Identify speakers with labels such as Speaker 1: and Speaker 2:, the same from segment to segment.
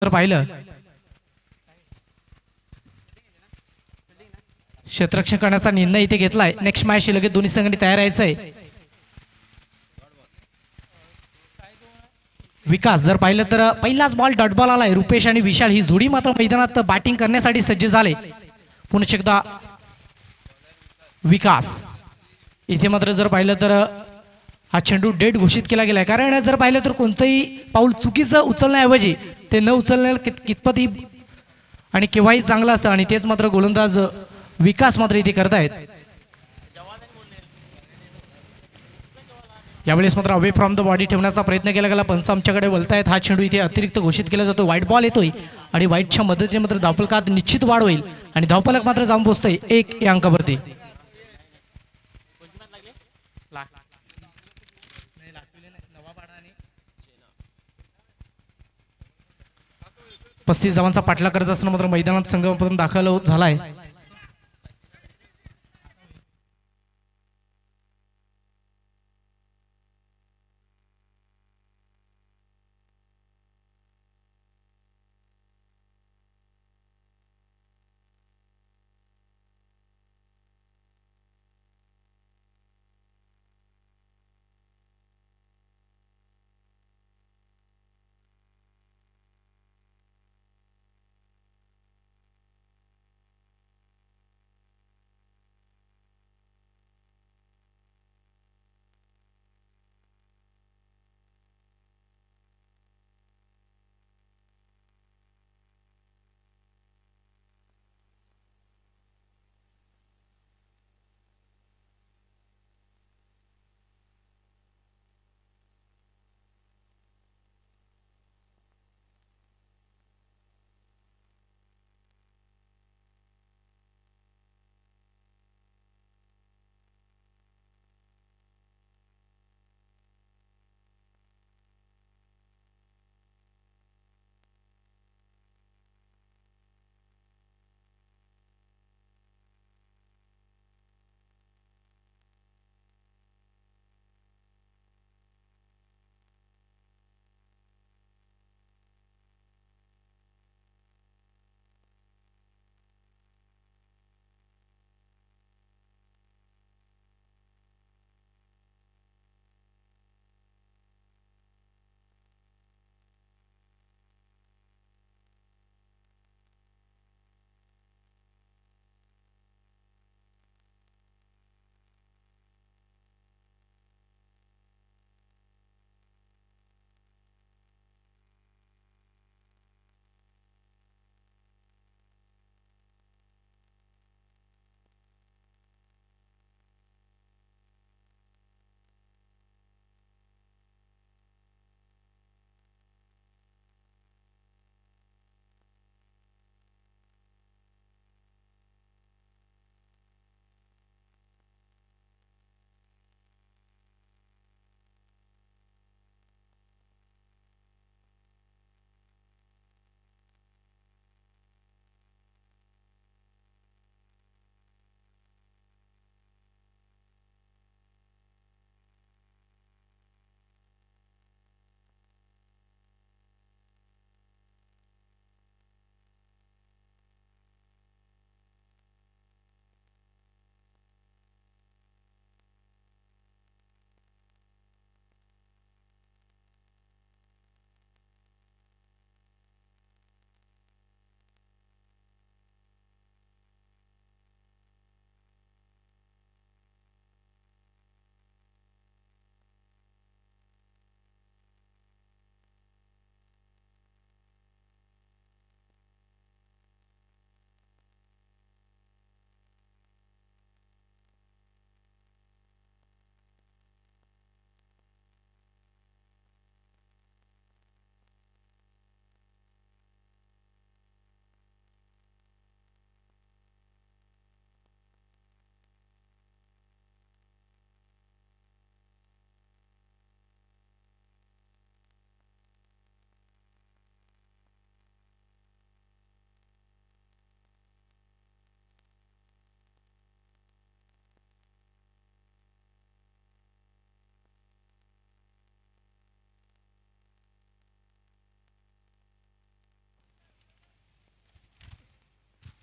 Speaker 1: जर पाहिलं क्षेत्ररक्षण करण्याचा निर्णय इथे घेतलाय. नेक्स्ट मॅच लगेच दोन्ही संघांनी तयार राहायचंय. विकास जर पाहिलं तर पहिलाच बॉल डॉट बॉल आलाय. रुपेश आणि विशाल ही जोडी मात्र मैदानात बॅटिंग करण्यासाठी सज्ज झाले. पुन्हा एकदा विकास इथे मात्र जर पाहिलं तर हा चेंडू डेड घोषित केला गेलाय. कारण जर पाहिलं तर कोणतंही पाऊल चुकीचं उचलण्याऐवजी ते न उचलण्याला कितपतही आणि केव्हाही चांगलं असतं आणि तेच मात्र गोलंदाज विकास मात्र इथे करतायत. यावेळेस मात्र अवे फ्रॉम द बॉडी ठेवण्याचा प्रयत्न केला गेला. पंच आमच्याकडे बोलतायत हा चेंडू इथे अतिरिक्त घोषित केला जातो. व्हाईट बॉल येतोय आणि व्हाईटच्या मदतीने मात्र धावफलकात निश्चित वाढ होईल आणि धावफलक मात्र जाऊन पोहोचतोय 1 या अंकावरती. पस्तीस धावांचा पाठलाग करत असताना मात्र मैदानात संघामधून दाखल झालाय.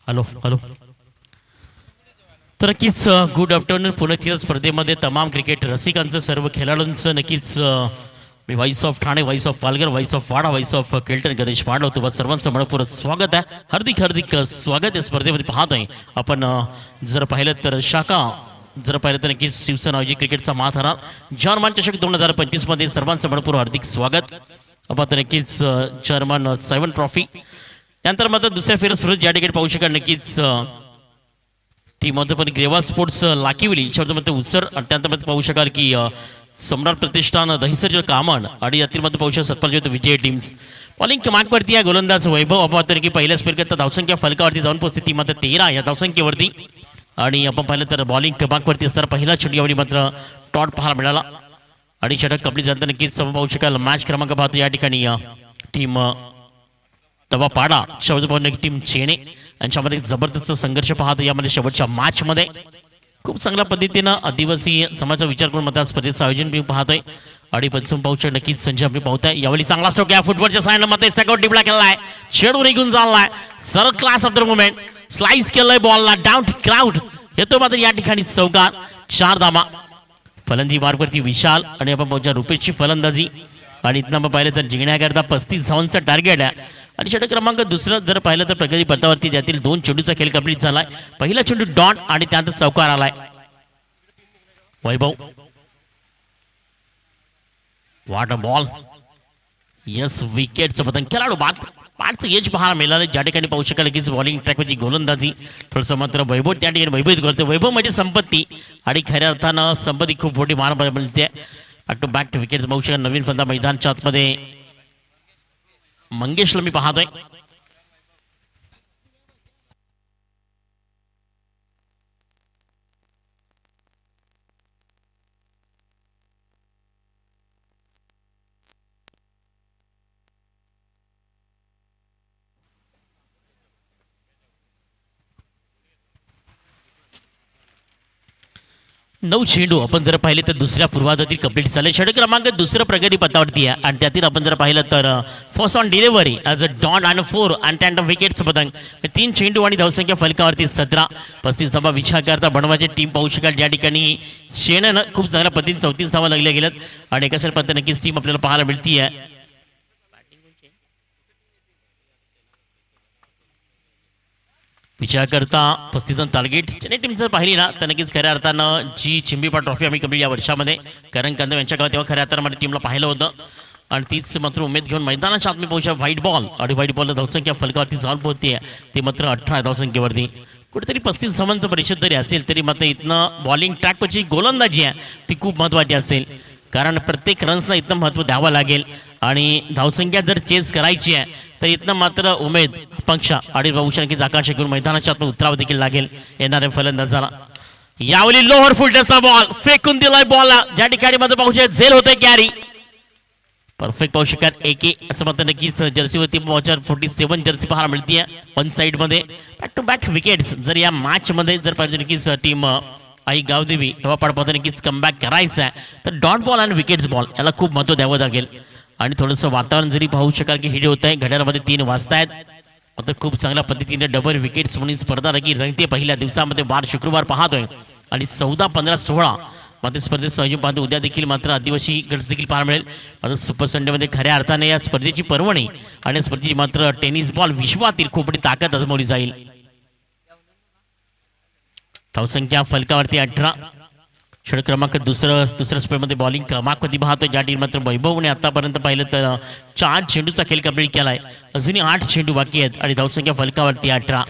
Speaker 2: Hello hello. तर नक्कीच गुड आफ्टरनून. पुणे स्पर्धेमध्ये तमाम क्रिकेट रसिकांचं, सर्व खेळाडूंचं नक्कीच मी voice of Thane, voice of Palghar, voice of Wada, voice of केल्टन गणेश पाडव तुम्हा सर्वांचं मनपूर्वक स्वागत आहे. हार्दिक हार्दिक स्वागत आहे. स्पर्धेमध्ये पाहतोय आपण जर पाहिलं तर जर पाहिलं तर नक्कीच शिवसेना आयोजित क्रिकेटचा महाथरार जर्मन चषक 2025 मध्ये सर्वांचं मनपूर्वक हार्दिक स्वागत. आपण नक्कीच जर्मन 7 ट्रॉफी त्यानंतर मात्र दुसऱ्या फेरीत सुरू ज्या ठिकाणी पाहू शकाल नक्कीच टीम पण ग्रेवा स्पोर्ट्स लाकिवली शेवटमध्ये उत्सर आणि त्यानंतर पाहू शकाल की सम्राट प्रतिष्ठान दहिसर कामन आणि यातील मध्ये पाहू शकाल सत्पाल विजय टीम्स बॉलिंग क्रमांकवरती आहे गोलंदाज वैभव. आपण की पहिल्याच फेरीत धावसंख्या फलकावरती जाऊन पोहोचते ती मात्र 13 या धावसंख्येवरती. आणि आपण पाहिलं तर बॉलिंग क्रमांकवरती असताना पहिला चेंडू यावेळी मात्र टॉट पाहायला मिळाला आणि षटक कंप्लीट झाल्यानंतर नक्कीच पाहू शकाल मॅच क्रमांक पाहतो या ठिकाणी टीम नवा पाडा शेवटच्या टीम चेणे यांच्यामध्ये जबरदस्त संघर्ष पाहतो यामध्ये शेवटच्या मॅच मध्ये. खूप चांगल्या पद्धतीनं आदिवासी समाजाचा विचार करून मात्र स्पर्धेचं आयोजन मी पाहतोय आणि पंचम पाहू नक्कीच संजय आम्ही पाहताय यावेळी चांगला स्ट्रोक या फुटबॉलच्या साईडला मध्ये सेकंड टिपला केलाय, चेंडू निघून चाललाय, sir class of the movement slice केलंय बॉलला डाऊन क्राउड येतो मात्र या ठिकाणी चौकार 4 धावा. फलंदाजी मार्गवरती विशाल आणि आपण पाहूया रुपेशची फलंदाजी आणि इथं आपण पाहिलं तर जिंकण्याकरता 35 धावांचा टार्गेट आहे. आणि षटक क्रमांक दुसरं जर पाहिलं तर प्रगती पथावरती त्यातील 2 चेंडूचा खेळ कंप्लीट झालाय. पहिला चेंडू डॉट आणि त्यानंतर चौकार आलाय. वैभव व्हॉट अ बॉल, यस विकेटचं पतंग. खेळाडू पाचचं एज पाहायला मिळालं ज्या ठिकाणी पाहू शकाल की बॉलिंग ट्रॅकवरची गोलंदाजी थोडंसं मात्र वैभव त्या ठिकाणी वैभवित करते. वैभव म्हणजे संपत्ती आणि खऱ्या अर्थानं संपत्ती खूप मोठी मान मिळते. बॅक टू बॅक विकेट पाहू शकाल. नवीन फलंदा मैदानच्या आतमध्ये मंगेशला मी पाहतोय. नऊ चेंडू आपण जर पाहिले तर दुसऱ्या पूर्वार्धातील कंप्लीट झाले. षटक क्रमांक दुसरं प्रगती पथावरती आहे आणि त्यातील आपण जर पाहिलं तर first on delivery as a done आणि 4 आणि टँड विकेटचं पतंग. 3 चेंडू आणि धावसंख्या फलकावरती 17. 35 धावा विचार करता बनवायची टीम पाहू शकाल ज्या ठिकाणी चेन्नईनं खूप चांगल्या पद्धतीने 34 धावा लागल्या गेल्यात आणि एका पद्धतीने नक्कीच टीम आपल्याला पाहायला मिळती आहे. विचार करता 35 टार्गेट चेन्नई टीम जर पाहिली ना तर नक्कीच खऱ्या अर्थानं जी चिंबीपा ट्रॉफी आम्ही कंप्लीट या वर्षामध्ये करण कांदे यांच्या गावात तेव्हा खऱ्या अर्थामध्ये टीमला पाहिलं होतं आणि तीच मात्र उमेद घेऊन मैदानाच्या आत मी पोहोचला. व्हाईट बॉल आणि व्हाईट बॉलला धावसंख्या फलकावरती जाऊन पोहोचते ते मात्र 18 धावसंख्येवरती. कुठेतरी 35 धावांचं परिषद जरी असेल तरी मात्र इथनं बॉलिंग ट्रॅकवरची गोलंदाजी आहे ती खूप महत्त्वाची असेल कारण प्रत्येक रन्सला इथनं महत्त्व द्यावं लागेल आणि धावसंख्या जर चेस करायची आहे तर इथनं मात्र उमेद अपेक्षा आणि बहुशा की आकाश घेऊन मैदानाच्या आत उतरावं देखील लागेल येणाऱ्या फलंदाजाला. यावेळी लोअर फुलटरचा बॉल फेकून दिलाय बॉल ज्या ठिकाणी मध्ये पाहू शकत झेल होतोय कॅरी परफेक्ट पाहू शकत AK असं मात्र नक्कीच जर्सीवरती 47 जर्सी पाहायला मिळते. वन साइड मध्ये बॅक टू बॅक विकेट्स जर या मॅच मध्ये जर पाहिजे नक्कीच टीम आई गावदेवी तेव्हा पाडपाहता नक्कीच कमबॅक करायचं आहे तर डॉट बॉल आणि विकेट्स बॉल याला खूप महत्त्व द्यावं लागेल. आणि थोडंसं वातावरण जरी पाहू शकाल की हिट होत आहे घड्याळामध्ये 3 वाजतायत मात्र खूप चांगल्या पद्धतीने डबल विकेट्स म्हणून स्पर्धा रंगते. पहिल्या दिवसामध्ये वार शुक्रवार पाहतोय आणि 14, 15, 16 मात्र स्पर्धेचं आयोजन पाहतो. उद्या देखील मात्र आदिवासी गट्स देखील पाहायला मिळेल. मात्र सुपर संडेमध्ये खऱ्या अर्थाने या स्पर्धेची पर्वणी आणि स्पर्धेची मात्र टेनिस बॉल विश्वातील खूप मोठी ताकद आजमावली जाईल. धावसंख्या फलकावरती 18. षटक क्रमांक दुसऱ्या स्पेलमध्ये बॉलिंग क्रमांकवरती पाहतो ज्या टीम मात्र वैभवने आतापर्यंत पाहिलं तर 4 चेंडूचा खेळ कंप्लीट केलाय. अजूनही 8 चेंडू बाकी आहेत आणि धावसंख्या फलकावरती 18.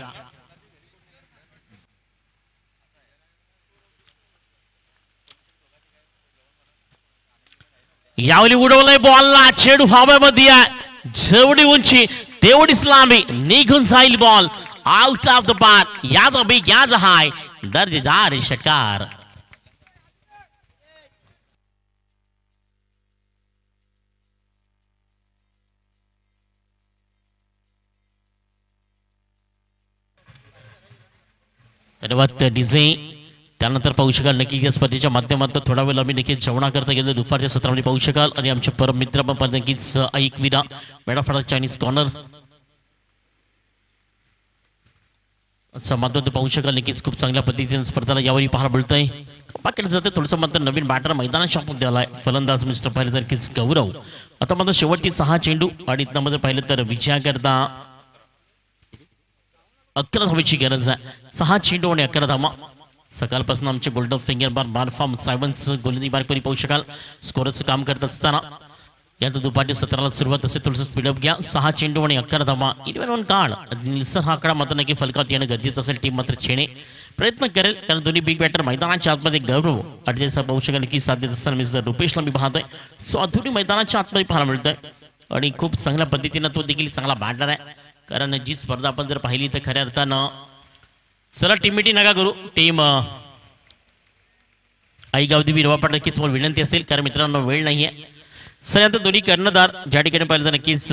Speaker 2: यावेळी उडवलंय बॉलला चेंडू हवेमध्ये आहे जेवढी उंची तेवढीच लांबी निघून जाईल ball out of the park. याचा बिग याचा हाय दर्जेदार षटकार. धन्यवाद डीजे. त्यानंतर पाहू शकाल नक्की या स्पर्धेच्या माध्यमातून थोडा वेळ आम्ही नक्कीच जेवणाकरता गेलो दुपारच्या सत्रामध्ये पाहू शकाल आणि आमचे परम मित्र पण नक्कीच ऐकविरा मेडाफाडा चायनीज कॉर्नर असं मात्र ते पाहू शकाल नक्कीच खूप चांगल्या पद्धतीने स्पर्धेला यावेळी पाहायला मिळतंय. पाकिट जाते थोडंसं मात्र नवीन बॅटर मैदानात शापून द्यालाय फलंदाज मिस्टर पाहिलं तर नक्कीच गौरव. आता मात्र शेवटची 6 चेंडू आणि त्यामध्ये पाहिलं तर विजयाकरता 11 धावेची गरज आहे. 6 चेंडू आणि 11 धावा. सकाळपासून आमचे गोल्डन फिंगर बार फार्म सायवन्स गोलंदाजी बारपरी पाहू शकाल स्कोरचं काम करत असताना यात दुपारी 17ला सुरुवात असेल. थोडंसं स्पीडअप घ्या. 6 चेंडू आणि 11 धावा. 11 काढ निल्सन हा आकडा मात्र नक्की फलकात येणं गरजेचं असेल. टीम मात्र छेणे प्रयत्न करेल कारण दोन्ही बिग बॅटर मैदानाच्या आतमध्ये गौरव आणि त्याचा पाहू शकाल की साध्य असताना मिस्टर रुपेशला मी पाहतोय. सो अधुरी मैदानाच्या आतमध्ये पाहायला मिळतोय आणि खूप चांगल्या पद्धतीनं तो देखील चांगला बॅटर आहे. कारण जी स्पर्धा आपण जर पाहिली तर खऱ्या अर्थानं चला टीम मीटिंग नका करू. टीम आई गावदेवी रवापाट नक्कीच तुम्हाला विनंती असेल कारण मित्रांनो वेळ नाहीये. सर आता दोन्ही कर्णधार ज्या ठिकाणी पाहिलं तर नक्कीच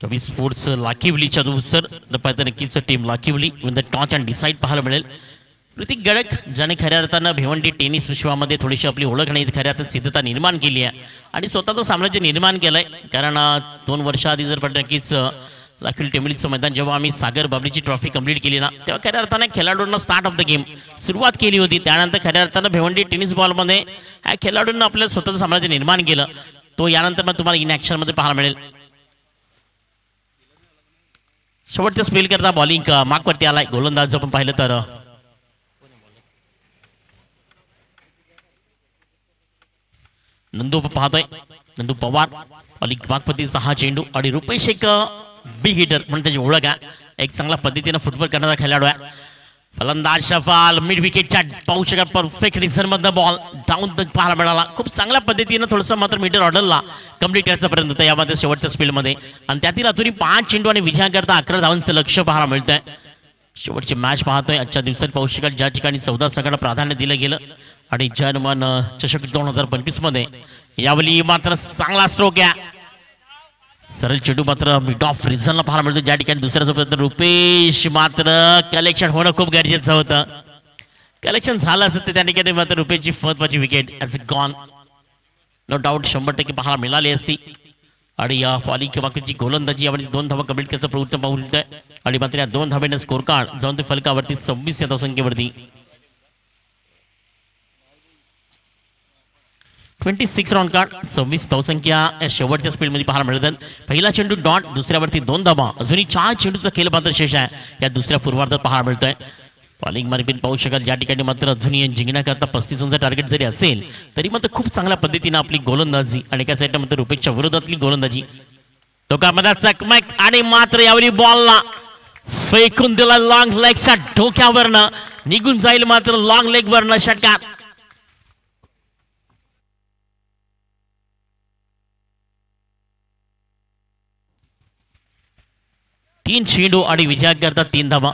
Speaker 2: कवी स्पोर्ट्स लाखिवलीच्या सर पाहिजे नक्कीच team Lakhivali with the toss and decide पाहायला मिळेल. ऋतिक गडक ज्याने खऱ्या अर्थानं भिवंडी टेनिस विश्वामध्ये थोडीशी आपली ओळख नाही खऱ्या अर्थात सिद्धता निर्माण केली आहे आणि स्वतःचं साम्राज्य निर्माण केलंय. कारण 2 वर्षाआधी जर पण नक्कीच लाखिवली टेनिसचं मैदान जेव्हा आम्ही सागर बाबरीची ट्रॉफी कंप्लीट केली ना तेव्हा खऱ्या अर्थानं खेळाडूंना स्टार्ट ऑफ द गेम सुरुवात केली होती. त्यानंतर खऱ्या अर्थानं भिवंडी टेनिस बॉलमध्ये ह्या खेळाडूंना आपलं स्वतःचं साम्राज्य निर्माण केलं. तो यानंतर मग तुम्हाला इन ॲक्शनमध्ये पाहायला मिळेल. शेवटच्या स्पेल करता बॉलिंग मार्कवरती आलाय गोलंदाज आपण पाहिलं तर नंदू पाहतोय. नंदू पवार बॉलिंग मार्कवरती 6 चेंडू आणि रुपेश एक बिग हिटर म्हणून त्याची ओळख आहे. एक चांगल्या पद्धतीनं फुटवर्क करणारा खेळाडू आहे. फलंदाज शफाल मिड विकेटच्या पाहू शकाल परफेक्ट रिझन मधनं बॉल डाऊन तक पाहायला मिळाला. खूप चांगल्या पद्धतीनं थोडंसं मात्र मीटर ऑर्डरला कंप्लीट करायचा प्रयत्न होता यामध्ये शेवटच्या स्पीडमध्ये आणि त्यातील अतुरी 5 चेंडू आणि विजयाकरता 11 धावांचं लक्ष पाहायला मिळतंय. शेवटची मॅच पाहतोय आजच्या दिवसात पाहू शकाल ज्या ठिकाणी 14 संघाला प्राधान्य दिलं गेलं आणि जर्मन चषक 2025 मध्ये यावेळी मात्र चांगला स्ट्रोक आहे. सरळ चेंडू मात्र मिड ऑफ रिझनला पाहायला मिळतो ज्या ठिकाणी दुसऱ्याचा प्रयत्न रुपेश मात्र कलेक्शन होणं खूप गरजेचं होतं. कलेक्शन झालं असतं तर त्या ठिकाणी मात्र रुपेशची महत्वाची wicket has gone no doubt 100% पाहायला मिळाली असती. आणि या फॉलिंग किंवा गोलंदाजी यामध्ये 2 धावा कंप्लीट करायचा प्रवृत्त पाहू मिळतोय आणि मात्र या 2 धाब्याने स्कोर कार्ड जाऊन ते फलकावरती 26 या धावसंख्येवरती 26 रॉन कार्ड 26 धावसंख्या शेवटच्या स्पीडमध्ये पाहायला मिळतात. पहिला चेंडू डॉट दुसऱ्यावरती 2 धावा अजूनही 4 चेंडूचा खेळ मात्र शेष आहे या दुसऱ्या पूर्वार्धात पाहायला मिळतोय. बॉलिंग मार्किंग पाहू शकाल ज्या ठिकाणी मात्र अजूनही जिंकण्याकरता 35 रनचं टार्गेट जरी असेल तरी मात्र खूप चांगल्या पद्धतीनं आपली गोलंदाजी आणि एका साईडला मात्र रुपेशच्या विरोधातली गोलंदाजी तो का मध्ये चकमक आणि मात्र यावेळी बॉलला फेकून दिला लॉंग लेगच्या डोक्यावरनं निघून जाईल मात्र लॉंग लेग वरनं षटकार. तीन चेंडू आणि विजयाकरता 3 धावा.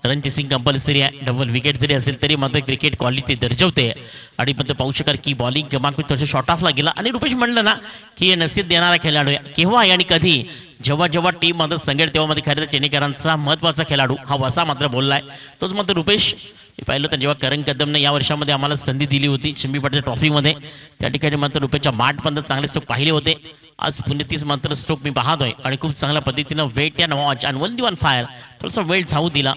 Speaker 2: रणजित सिंग कंपल्सरी आहे. डबल विकेट जरी असेल तरी मात्र क्रिकेट क्वालिटी दर्शवते आणि पण पाहू शकाल की बॉलिंग मार्क थोडं शॉर्ट ऑफला गेला आणि रुपेश म्हणलं ना की नसीब देणारा खेळाडू आहे. केव्हा आणि कधी जेव्हा जेव्हा टीम मात्र संघेल तेव्हा मध्ये खरं तर चेन्नईकरांचा महत्त्वाचा खेळाडू हा वसा मात्र बोललाय तोच मात्र रुपेश. मी पाहिलं तर जेव्हा करण कदमने या वर्षामध्ये आम्हाला संधी दिली होती शंभी पाटील ट्रॉफीमध्ये त्या ठिकाणी मात्र रुपेशच्या बॅटपर्यंत चांगले स्ट्रोक पाहिले होते. आज पुणे 30 मात्र स्ट्रोक मी पाहतोय आणि खूप चांगल्या पद्धतीनं वेट अँड वॉच आणि 1 फायर थोडासा वेळ जाऊ दिला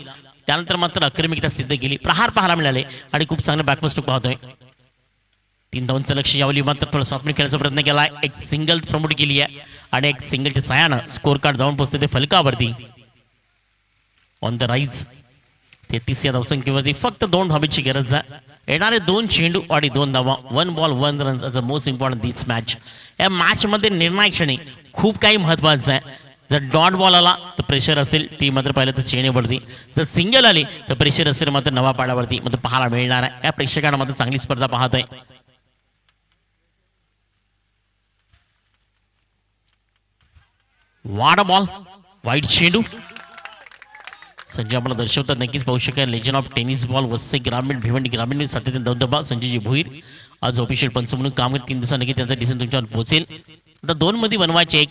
Speaker 2: त्यानंतर मात्र आक्रमिकता सिद्ध केली. प्रहार पाहायला मिळाले आणि खूप चांगला बॅकवर्ड स्ट्रोक पाहतोय. 3 धावांचं लक्ष यावली मात्र थोडं सात्विक खेळायचा प्रयत्न केलाय. एक सिंगल प्रमोट केली आहे आणि एक सिंगलच्या साह्यानं स्कोर कार्ड जाऊन पोहोचते ते फलकावरती ऑन द राईज 33 या धावसंख्येवरती फक्त 2 धावेची गरज आहे. येणारे 2 चेंडू आणि 2 धावा 1 ball 1 run a most important this match. या मॅच मध्ये निर्णायक क्षणी खूप काही महत्वाचं आहे. जर डॉट बॉल आला तर प्रेशर असेल टीम मात्र पाहिलं तर चेन्नईवरती. जर सिंगल आली तर प्रेशर असेल मात्र नवापाड्यावरती मात्र पाहायला मिळणार आहे. या प्रेक्षकांना मात्र चांगली स्पर्धा पाहतोय. वाडा बॉल वाईट चेंडू संजय आपल्याला दर्शवतात नक्कीच पाहू शकाल. Legend of tennis ball Vasai ग्रामीण भिवंडी ग्रामीण सातत्याने दबदबा संजयजी भोईर आज ऑफिशियल पंच म्हणून काम 3 दिवसांनी त्यांचा डिसिजन तुमच्यावर पोहोचेल. आता 2 मध्ये बनवायचे एक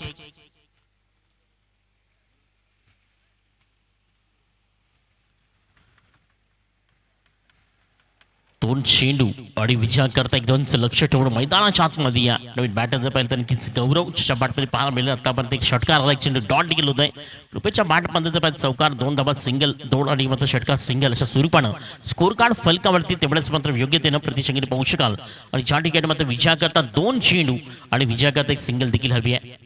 Speaker 2: दोन चेंडू आणि विजयाकरता एकदम लक्ष ठेवून मैदानाच्या आतमध्ये या नवीन बॅटर जर पाहिलं तर नक्कीच गौरवच्या बॅटमध्ये पाहायला मिळेल. आतापर्यंत एक षटकार आला, एक चेंडू डॉट देखील होत आहे. रुपयाच्या बॅटमध्ये जर पाहिलं चौकार, 2 धाबा सिंगल, 2 आणि मात्र षटकार सिंगल अशा स्वरूपानं स्कोर कार्ड फलकावरती तेवढंच मात्र योग्यतेनं प्रतिशंगीने पाहू शकाल. आणि ज्या ठिकाणी मात्र विजयाकरता 2 चेंडू आणि विजयाकरता एक सिंगल देखील हवी आहे.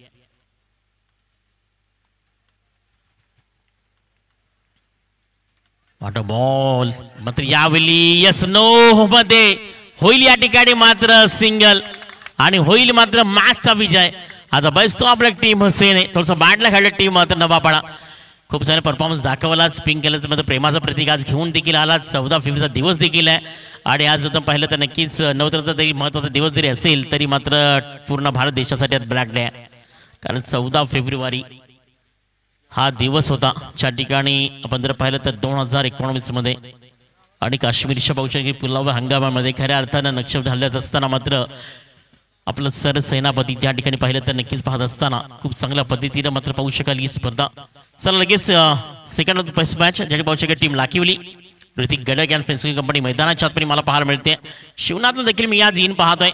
Speaker 2: What a ball. मात्र यावेळी यस नो मध्ये होईल या ठिकाणी मात्र सिंगल आणि होईल मात्र मॅचचा विजय. आता बसतो आपल्या टीम हुसेन आहे, थोडंसं बॅटला खेळलं टीम मात्र नवापाडा. खूप सारे परफॉर्मन्स दाखवला. स्पिन केलं मात्र प्रेमाचं प्रतीक आज घेऊन देखील आला. 14 फेब्रुवारीचा दिवस देखील आहे आणि आज आपण पाहिलं तर नक्कीच नवरात्राचा तरी महत्त्वाचा दिवस जरी असेल तरी मात्र पूर्ण भारत देशासाठी आज ब्लॅक डे आहे. कारण 14 फेब्रुवारी हा दिवस होता ज्या ठिकाणी आपण जर पाहिलं तर 2019 मध्ये आणि काश्मीरच्या पक्षाची पुलाव हंगामामध्ये खऱ्या अर्थानं नक्षल हल्ल्यात असताना मात्र आपलं सर सेनापती ज्या ठिकाणी पाहिलं तर नक्कीच पाहत असताना खूप चांगल्या पद्धतीनं मात्र पाहू शकाल ही स्पर्धा. चला लगेच सेकंड फर्स्ट मॅच ज्याची पाहू शकेल team Lakhivali Hrithik Gadak and fencing company मैदानाच्या आतमध्ये मला पाहायला मिळते. शिवनाथला देखील मी आज येऊन पाहतोय,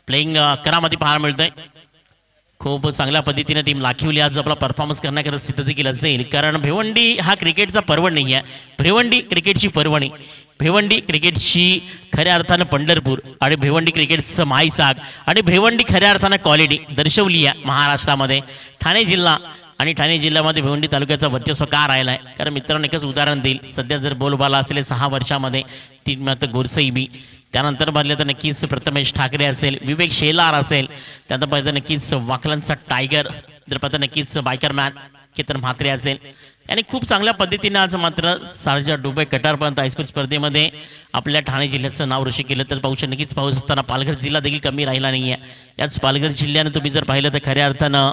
Speaker 2: प्लेइंग करामध्ये पाहायला मिळतोय. खूप चांगल्या पद्धतीने टीम लाखिवली आज आपला परफॉर्मन्स करण्याकरता सिद्ध देखील असेल. कारण भिवंडी हा क्रिकेटचा पर्वण नाही आहे, भिवंडी क्रिकेटची पर्वणी, भिवंडी क्रिकेटची खऱ्या अर्थानं पंढरपूर आणि भिवंडी क्रिकेटचं माईसाग आणि भिवंडी खऱ्या अर्थानं क्वालिटी दर्शवली आहे महाराष्ट्रामध्ये. ठाणे जिल्हा आणि ठाणे जिल्ह्यामध्ये भिवंडी तालुक्याचा वर्चस्व का राहिला आहे. कारण मित्रांनो एकच उदाहरण देईल. सध्या जर बोलबाला असेल 6 वर्षामध्ये टीम मात्र गोरसई बी, त्यानंतर पाहिलं तर नक्कीच प्रथमेश ठाकरे असेल, विवेक शेलार असेल, त्यानंतर पाहिलं तर नक्कीच वाकलनचा टायगर, जर पाहता नक्कीच बायकरमॅन केतन म्हात्रे असेल. आणि खूप चांगल्या पद्धतीने आज मात्र शारजा दुबई कटारपर्यंत आयस्पोर्ट स्पर्धेमध्ये आपल्या ठाणे जिल्ह्याचं नाव रोशन केलं. तर पाहू नक्कीच पाहू असताना पालघर जिल्हा देखील कमी राहिला नाही आहे. याच पालघर जिल्ह्यानं तुम्ही जर पाहिलं तर खऱ्या अर्थानं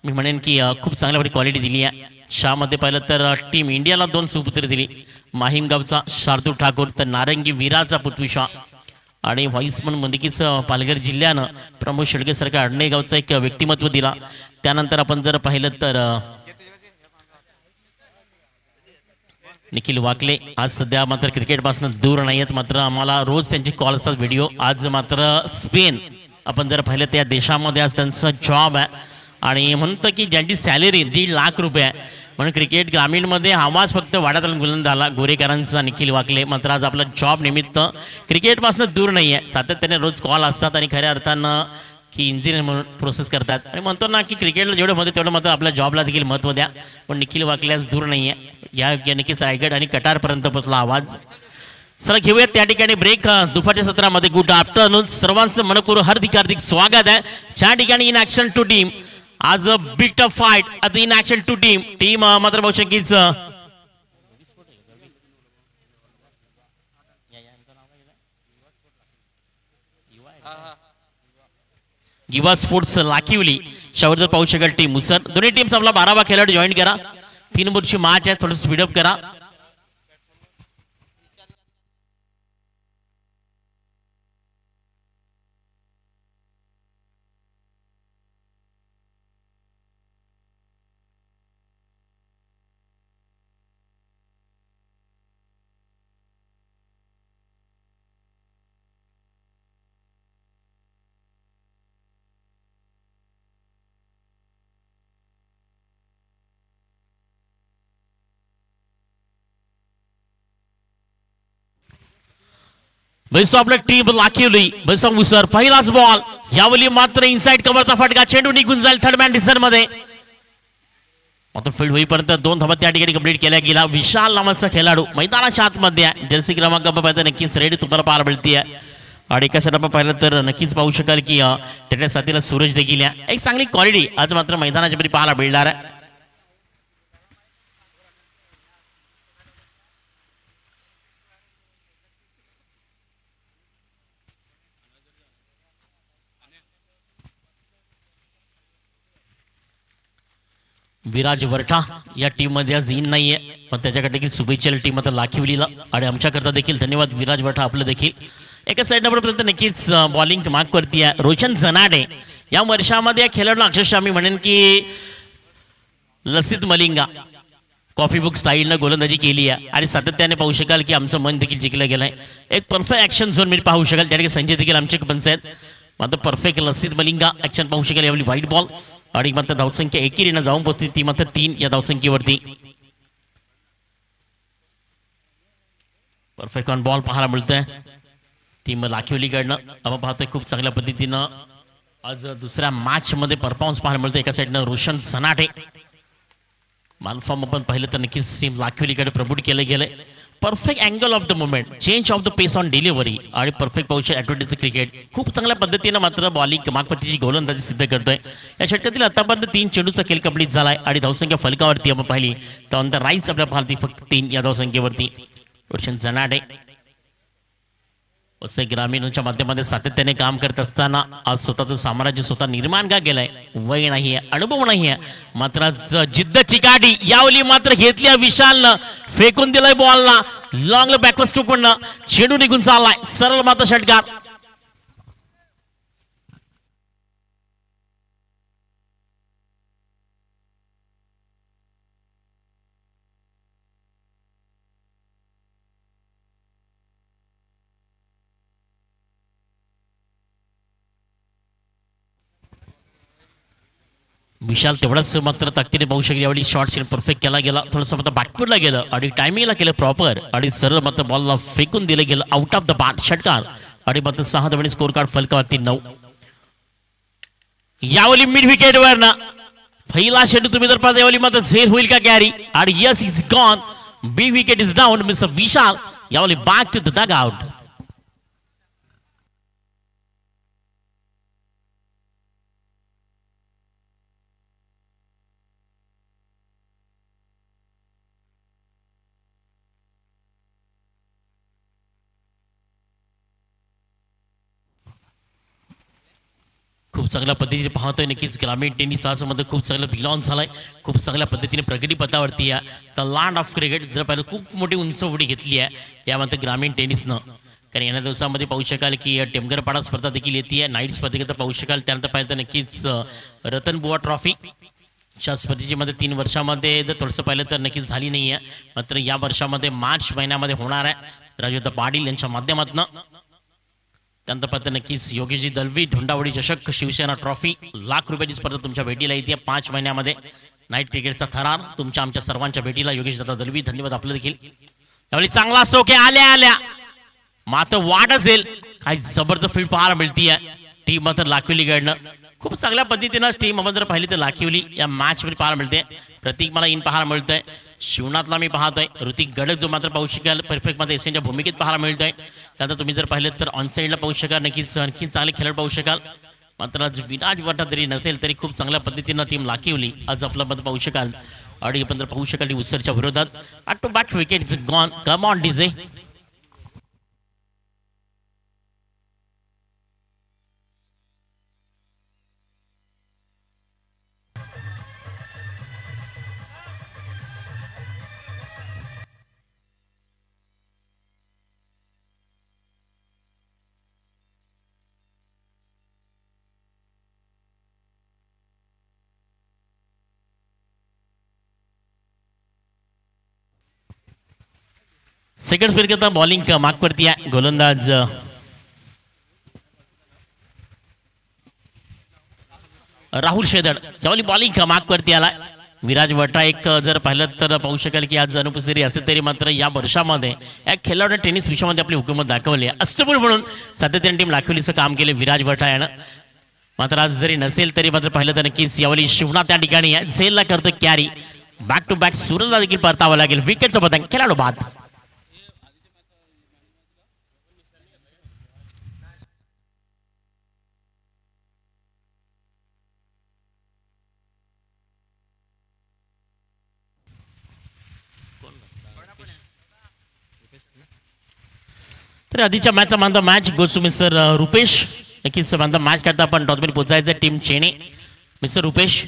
Speaker 2: मी म्हणेन की खूप चांगल्या क्वालिटी दिली आहे. शामध्ये पाहिलं तर टीम इंडियाला 2 सुपुत्र दिली. माहीमगावचा शार्दूल ठाकूर तर नारंगी वीराचा पृथ्वी शॉ आणि व्हाईस म्हणून नक्कीच पालघर जिल्ह्यानं प्रमोद शेळके सारख्या अडणेगावचा एक व्यक्तिमत्व दिला. त्यानंतर आपण जर पाहिलं तर निखिल वाकले आज सध्या मात्र क्रिकेटपासून दूर नाही आहेत. मात्र आम्हाला रोज त्यांची कॉल असतात, व्हिडिओ. आज मात्र स्पेन आपण जर पाहिलं तर या देशामध्ये आज त्यांचा जॉब आहे आणि म्हणतं की ज्यांची सॅलरी 1.5 लाख रुपये आहे. म्हणून क्रिकेट ग्रामीणमध्ये आवाज फक्त वाड्यात बुलंद झाला गोरेकरांचा निखिल वाकले. मात्र आज आपला जॉब निमित्त क्रिकेटपासून दूर नाही आहे. सातत्याने रोज कॉल असतात आणि खऱ्या अर्थानं की इंजिनियर म्हणून प्रोसेस करतात. आणि म्हणतो ना की क्रिकेटला जेवढं महत्त्व तेवढं मात्र आपल्या जॉबला देखील महत्त्व द्या. पण निखिल वाकल्यास दूर नाही आहे. या नक्कीच रायगड आणि कटारपर्यंत पोचला आवाज. चला घेऊयात त्या ठिकाणी ब्रेक. दुपारच्या सत्रामध्ये गुड आफ्टरनून सर्वांचं मनपूर्वक हार्दिक स्वागत आहे. ज्या ठिकाणी इन ॲक्शन टू टीम आज a big tough fight at the in action to team मात्र बहु शकीच युवा स्पोर्ट्स लाखिवली शावर पाहू शकाल टीम मुसर. दोन्ही टीम्स आपला 12वा खेळाडू जॉईन करा. 3 नंबरची मॅच आहे, थोडं स्पीडअप करा. बस आपल्या टीम लाखिवली बस मुसर. पहिलाच बॉल यावेळी मात्र इनसाइड कव्हरचा फटका, चेंडू निघून जाईल थर्ड मॅन डिझर मध्ये. मात्र फील्ड होईपर्यंत 2 धावा त्या ठिकाणी कंप्लीट केल्या गेला. विशाल नावाचा खेळाडू मैदानाच्या आतमध्ये आहे. जर्सी क्रमांक पाहिजे नक्कीच रेडी तुम्हाला पाहायला मिळते. आणि एका साईड आपण पाहिलं तर नक्कीच पाहू शकाल की त्याच्या साथीला सूरज देखील आहे. एक चांगली क्वालिटी आज मात्र मैदानाच्या परी पाहायला मिळणार आहे. विराज वरठा या टीम मध्ये आज इन नाहीये, पण त्याच्याकडे देखील शुभेच्छा टीम आता लाखिवलीला. आणि आमच्याकरता देखील धन्यवाद विराज वरठा आपलं देखील. एका साईड नंबर नक्कीच बॉलिंग मार्क करते रोशन जनाडे. या वर्षामध्ये या खेळाडूला अक्षरशः मी म्हणेन की लसित मलिंगा कॉफी बुक स्टाईलनं गोलंदाजी केली आहे आणि सातत्याने पाहू शकाल की आमचं मन देखील जिंकलं गेलंय. एक परफेक्ट ॲक्शन झोन मी पाहू शकाल. त्या ठिकाणी संजय देखील आमचे पंच आहेत. मात्र परफेक्ट लसित मलिंगा ॲक्शन पाहू शकाल यावेळी व्हाईट बॉल आणि मात्र धावसंख्या एकेरीनं जाऊन पोहोचली ती मात्र 3 या धावसंख्येवरती. परफेक्ट ऑन बॉल पाहायला मिळतोय टीम लाखिवलीकडनं. आपण पाहतोय खूप चांगल्या पद्धतीनं आज दुसऱ्या मॅच मध्ये परफॉर्मन्स पाहायला मिळतोय. एका साईडनं रोशन सनाटे मालफॉर्म आपण पाहिलं तर नक्कीच टीम लाखिवलीकडे प्रमोट केलं गेलंय. Perfect angle of the movement, change of the pace on delivery आणि परफेक्ट पाऊशर ॲडव्हान्टेज क्रिकेट. खूप चांगल्या पद्धतीनं मात्र बॉलिंग कमाकपतीची गोलंदाजी सिद्ध करतोय. या षटकातील आतापर्यंत 3 चेंडूचा खेळ कंप्लीट झालाय आणि धावसंख्या फलकावरती आपण पाहिली त्यानंतर राईट्स आपल्या पाहती फक्त 3 या धावसंख्येवरती. रोशन जनाडे वसई ग्रामीणच्या माध्यमामध्ये सातत्याने काम करत असताना आज स्वतःचं साम्राज्य स्वतः निर्माण का केलंय. वय नाही आहे, अनुभव नाही आहे, मात्र जिद्द चिकाटी यावली मात्र घेतली विशालनं. फेकून दिलाय बॉलला लॉंग बॅकवर्ड स्ट्रोकनं चेंडू निघून चाललाय सरळ मात्र षटकार. विशाल तेवढाच मात्र ताकदीने पाहू शकले. यावेळी शॉर्ट सीन परफेक्ट केला गेला. थोडंसं मात्र बॅकफुटला गेलं आणि टायमिंगला केलं प्रॉपर आणि सरळ मात्र बॉलला फेकून दिलं गेलं आउट ऑफ द बॅट षटकार आणि मात्र 6 धावांनी स्कोर कार्ड फलकावरती 9. यावेळी मिड विकेटवर ना पहिला चेंडू तुम्ही जर पाहता यावेळी मात्र झेल होईल का कॅरी आणि yes is gone. Big wicket is down. Mister Vishal यावेळी back to the dugout. खूप चांगल्या पद्धतीने पाहतोय नक्कीच ग्रामीण टेनिस मध्ये खूप चांगलं बिलॉन झालाय. खूप चांगल्या पद्धतीने प्रगती पथावरती आहे. द लँड ऑफ क्रिकेट जर पाहिलं खूप मोठी उंच उडी घेतली आहे यामध्ये ग्रामीण टेनिसनं. कारण येणाऱ्या दिवसामध्ये पाहू शकाल की टेमगरपाडा स्पर्धा देखील येते. नाईट स्पर्धेत पाहू शकाल. त्यानंतर पाहिलं तर नक्कीच रतनबुवा ट्रॉफी च्या स्पर्धेची मध्ये 3 वर्षामध्ये जर थोडंसं पाहिलं तर नक्कीच झाली नाही आहे. मात्र या वर्षामध्ये मार्च महिन्यामध्ये होणार आहे राजू पाटील यांच्या माध्यमातून. त्यानंतर पाहता नक्कीच योगेशजी दलवी धोंडावडी चषक शिवसेना ट्रॉफी लाख रुपयाची स्पर्धा तुमच्या भेटीला येते 5 महिन्यामध्ये. नाईट क्रिकेटचा थरार तुमच्या आमच्या सर्वांच्या भेटीला योगेश दादा दलवी धन्यवाद आपलं देखील. यावेळी चांगला असतो की आल्या मात्र वाट असेल काही जबरदस्त फील्ड पाहायला मिळतीये टीम मात्र लाखिवलीकडनं. खूप चांगल्या पद्धतीनं टीम आपण जर पाहिली तर लाखिवली या मॅच मध्ये पाहायला मिळते. प्रतीक मला इन पाहायला मिळतोय. शिवनाथला मी पाहतोय. ऋतिक गडक जो मात्र पाहू शकाल परफेक्ट मध्ये एसएनच्या भूमिकेत पाहायला मिळतोय. त्यानंतर तुम्ही जर पाहिलं तर ऑन साईडला पाहू शकाल नक्कीच आणखी चांगले खेळाडू पाहू शकाल. मात्र आज विराट वाटा जरी नसेल तरी खूप चांगल्या पद्धतीनं टीम लाखिवली आज आपला मध्ये पाहू शकाल. आणि आपण जर पाहू शकाल उसरच्या विरोधात back to back wicket is gone. Come on DJ. Second speed करता बॉलिंग मागवरती आहे गोलंदाज राहुल शेदड. त्यावेळी बॉलिंग मागवरती आला. विराज वटा एक जर पाहिलं तर पाहू शकाल की आज अनुपस्थिती असेल तरी मात्र या वर्षामध्ये या खेळाडूने टेनिस विश्वामध्ये आपली हुकूमत दाखवली आहे. अष्टपूर म्हणून सातत्याने टीम लाखिवलीचं काम केले विराज वटा यानं. मात्र आज जरी नसेल तरी मात्र पाहिलं तर नक्कीच यावेळी शिवना त्या ठिकाणी आहे. झेलला करतो कॅरी. बॅक टू बॅक सूरजला देखील परतावं लागेल. विकेटचं पतंग खेळाडू बाद. तर आधीच्या मॅचचा man of the match goes to mister Rupesh. नक्कीच मानता मॅच करता आपण टॉपमध्ये पोहोचायचं टीम चेने. मिस्टर रुपेश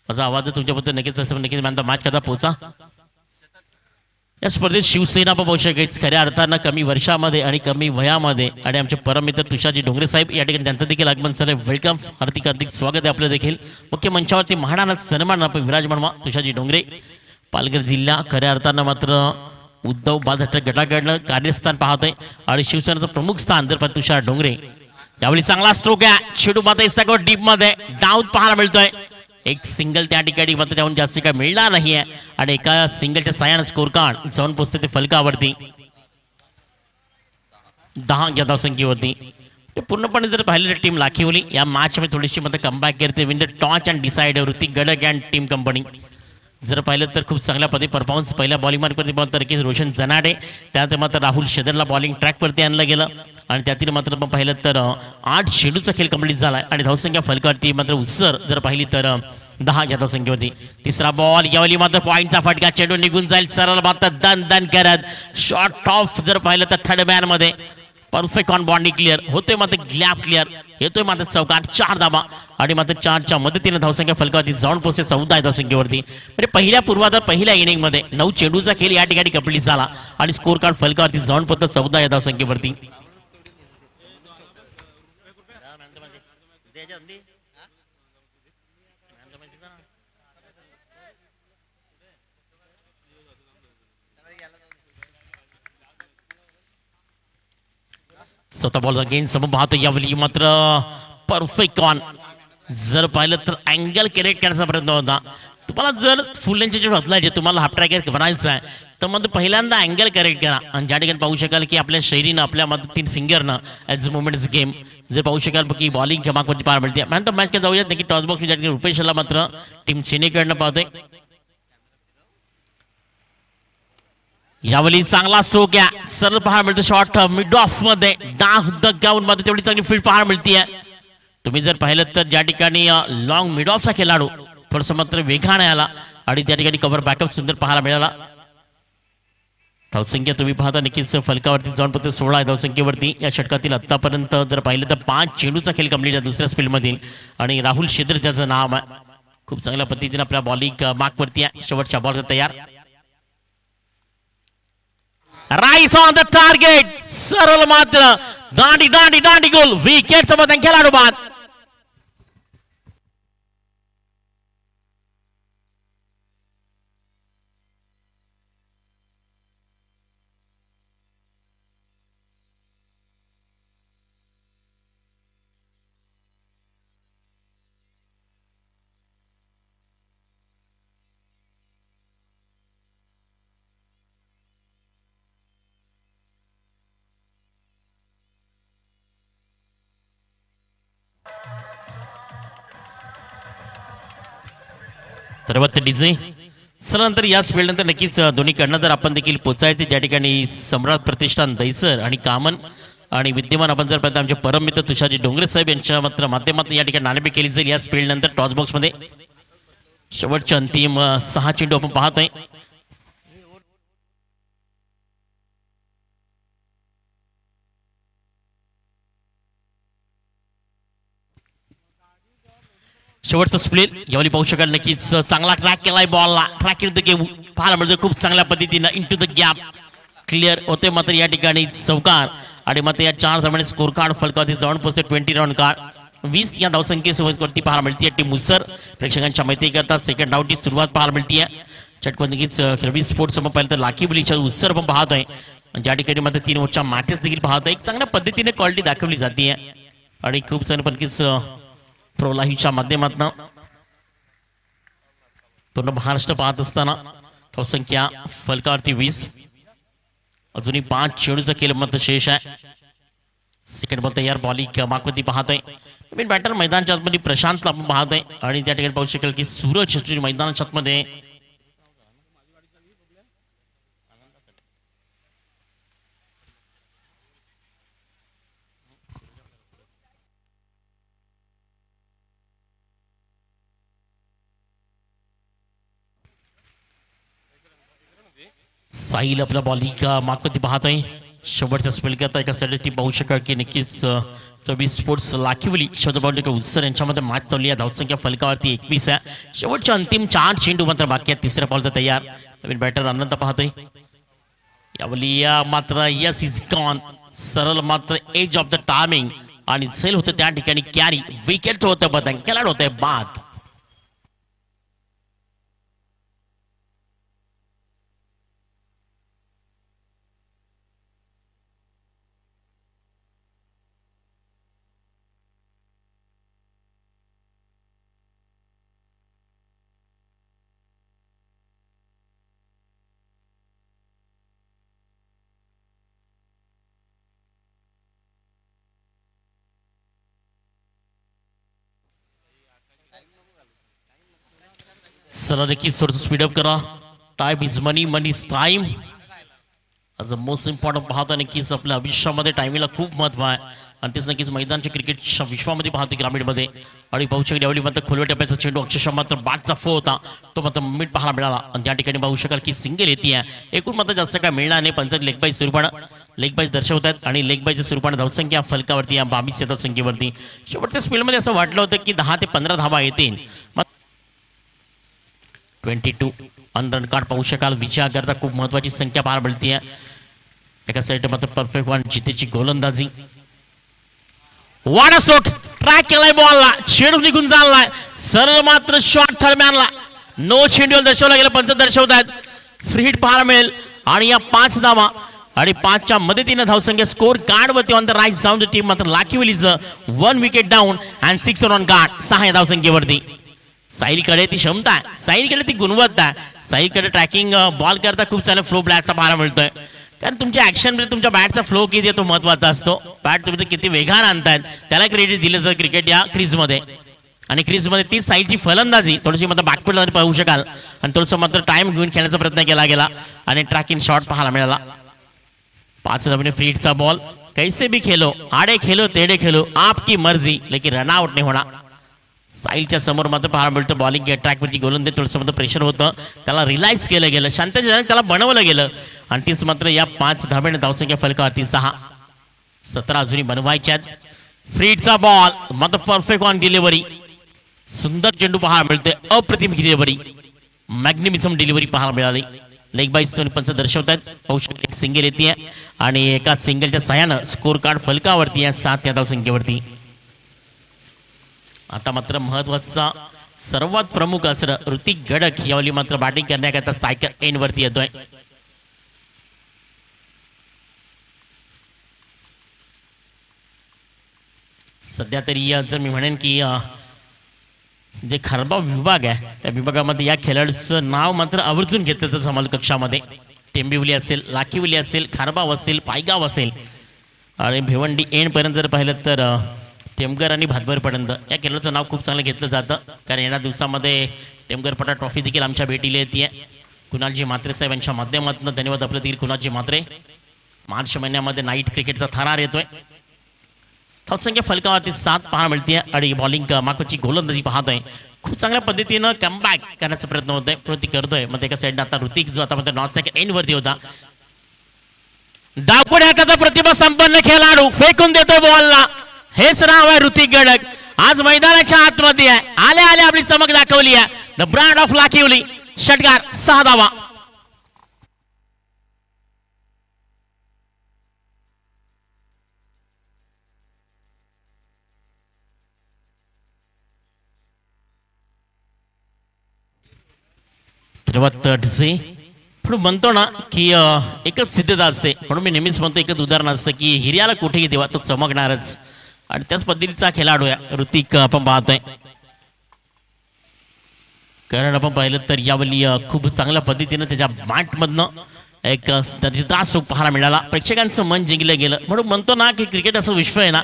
Speaker 2: माझा आवाज तुमच्याबद्दल नक्कीच असतो. नक्कीच मानता मॅच करता पोहोचा. या स्पर्धेत शिवसेना पण पोहोचू शकेच खऱ्या अर्थानं कमी वर्षामध्ये आणि कमी वयामध्ये. आणि आमचे परममित्र तुषारजी डोंगरे साहेब या ठिकाणी त्यांचं देखील आगमन झालं. वेलकम हार्दिक स्वागत आहे आपलं देखील. मुख्य मंचावरती महाराणा सन्मान आपण विराजमान व्हा तुषारजी डोंगरे. पालघर जिल्हा खऱ्या अर्थानं मात्र उद्धव बाळासाहेब गटाकडनं कार्यस्थान पाहतोय आणि शिवसेनेचं प्रमुख स्थान जर तुषार डोंगरे. यावेळी चांगला स्ट्रोक आहे, चेंडू मात्र इस्तागोट डीप मध्ये डाऊन पाहायला मिळतोय. एक सिंगल त्या ठिकाणी मात्र त्याहून जास्त काय मिळणार नाहीये आणि एका सिंगलच्या साह्यानं स्कोर कार्ड जाऊन पोहोचते ते फलकावरती 10 या धावसंख्येवरती. पूर्णपणे जर पाहिलं टीम लाखिवली या मॅच मध्ये थोडीशी मात्र कमबॅक करते win the toss and decide Hrithik Gadak and team company. जर पाहिलं तर खूप चांगल्या पद्धती परफॉर्मन्स पहिल्या बॉलिंग मार्कवरती बॉल तर की रोशन जनाडे त्यात मात्र राहुल शेदरला बॉलिंग ट्रॅकवरती आणलं गेलं आणि त्यातील मात्र आपण पाहिलं तर 8 चेंडूचा खेळ कंप्लीट झाला आणि धावसंख्या फलकावरती मात्र उत्सर जर पाहिली तर 10 या धावसंख्येवरती. तिसरा बॉल यावेळी मात्र पॉईंटचा फटका, चेंडू निघून जाईल सरळ मात्र दन दन करत शॉर्ट ऑफ जर पाहिलं तर थर्ड मॅन मध्ये परफेक्ट ऑन बॉन्डी क्लिअर होतोय मात्र ग्लॅप क्लिअर येतोय मात्र चौकात 4 धाबा आणि मात्र 4च्या मदतीने धावसंख्या फलकावरती जाऊन पोहोचते 14 धावसंख्येवरती. म्हणजे पहिल्या पूर्वार्धात पहिल्या इनिंग मध्ये 9 चेंडूचा खेळ या ठिकाणी कंप्लीट झाला आणि स्कोर कार्ड फलकावरती जाऊन पोहोचत 14 या धावसंख्येवरती. स्वतः बॉल अगेन समोर पाहतो यावेळी मात्र परफेक्ट ऑन जर पाहिलं तर अँगल करेक्ट करण्याचा प्रयत्न होता. तुम्हाला जर फुल लेंथचे जे घातलाय तुम्हाला हाफ ट्रॅकर बनायचं आहे तर मग पहिल्यांदा अँगल करेक्ट करा आणि ज्या ठिकाणी पाहू शकाल की आपल्या शैलीनं आपल्या मात्र 3 फिंगरनं ॲज अ मोमेंट्स गेम जर पाहू शकाल की बॉलिंग क्रमांकवरती पार मिळते. त्यानंतर मॅच काय जाऊयात की टॉस बॉक्स ज्या ठिकाणी रुपेशला मात्र टीम चेन्नईकडनं पाहतोय. यावेळी चांगला स्ट्रोक आहे, सरळ पाहायला मिळतो शॉर्ट मिड ऑफ मध्ये डाव द ग्राउंड मध्ये तेवढी चांगली फील्ड पाहायला मिळते. तुम्ही जर पाहिलं तर ज्या ठिकाणी लॉंग मिड ऑफचा खेळाडू थोडंसं मात्र वेगाने आला आणि त्या ठिकाणी कव्हर बॅकअप सुंदर पाहायला मिळाला. धावसंख्या तुम्ही पाहता नक्कीच फलकावरती जाऊन फक्त 16 धावसंख्येवरती या षटकातील आतापर्यंत जर पाहिलं तर 5 चेंडूचा खेळ कंप्लीट आहे दुसऱ्या स्पीड मधील आणि राहुल शेदर त्याचं नाव आहे. खूप चांगल्या पद्धतीने आपल्या बॉलिंग मार्कवरती आहे. शेवटच्या बॉल तयार राईट ऑन द टार्गेट सरळ मात्र दांडी दांडी दांडी गोल विकेट सोबत खेळाडू बाद. तर डीजे नंतर या स्पेल नंतर नक्कीच दोन्हीकडनं जर आपण देखील पोचायचे ज्या ठिकाणी सम्राट प्रतिष्ठान दैसर आणि कामन आणि विद्यमान आपण जर पाहिजे आमचे परम मित्र तुषारजी डोंगरे साहेब यांच्या मात्र माध्यमातून या ठिकाणी नाणेफेक केली जाईल. या स्पेल नंतर टॉस बॉक्स मध्ये शेवटचे अंतिम 6 चेंडू आपण पाहतोय. शेवटचा स्प्लिट यावेळी पाहू शकाल नक्कीच चांगला ट्रॅक केलाय बॉलला ट्रॅक इन द गेम पाहायला मिळतो खूप चांगल्या पद्धतीने इनटू द गॅप क्लिअर होते मात्र या ठिकाणी चौकार आणि मात्र या 4 धावांनी स्कोर कार्ड फलकावरती जाऊन पोहोचते 20 रन कार्ड 20 या धावसंख्येसोबत पाहायला मिळते. टीम मुसर प्रेक्षकांच्या माहिती करतात सेकंड आउटची सुरुवात पाहायला मिळते. चटकन नक्कीच रवी स्पोर्ट्स समोर पाहिलं तर लाखी बुलीच्या उत्सर पण पाहतोय ज्या ठिकाणी मात्र 3 ओव्हरच्या मॅचेस देखील पाहतोय. एक चांगल्या पद्धतीने क्वालिटी दाखवली जाते आणि खूप चांगलं नक्कीच प्रोलाहीच्या माध्यमातून पूर्ण महाराष्ट्र पाहत असताना धावसंख्या फलकावरती 20 अजूनही 5 चेंडूचा खेळ मात्र शेष आहे. सेकंड बॉल तयार बॉलिंग मार्कवरती पाहतोय नवीन बॅटर मैदानाच्या आतमध्ये प्रशांतला आपण पाहतोय आणि त्या ठिकाणी पाहू शकेल की सूरज मैदानाच्या आतमध्ये साहिल आपल्या बॉलिंग मार्कवरती पाहतोय. शेवटच्या स्पेल करता एका साईड टीम पाहू शकाल की नक्कीच रवी स्पोर्ट्स लाखीवली शब्द बॉलिंग उत्सर यांच्यामध्ये मॅच चालली आहे. धावसंख्या फलकावरती 21 आहे. शेवटच्या अंतिम 4 चेंडू मात्र बाकी आहेत. तिसऱ्या बॉल तर तयार नवीन बॅटर आनंद पाहतोय यावली मात्र यस इज गॉन सरळ मात्र एज ऑफ द टायमिंग आणि झेल होतं त्या ठिकाणी कॅरी विकेट होतं बदन खेळाडू होते बाद. चला नक्कीच थोडंसं स्पीडअप करा. Time is money, money is time. आज मोस्ट इम्पॉर्टंट पाहता नक्कीच आपल्या आयुष्यामध्ये टायमिंगला खूप महत्व आहे आणि तेच नक्कीच मैदानच्या क्रिकेटच्या विश्वामध्ये पाहतो ग्रामीणमध्ये. आणि पाहू शकाल यावेळी मात्र खोलव्या टप्प्याचा चेंडू अक्षरशः मात्र बॅटचा फो होता, तो मात्र मिड पाहायला मिळाला आणि त्या ठिकाणी पाहू शकाल की सिंगल येते आहे. एकूण मात्र जास्त काय मिळणार नाही. पंचायत लेग बाय स्वरूपानं लेग बाईज दर्शवत आहेत आणि लेग बायच्या स्वरूपाने धावसंख्या फलकावरती या 22 येतात संख्येवरती. शेवटच्या स्पेलमध्ये असं वाटलं होतं की 10 ते 15 धावा येतील. 22 रन कार्ड पाहू शकाल. विजयाकरता खूप महत्वाची संख्या पाहायला मिळते आहे. एका साईड मात्र परफेक्ट वन जितेची गोलंदाजी. वाडा स्ट्रोक ट्रॅक केलाय बॉलला, चेंडू निघून चाललाय सरळ मात्र शॉट थर्म्यानला नो चेंडू दर्शवला गेला. पंच दर्शवत आहेत फ्री हिट पाहायला मिळेल आणि या 5 धावा आणि 5च्या मदतीने धावसंख्या स्कोर कार्ड वरती ऑन द राईट जाऊन टीम मात्र लाखीवलीचं 1 wicket down and 6 run card 6 धावसंख्येवरती. साहिलकडे ती क्षमता आहे, साहिलकडे ती गुणवत्ता आहे. साहिलकडे ट्रॅकिंग बॉल करता खूप चांगला फ्लो ब्लॅटचा पाहायला मिळतोय. कारण तुमच्या ऍक्शनमध्ये तुमच्या बॅटचा फ्लो किती आहे तो महत्वाचा असतो. बॅट तुम्ही किती वेगाने आणतायत त्याला क्रेडिट दिलं जातं क्रिकेट या क्रीजमध्ये. आणि क्रीजमध्ये ती साईडची फलंदाजी थोडीशी मात्र बॅकफुटला पाहू शकाल आणि थोडंसं मात्र टाइम घेऊन खेळण्याचा प्रयत्न केला गेला आणि ट्रॅकिंग शॉट पाहायला मिळाला. 5 धावने फ्री हिटचा बॉल. कैसे भी खेलो, आडे खेलो तेडे खेलो, आपकी मर्जी, लेकिन रनआउट नाही होणार. साहिलच्या समोर मात्र पाहायला मिळतं बॉलिंग ट्रॅकवरती गोलंदाज थोडंसं मात्र प्रेशर होतं, त्याला रिलाइज केलं गेलं, शांततेने त्याला बनवलं गेलं आणि तीच मात्र या 5 धाब्याने धावसंख्या फलकावरती 6. 17 अजूनही बनवायच्यात. फ्री हिटचा बॉल मात्र परफेक्ट ऑन डिलिव्हरी. सुंदर चेंडू पाहायला मिळते, अप्रतिम डिलिव्हरी, मॅग्निमिझम डिलिव्हरी पाहायला मिळाली. लेग बाईस पंच दर्शवतात. पाहू शकतो एक सिंगल येते आणि एका सिंगलच्या सहाय्यानं स्कोर कार्ड फलकावरती आहे 7 या धावसंख्येवरती. आता मात्र महत्वाचा सर्वात प्रमुख असं ऋतिक गडक यावेळी मात्र बॅटिंग करण्याकरता स्ट्रायकर एंड वरती येतोय. सध्या तरी जर मी म्हणेन की जे खारबाव विभाग आहे त्या विभागामध्ये या खेळाडूचं नाव मात्र आवर्जून घेतलं समाल कक्षामध्ये. टेंबिवली असेल, लाखीवली असेल, खारबाव असेल, पायगाव असेल आणि भिवंडी एंड पर्यंत जर पाहिलं तर टेमगर आणि भातभरपर्यंत या खेळाडूचं नाव खूप चांगलं घेतलं जातं. कारण येणाऱ्या दिवसामध्ये टेमगर पटा ट्रॉफी देखील आमच्या भेटीला येते. कुणालजी म्हात्रे साहेब यांच्या माध्यमातून धन्यवाद आपलं देखील कुणालजी म्हात्रे. मार्च महिन्यामध्ये नाईट क्रिकेटचा थरार येतोय. धावसंख्या फलकावरती 7 पाहायला मिळते आणि बॉलिंग मागची गोलंदाजी पाहतोय. खूप चांगल्या पद्धतीनं कमबॅक करण्याचा प्रयत्न होतोय, प्रयत्न करतोय. मग एका साईडनं आता ऋतिक जो आता मध्ये नॉर्थ सेकंड एंड वरती होता, दाखवण्याचा प्रतिभा संपन्न खेळाडू फेकून देतोय बॉलला. हेच नाव आहे ऋतिक गडक. आज मैदानाच्या आतमध्ये आहे, आले आले आपली चमक दाखवली आहे. The brand of Lakhivali. षटकार 6 धावा. म्हणून म्हणतो ना की एकच सिद्धता असते. म्हणून मी नेहमीच म्हणतो एकच उदाहरण असतं की हिर्याला कुठेही देवा तो चमकणारच. आणि त्याच पद्धतीचा खेळाडू आहे ऋतिक आपण पाहतोय. कारण आपण पाहिलं तर यावेळी खूप चांगल्या पद्धतीनं त्याच्या बॅटमधनं एक दर्जेदार सुख पाहायला मिळाला. प्रेक्षकांचं मन जिंकलं गेलं. म्हणून म्हणतो ना की क्रिकेट असं विश्व आहे ना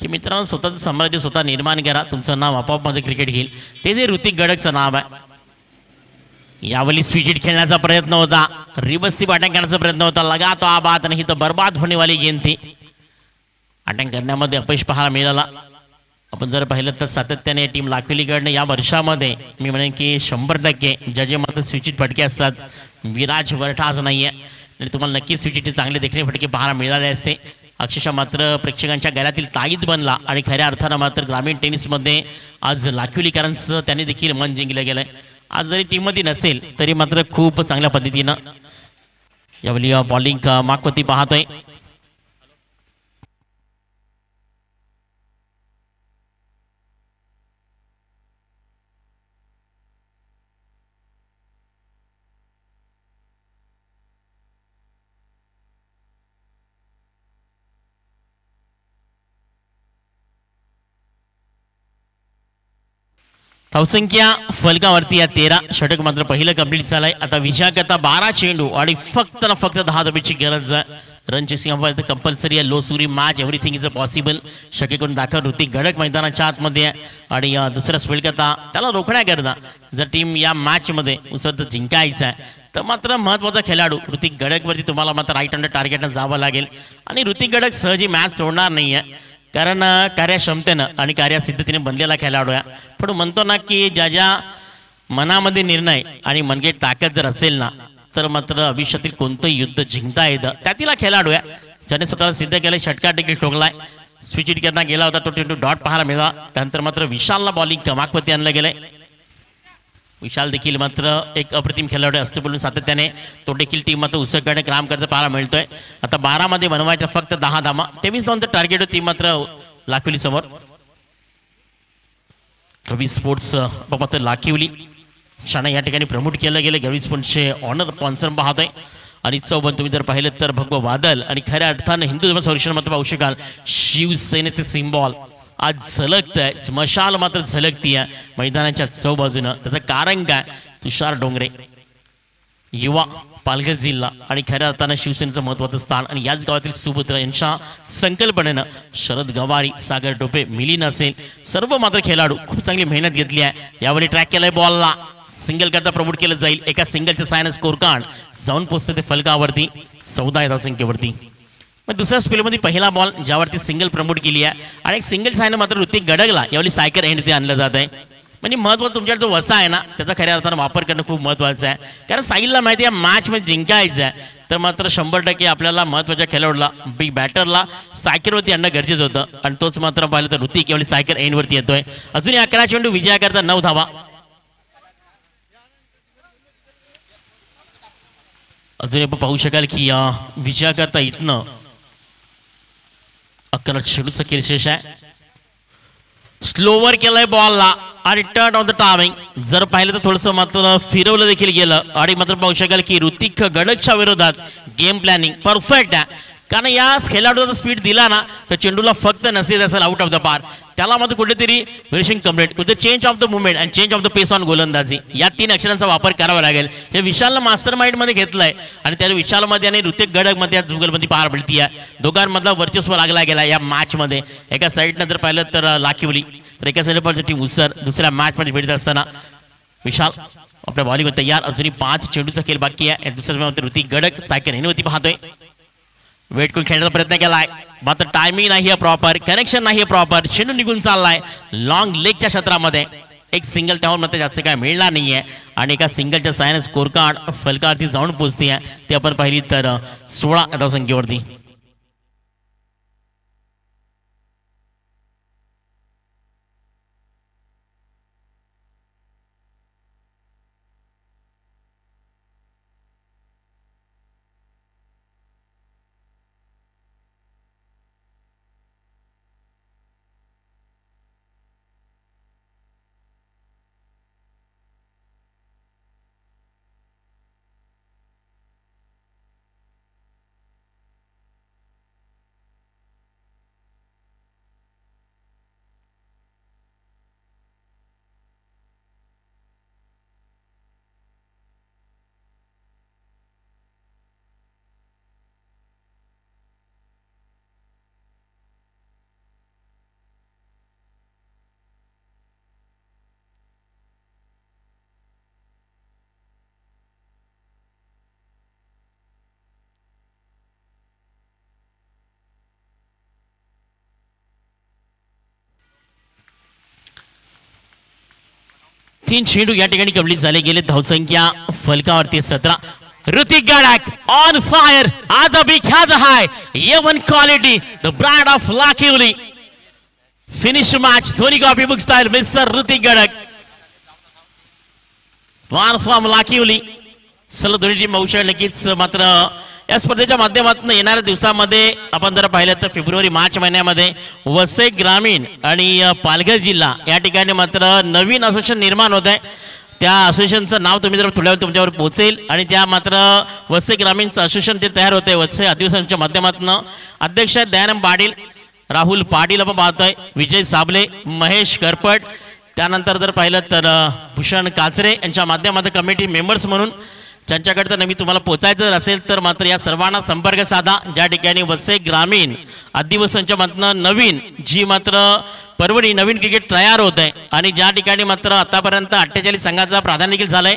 Speaker 2: की मित्रांनो स्वतःचं साम्राज्य स्वतः निर्माण करा, तुमचं नाव आपोआप मध्ये क्रिकेट घेईल. ते जे ऋतिक गडकचं नाव आहे. यावेळी स्विच हिट खेळण्याचा प्रयत्न होता, रिवर्सची बॅटिंग करण्याचा प्रयत्न होता. लगा तो आबाद नाही तर बर्बाद होणे वाली गेम थी. अटॅक करण्यामध्ये अपयश पाहायला मिळाला. आपण जर पाहिलं तर सातत्याने टीम लाखोलीकडनं या वर्षामध्ये मी म्हणेन की 100% ज्याचे मात्र स्विच हिट फटके असतात. विराज वरठा आज नाही आहे आणि तुम्हाला नक्कीच स्विच हिटचे चांगले देखणे फटके पाहायला मिळाले असते. अक्षरशः मात्र प्रेक्षकांच्या गळ्यातील ताईद बनला आणि खऱ्या अर्थानं मात्र ग्रामीण टेनिसमध्ये आज लाखोलीकरांचं त्याने देखील मन जिंकलं गेलंय. आज जरी टीममध्ये नसेल तरी मात्र खूप चांगल्या पद्धतीनं यावेळी बॉलिंग मागवती पाहतोय. धावसंख्या फलकावरती या 13. षटक मात्र पहिलं कंप्लीट झालंय. आता विजयाकरता 12 चेंडू आणि फक्त 10 धाब्याची गरज आहे. रन चेसिंग हवं कंपल्सरी आहे. लो सुरी match everything is a possible. शक्य करून दाखव ऋतिक गडक मैदानाच्या आतमध्ये आहे आणि दुसरा स्पेल करता त्याला रोखण्याकरता जर टीम या मॅचमध्ये उसर जिंकायचं आहे तर मात्र महत्त्वाचा खेळाडू ऋतिक गडकवरती तुम्हाला मात्र राईट अंडर टार्गेटनं जावं लागेल. आणि ऋतिक गडक सहजी मॅच सोडणार नाही आहे कारण कार्यक्षमतेनं आणि कार्यसिद्धतेने बनलेला खेळाडू आहे. पण म्हणतो ना की ज्या मनामध्ये निर्णय आणि मनगेट ताकद जर असेल ना तर मात्र आयुष्यातील कोणतंही युद्ध जिंकता येतं. त्यातील खेळाडू आहे ज्याने स्वतःला सिद्ध केलं. षटकार देखील ठोकलाय. स्विच हिट करता गेला होता तो डॉट पाहायला मिळाला. त्यानंतर मात्र विशालला बॉलिंग कमाकवरती आणलं गेलंय. विशाल देखील मात्र एक अप्रतिम खेळाडू असते बोलून सातत्याने तो देखील टीम मात्र उसळकडे काम करता पाहायला मिळतोय. आता 12 मध्ये बनवायच्या फक्त 10 धावा. 23 धावांचं टार्गेट टीम मात्र लाखिवली समोर. रवी स्पोर्ट्स मात्र लाखिवली शाणा या ठिकाणी प्रमोट केलं गेलं. रवी स्पोर्ट्सचे ऑनर स्पॉन्सर पाहतोय. आणि चौबन तुम्ही जर पाहिलं तर भगवा वादल आणि खऱ्या अर्थानं हिंदू धर्म संरक्षण मात्र पाहू शकाल. शिवसेनेचे सिम्बॉल आज झलकत आहे. स्मशाल मात्र झलकती आहे मैदानाच्या चौबाजूनं. त्याचं कारण काय? तुषार डोंगरे युवा पालघर जिल्हा आणि खऱ्या अर्थानं शिवसेनेचं महत्त्वाचं स्थान आणि याच गावातील सुपुत्र यांच्या संकल्पनेनं शरद गवारी सागर टोपे मिलिंद असेल सर्व मात्र खेळाडू खूप चांगली मेहनत घेतली आहे. यावेळी ट्रॅक केलाय बॉलला. सिंगल करता प्रमोट केलं जाईल. एका सिंगलच्या सायन स्कोर कार्ड जाऊन पोहोचते ते फलकावरती 14 धावसंख्येवरती. मग दुसऱ्या स्पेलमध्ये पहिला बॉल ज्यावरती सिंगल प्रमोट केली आहे आणि एक सिंगल सायनं मात्र ऋतिक गडकला यावेळी सायकर एंडवरती आणलं जात आहे. म्हणजे महत्त्वाचं तुमच्याकडे जो वसा आहे ना त्याचा खऱ्या अर्थानं वापर करणं खूप महत्त्वाचं आहे. कारण साहिलला माहिती आहे मॅचमध्ये जिंकायचं आहे तर मात्र 100% आपल्याला महत्त्वाच्या खेळाडूला बिग बॅटरला सायकरवरती आणणं गरजेचं होतं. आणि तोच मात्र पाहिलं तर ऋतिक यावेळी सायकर एंडवरती येतोय. अजूनही 11 चेंडू विजयाकरता 9 धावा. अजून आपण पाहू शकाल की विजयाकरता इथनं 11 चेंडूचा किरशेष आहे. स्लोवर केलंय बॉलला आणि टर्न ऑन द टायमिंग जर पाहिलं तर थोडंसं मात्र फिरवलं देखील गेलं. आणि मात्र पाहू शकाल की ऋतिक गडकच्या विरोधात गेम प्लॅनिंग परफेक्ट आहे. कारण या खेळाडूचा स्पीड दिला ना तर चेंडूला फक्त नसेल असेल आउट ऑफ द पार. त्याला मात्र कुठेतरी finishing complete with the change of the movement and change of the pace on गोलंदाजी या 3 अक्षरांचा वापर करावा लागेल. हे विशालनं मास्टर माइंड मध्ये घेतलंय आणि त्या विशालमध्ये आणि ऋतिक गडकमध्ये आज जुगलबंदी पार पडती आहे. दोघांमधला वर्चस्व लागला गेला या मॅच मध्ये. एका साईडनं जर पाहिलं तर लाखिवली तर एका साईडला टीम उसर. दुसऱ्या मॅच मध्ये भेटत असताना विशाल आपल्या बॉलिंग तयार. अजूनही 5 चेंडूचा खेळ बाकी आहे. दुसऱ्या ऋतिक गडक सायकल हेनवरती पाहतोय. वेट करून खेळण्याचा प्रयत्न केलाय मात्र टायमिंग नाही आहे प्रॉपर. कनेक्शन नाही आहे प्रॉपर. चेंडू निघून चाललाय लॉंग लेगच्या क्षेत्रामध्ये. एक सिंगल त्यावर मात्र जास्त काय मिळणार नाहीये आणि एका सिंगलच्या सायन स्कोर कार्ड फलकावरती जाऊन पोहोचते आहे. ते आपण पाहिली तर 16 धावसंख्येवरती. तीन चेंडू या ठिकाणी कंप्लीट झाले गेले. धावसंख्या फलकावरती 17. Hrithik Gadak on fire. आज अभी ख्याज हाय A1 quality the brand of Lakhivali. Finish match Dhoni copy book style mister Hrithik Gadak one from Lakhivali. चला दोन्ही टीम बघू शकेल नक्कीच. मात्र या स्पर्धेच्या माध्यमातून येणाऱ्या दिवसामध्ये आपण जर पाहिलं तर फेब्रुवारी मार्च महिन्यामध्ये वसई ग्रामीण आणि पालघर जिल्हा या ठिकाणी मात्र नवीन असोसिएशन निर्माण होत आहे. त्या असोसिएशनचं नाव तुम्ही जर थोड्या वेळ तुमच्यावर पोहोचेल आणि त्या मात्र वसई ग्रामीणचं असोसिएशन ते तयार होते. वसई अधिवेशनाच्या माध्यमातून अध्यक्ष आहेत दयानंद पाटील, राहुल पाटील आपण पाहतोय, विजय साबले, महेश करपट, त्यानंतर जर पाहिलं तर भूषण काचरे यांच्या माध्यमातून कमिटी मेंबर्स म्हणून ज्यांच्याकडे तर नेहमी तुम्हाला पोचायचं असेल तर मात्र या सर्वांना संपर्क साधा. ज्या ठिकाणी वसई ग्रामीण आदिवासींच्या मधनं नवीन जी मात्र परवडी नवीन क्रिकेट तयार होत आहे आणि ज्या ठिकाणी मात्र आतापर्यंत 48 संघाचा प्राधान्य देखील झालंय.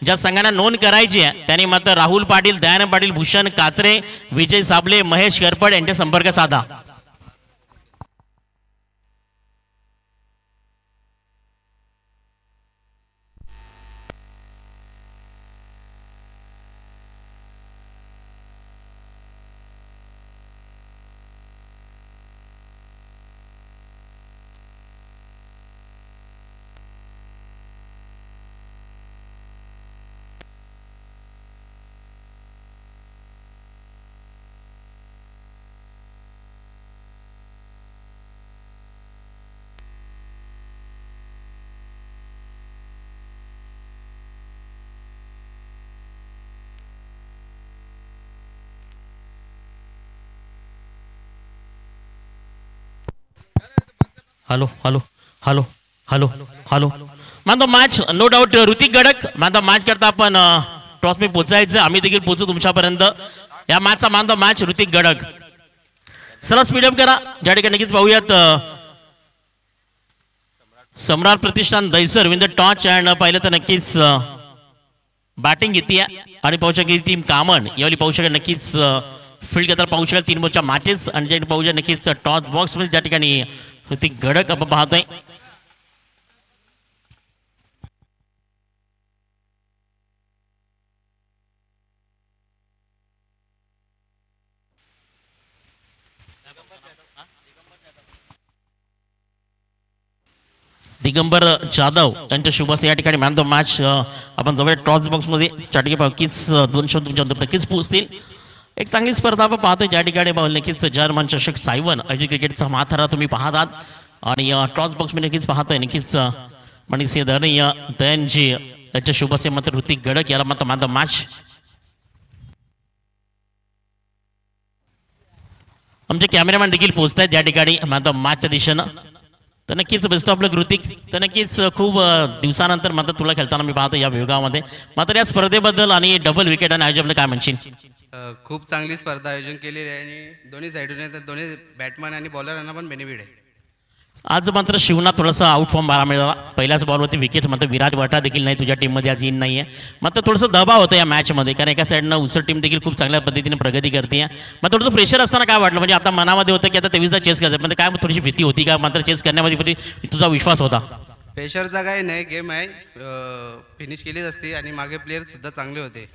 Speaker 2: ज्या संघांना नोंद करायची आहे त्यांनी मात्र राहुल पाटील, दयानंद पाटील, भूषण काचरे, विजय साबले, महेश करपड यांच्या संपर्क साधा. Hello hello hello hello hello मानतो match no doubt Hrithik Gadak मानतो मॅच करता आपण टॉस मी पोचायचं आम्ही देखील पोचू तुमच्यापर्यंत. या मॅचचा मानतो मॅच ऋतिक गडक. चला स्पीडअप करा. ज्या ठिकाणी नक्कीच पाहूयात सम्राट प्रतिष्ठान Dahisar win the toss and पाहिलं तर नक्कीच बॅटिंग घेते आणि पाहू शकेल टीम कामन यावेळी पाहू शकेल नक्कीच फील्ड घेताना पाहू शकाल 3 बॉलच्या मॅचेस आणि ज्या पाहूया नक्कीच टॉस बॉक्स मध्ये ज्या ठिकाणी ऋतिक गडक आपण पाहतोय. दिगंबर जाधव यांच्या शुभास या ठिकाणी मॅन ऑफ मॅच आपण जवळ टॉस बॉक्स मध्ये ज्या ठिकाणी नक्कीच 2 शब्द तुमच्या नक्कीच पोहोचतील. एक चांगली स्पर्धा आपण पाहतोय ज्या ठिकाणी नक्कीच जर्मन चषक सायवन आयोजित क्रिकेटचा माथारा तुम्ही पाहतात आणि टॉस बॉक्स मध्ये नक्कीच पाहतोय नक्कीच मनीष धरणीय दयनजी याच्या शुभसे मात्र ऋतिक गडक याला मात्र मॅन ऑफ मॅच. आमचे कॅमेरामॅन देखील पोहोचत आहेत या ठिकाणी मॅन ऑफ मॅचच्या दिशेनं. तर नक्कीच बेस्ट ऑफ लक ऋतिक. तर नक्कीच खूप दिवसानंतर मात्र तुला खेळताना मी पाहतो या विभागामध्ये. मात्र या स्पर्धेबद्दल आणि डबल विकेट आणि आयोजन काय म्हणशील?
Speaker 3: खूप चांगली स्पर्धा आयोजन केलेली आहे आणि दोन्ही साईडून दोन्ही बॅट्समन आणि बॉलरांना पण बेनिफिट आहे.
Speaker 2: आज मात्र शिवना थोडासा आउट फॉर्म बारा मिळाला. पहिल्याच बॉलवरती विकेट मात्र विराट वाटा देखील नाही तुझ्या टीममध्ये आज इन नाही आहे. मात्र थोडंसं दबाव होतं या मॅचमध्ये कारण एका साईडनं उसर टीम देखील खूप चांगल्या पद्धतीने प्रगती करते. मग थोडंसं प्रेशर असताना काय वाटलं म्हणजे आता मनामध्ये होतं की आता 23दा चेस करायचं म्हणजे काय थोडीशी भीती होती का मात्र चेस करण्यामध्ये तुझा विश्वास होता?
Speaker 3: प्रेशरचा काही नाही, गेम आहे, फिनिश केलीच असते आणि मागे प्लेयर सुद्धा चांगले होते.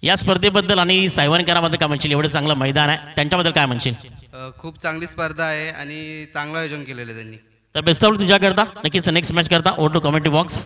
Speaker 2: या स्पर्धेबद्दल आणि सायवनकरांबद्दल काय म्हणशील? एवढं चांगलं मैदान आहे त्यांच्याबद्दल काय म्हणशील?
Speaker 3: खूप चांगली स्पर्धा आहे आणि चांगलं आयोजन केलेलं आहे त्यांनी.
Speaker 2: तर बेस्ट ऑफ तुझ्या करता नक्कीच नेक्स्ट मॅच करता ओवर टू कमेंट्री बॉक्स.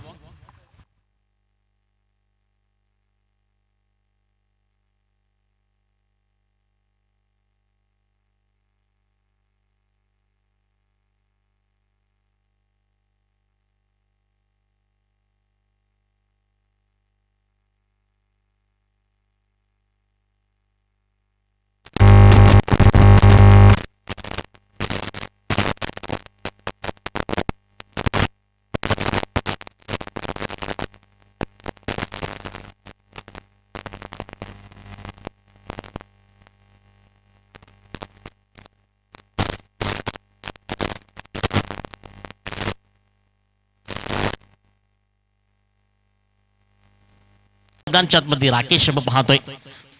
Speaker 2: मध्ये राकेश पाहतोय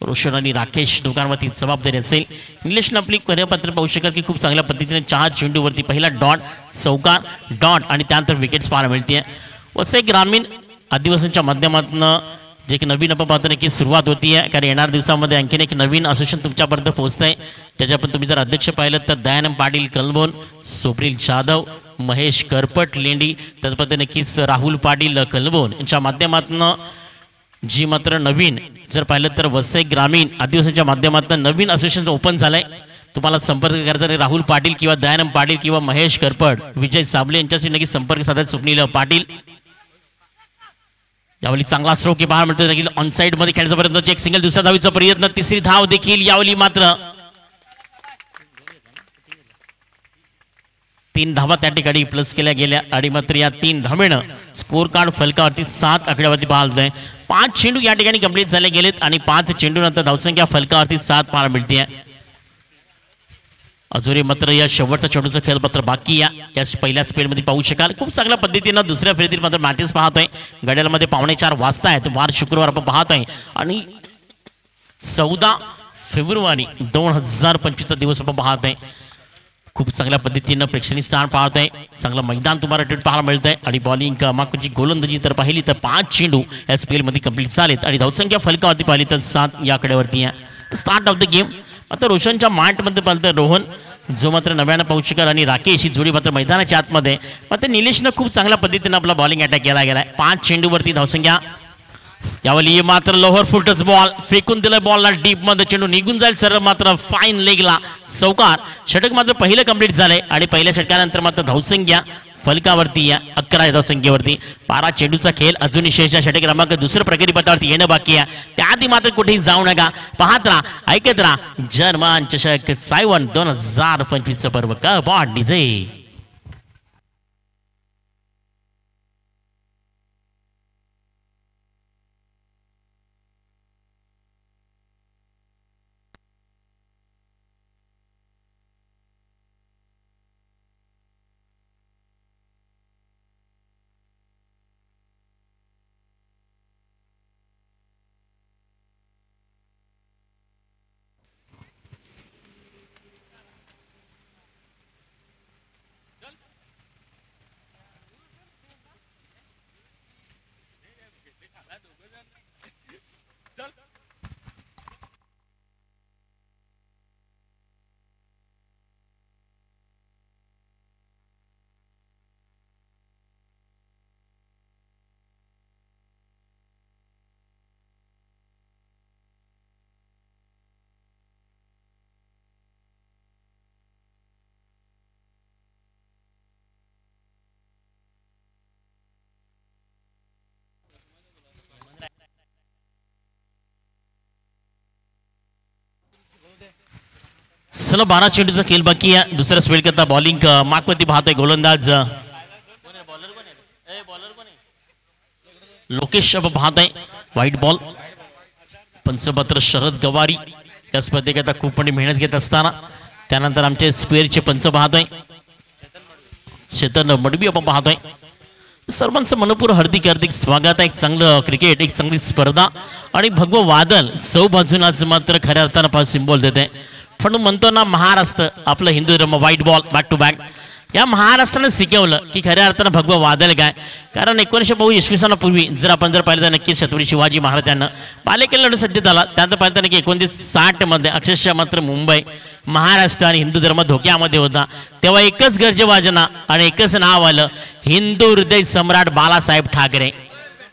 Speaker 2: रोशन आणि राकेश दोघांवरती जबाबदारी असेल. इंग्लिशनं आपली कार्यपत्र पाहू शकाल की खूप चांगल्या पद्धतीने 4 चेंडूवरती पहिला डॉट, चौका, डॉट आणि त्यानंतर विकेट्स पाहायला मिळते. वसई ग्रामीण आदिवासींच्या माध्यमातून जे की नवीन आपण पाहतो की सुरुवात होती आहे कारण येणाऱ्या दिवसामध्ये आणखीन एक नवीन असोसिएशन तुमच्यापर्यंत पोहोचत आहे. त्याच्या पण तुम्ही जर अध्यक्ष पाहिलं तर दयानंद पाटील कलबोन, सोप्रिल जाधव, महेश करपट लेंडी, त्याच पद्धतीने नक्कीच राहुल पाटील कलबोन यांच्या माध्यमातून जी मात्र नवीन जर पाहिलं तर वसई ग्रामीण आदिवासींच्या माध्यमातून नवीन असोसिएशन ओपन झालंय. तुम्हाला संपर्क करायचा आहे राहुल पाटील किंवा दयानंद पाटील किंवा महेश करपट, विजय साबले यांच्याशी नक्की संपर्क साधायचा. स्वप्नील पाटील यावेळी चांगला स्ट्रोक की पाहायला मिळतो देखील ऑन साइड मध्ये खेळण्याचा प्रयत्न, एक सिंगल दुसऱ्या धावीचा प्रयत्न, तिसरी धाव देखील यावेळी मात्र 3 धावा त्या ठिकाणी प्लस केल्या गेल्या आणि मात्र या 3 धावेनं स्कोर कार्ड फलकावरती 7 आकड्यावरती पाहायला 5 चेंडू या ठिकाणी कंप्लीट झाले गेलेत आणि 5 चेंडू नंतर धावसंख्या फलकावरती 7 पाहायला मिळते. अजूनही मात्र या शेवटचा चेंडूचा खेळ मात्र बाकी या पहिल्या स्पेलमध्ये पाहू शकाल. खूप चांगल्या पद्धतीनं दुसऱ्या फेरीतील मात्र मॅचेस पाहतोय. घड्याळामध्ये 4:45 वाजता आहेत. वार शुक्रवार आपण पाहतोय आणि 14 फेब्रुवारी 2025 दिवस आपण पाहतोय. खूप चांगल्या पद्धतीनं प्रेक्षणीय स्थान पाहतोय. चांगलं मैदान तुम्हाला रेट पाहायला मिळतंय आणि बॉलिंग क्रमांकाची गोलंदाजी तर पाहिली तर 5 चेंडू या स्पेलमध्ये कंप्लीट झालेत आणि धावसंख्या फलकावरती पाहिली तर 7 या आकड्यावरती आहे. स्टार्ट ऑफ द गेम आता रोशनच्या मार्टमध्ये पाहिलं तर रोहन जो मात्र नव्यानं पाहू शकाल आणि राकेश ही जोडी मात्र मैदानाच्या आतमध्ये. मात्र निलेशनं खूप चांगल्या पद्धतीनं आपला बॉलिंग अटॅक केला गेलाय. 5 चेंडूवरती धावसंख्या यावेळी मात्र लोअर फुटच बॉल फेकून दिलाय. बॉलला डीप मध्ये चेंडू निघून जाईल सरळ मात्र फाईन लेगला चौकार. षटक मात्र पहिलं कंप्लीट झालंय आणि पहिल्या षटकानंतर मात्र धावसंख्या फलकावरती या 11 धावसंख्येवरती. 12 चेंडूचा खेळ अजूनही शेषा. षटक क्रमांक दुसरं प्रगती पथावरती येणं बाकी आहे. त्याआधी मात्र कुठेही जाऊ नका. पाहत राहा ऐकत राहा जर्मन चषक सायवन 2025 पर्व कबॉड डीजे. चला 12 चेंडूचा खेळ बाकी आहे. दुसरा स्पेल करता बॉलिंग माकवती पाहतोय गोलंदाज लोकेश पाहताय. व्हाईट बॉल पंचपत्र शरद गवारी या स्पर्धेकरता खूप मोठी मेहनत घेत असताना त्यानंतर आमचे स्क्वेअरचे पंच पाहतोय चेतन मडबी आपण पाहतोय. सर्वांचं मनपूर्वक हार्दिक हार्दिक स्वागत आहे. एक चांगलं क्रिकेट एक चांगली स्पर्धा आणि भगवं वादळ चौ बाजूनाच मात्र खऱ्या अर्थानं सिम्बॉल देते. पण म्हणतो ना महाराष्ट्र आपलं हिंदू धर्म white ball back to back. या महाराष्ट्रानं शिकवलं की खऱ्या अर्थानं भगवं वादळ काय. कारण 1950 पूर्वी जर पाहिलं तर नक्कीच छत्रपती शिवाजी महाराजांना बालेकिल्ला लढून सज्ज झाला. त्यानंतर पाहिलं तर नक्की 1960 मध्ये अक्षरशः मात्र मुंबई महाराष्ट्र आणि हिंदू धर्म धोक्यामध्ये होता. तेव्हा एकच गर्जवाजना आणि एकच नाव आलं हिंदू हृदय सम्राट बाळासाहेब ठाकरे.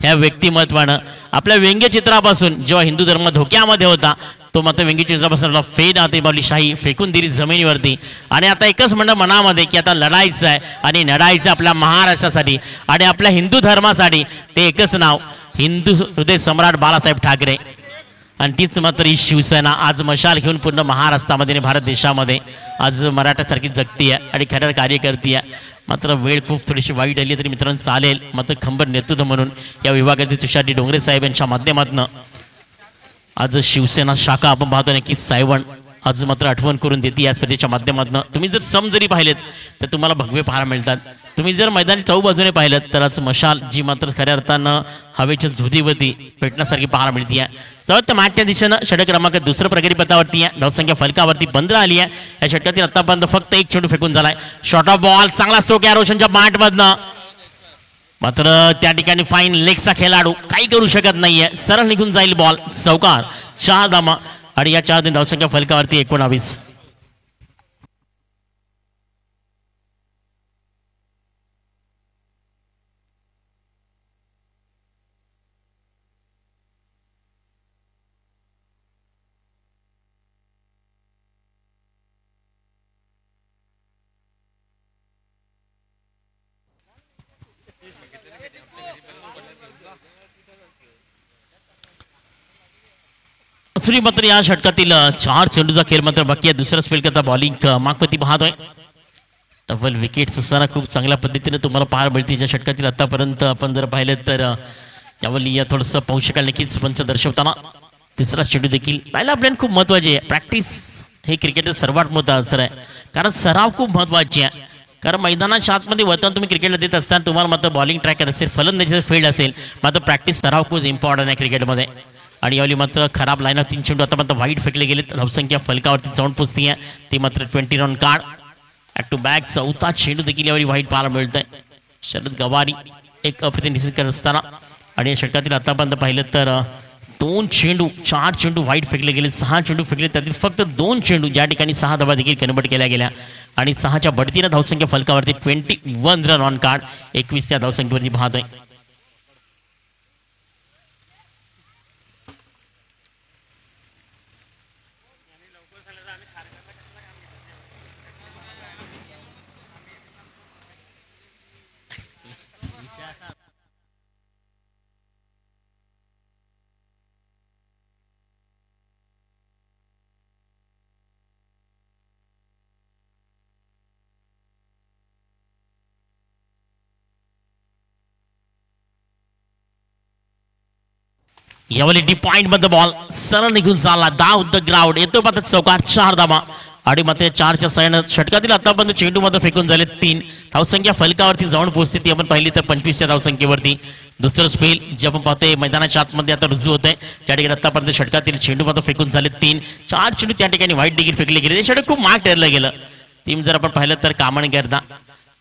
Speaker 2: ह्या व्यक्तिमत्वानं आपल्या व्यंग्यचित्रापासून जेव्हा हिंदू धर्म धोक्यामध्ये होता तो मात्र व्यंग्यचित्रापासून फेड आते बावली शाही फेकून दिली जमिनीवरती. आणि आता एकच म्हणणं मनामध्ये की आता लढायचं आहे आणि लढायचं आपल्या महाराष्ट्रासाठी आणि आपल्या हिंदू धर्मासाठी. ते एकच नाव हिंदू हृदय सम्राट बाळासाहेब ठाकरे. आणि तीच मात्र ही शिवसेना आज मशाल घेऊन पूर्ण महाराष्ट्रामध्ये आणि भारत देशामध्ये आज मराठासारखी जगती आहे आणि खरं कार्य करते आहे. मात्र वेळ खूप थोडीशी वाईट आली तरी मित्रांनो चालेल. मात्र खंबर नेतृत्व म्हणून या विभागाचे तुषार डोंगरे साहेब यांच्या माध्यमातून आज शिवसेना शाखा आपण पाहतो नक्कीच सायवण आज मात्र आठवण करून देते या स्पर्धेच्या माध्यमातून. तुम्ही जर सम जरी पाहिलेत तर तुम्हाला भगवे पाहायला मिळतात. तुम्ही जर मैदानी चौ बाजूने पाहिलं तर आज मशाल जी मात्र खऱ्या अर्थानं हवेच्या झोदीवरती पेटण्यासारखी पाहायला मिळते आहे. तर मॅचच्या दिशेनं षटक क्रमांक दुसरं प्रगती पथावरती आहे. धावसंख्या फलकावरती 15 आली आहे. या षटकातील आतापर्यंत फक्त एक चेंडू फेकून झालाय. शॉर्ट ऑफ बॉल चांगला स्ट्रोक आहे रोशनच्या बॅटमधनं. मात्र त्या ठिकाणी फाईन लेगचा खेळाडू काही करू शकत नाहीये. सरळ निघून जाईल बॉल चौकार. 4 धावा आणि या 4 धावसंख्या फलकावरती 19. दुसरी मात्र या षटकातील 4 चेंडूचा खेळ मात्र बाकी आहे. दुसरा स्पेल करता बॉलिंग मागपती पाहतोय डबल विकेट्स असताना खूप चांगल्या पद्धतीने तुम्हाला पाहायला मिळते ज्या षटकातील आतापर्यंत आपण जर पाहिलं तर यावरली या थोडंसं पाहू शकाल नक्कीच पंच दर्शवताना तिसरा चेंडू देखील पाहायला आपल्याला खूप महत्त्वाची आहे. प्रॅक्टिस हे क्रिकेटचं सर्वात मोठं असर आहे कारण सराव खूप महत्त्वाची आहे. कारण मैदानाच्या आतमध्ये वळताना तुम्ही क्रिकेटला देत असताना तुम्हाला मात्र बॉलिंग ट्रॅकर असेल फलंदाजीचं फील्ड असेल मात्र प्रॅक्टिस सराव खूप इम्पॉर्टंट आहे क्रिकेटमध्ये. आणि यावेळी मात्र खराब लाईन 3 चेंडू आता मात्र वाईट फेकले गेलेत. धावसंख्या फलकावरती जाऊन पोचती आहे ती मात्र 20 run card. Back to back चौथा चेंडू देखील यावेळी वाईट पाहायला मिळत आहे. शरद गवारी एक अप्रतिनिधित्व करत असताना आणि या षटकातील आतापर्यंत पाहिलं तर 2 चेंडू 4 चेंडू वाईट फेकले गेले 6 चेंडू फेकले त्यातील फक्त 2 चेंडू ज्या ठिकाणी 6 धावा देखील कन्वर्ट केल्या गेल्या आणि 6च्या बढतीनं धावसंख्या फलकावरती 21 रन ऑन कार्ड 21 त्या धावसंख्येवरती पाहतोय. यावेळी डी पॉइंट मध्ये बॉल सरळ निघून चालला डाव द ग्राउंड येतो मात्र चौकार 4 धावा आणि मात्र 4च्या सहाय्यानं षटकातील आतापर्यंत चेंडू मध्ये फेकून झाले 3 धावसंख्या फलकावरती जाऊन पोहोचते ती आपण पाहिली तर 25च्या धावसंख्येवरती. दुसरं स्पेल जे आपण पाहतोय मैदानाच्या आतमध्ये आता रुजू होत आहे त्या ठिकाणी आतापर्यंत षटकातील चेंडू मध्ये फेकून झाले 3 4 चेंडू त्या ठिकाणी वाईट देखील फेकले गेले. ते षटक खूप मार्क ठरलं गेलं. टीम जर आपण पाहिलं तर कामण करता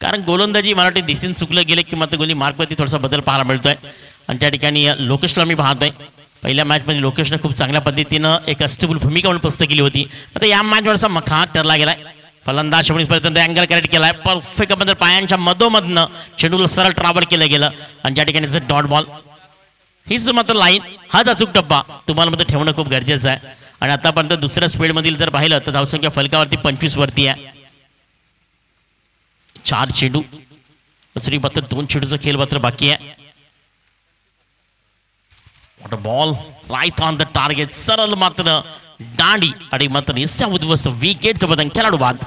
Speaker 2: कारण गोलंदाजी मराठी दिसून चुकलं गेलं की मात्र गोली मार्कवरती थोडासा बदल पाहायला मिळतोय आणि त्या ठिकाणी लोकेशला मी पाहतोय पहिल्या मॅचमध्ये लोकेशनं खूप चांगल्या पद्धतीनं एक अस्टेबल भूमिका म्हणून पुस्तक केली होती. आता या मॅचवरचा मखा ठरला गेलाय. फलंदाज पर्यंत अँगल करेक्ट केलाय परफेक्ट बद्दल पायांच्या मधोमधनं चेंडूला सरळ ट्रॅव्हल केलं गेलं आणि ज्या ठिकाणी डॉट बॉल हीच मात्र लाईन हाच अचूक टप्पा तुम्हाला मात्र ठेवणं खूप गरजेचं आहे. आणि आतापर्यंत दुसऱ्या स्पीड मधील जर पाहिलं तर धावसंख्या फलकावरती 25 वरती आहे. 4 चेंडू दुसरी मात्र 2 चेंडूचा खेळ मात्र बाकी आहे. What a ball right on the target सरळ मात्र दांडी आणि मात्र निस्त्या उद्ध्वस्त विकेट बदल खेळाडू बाद.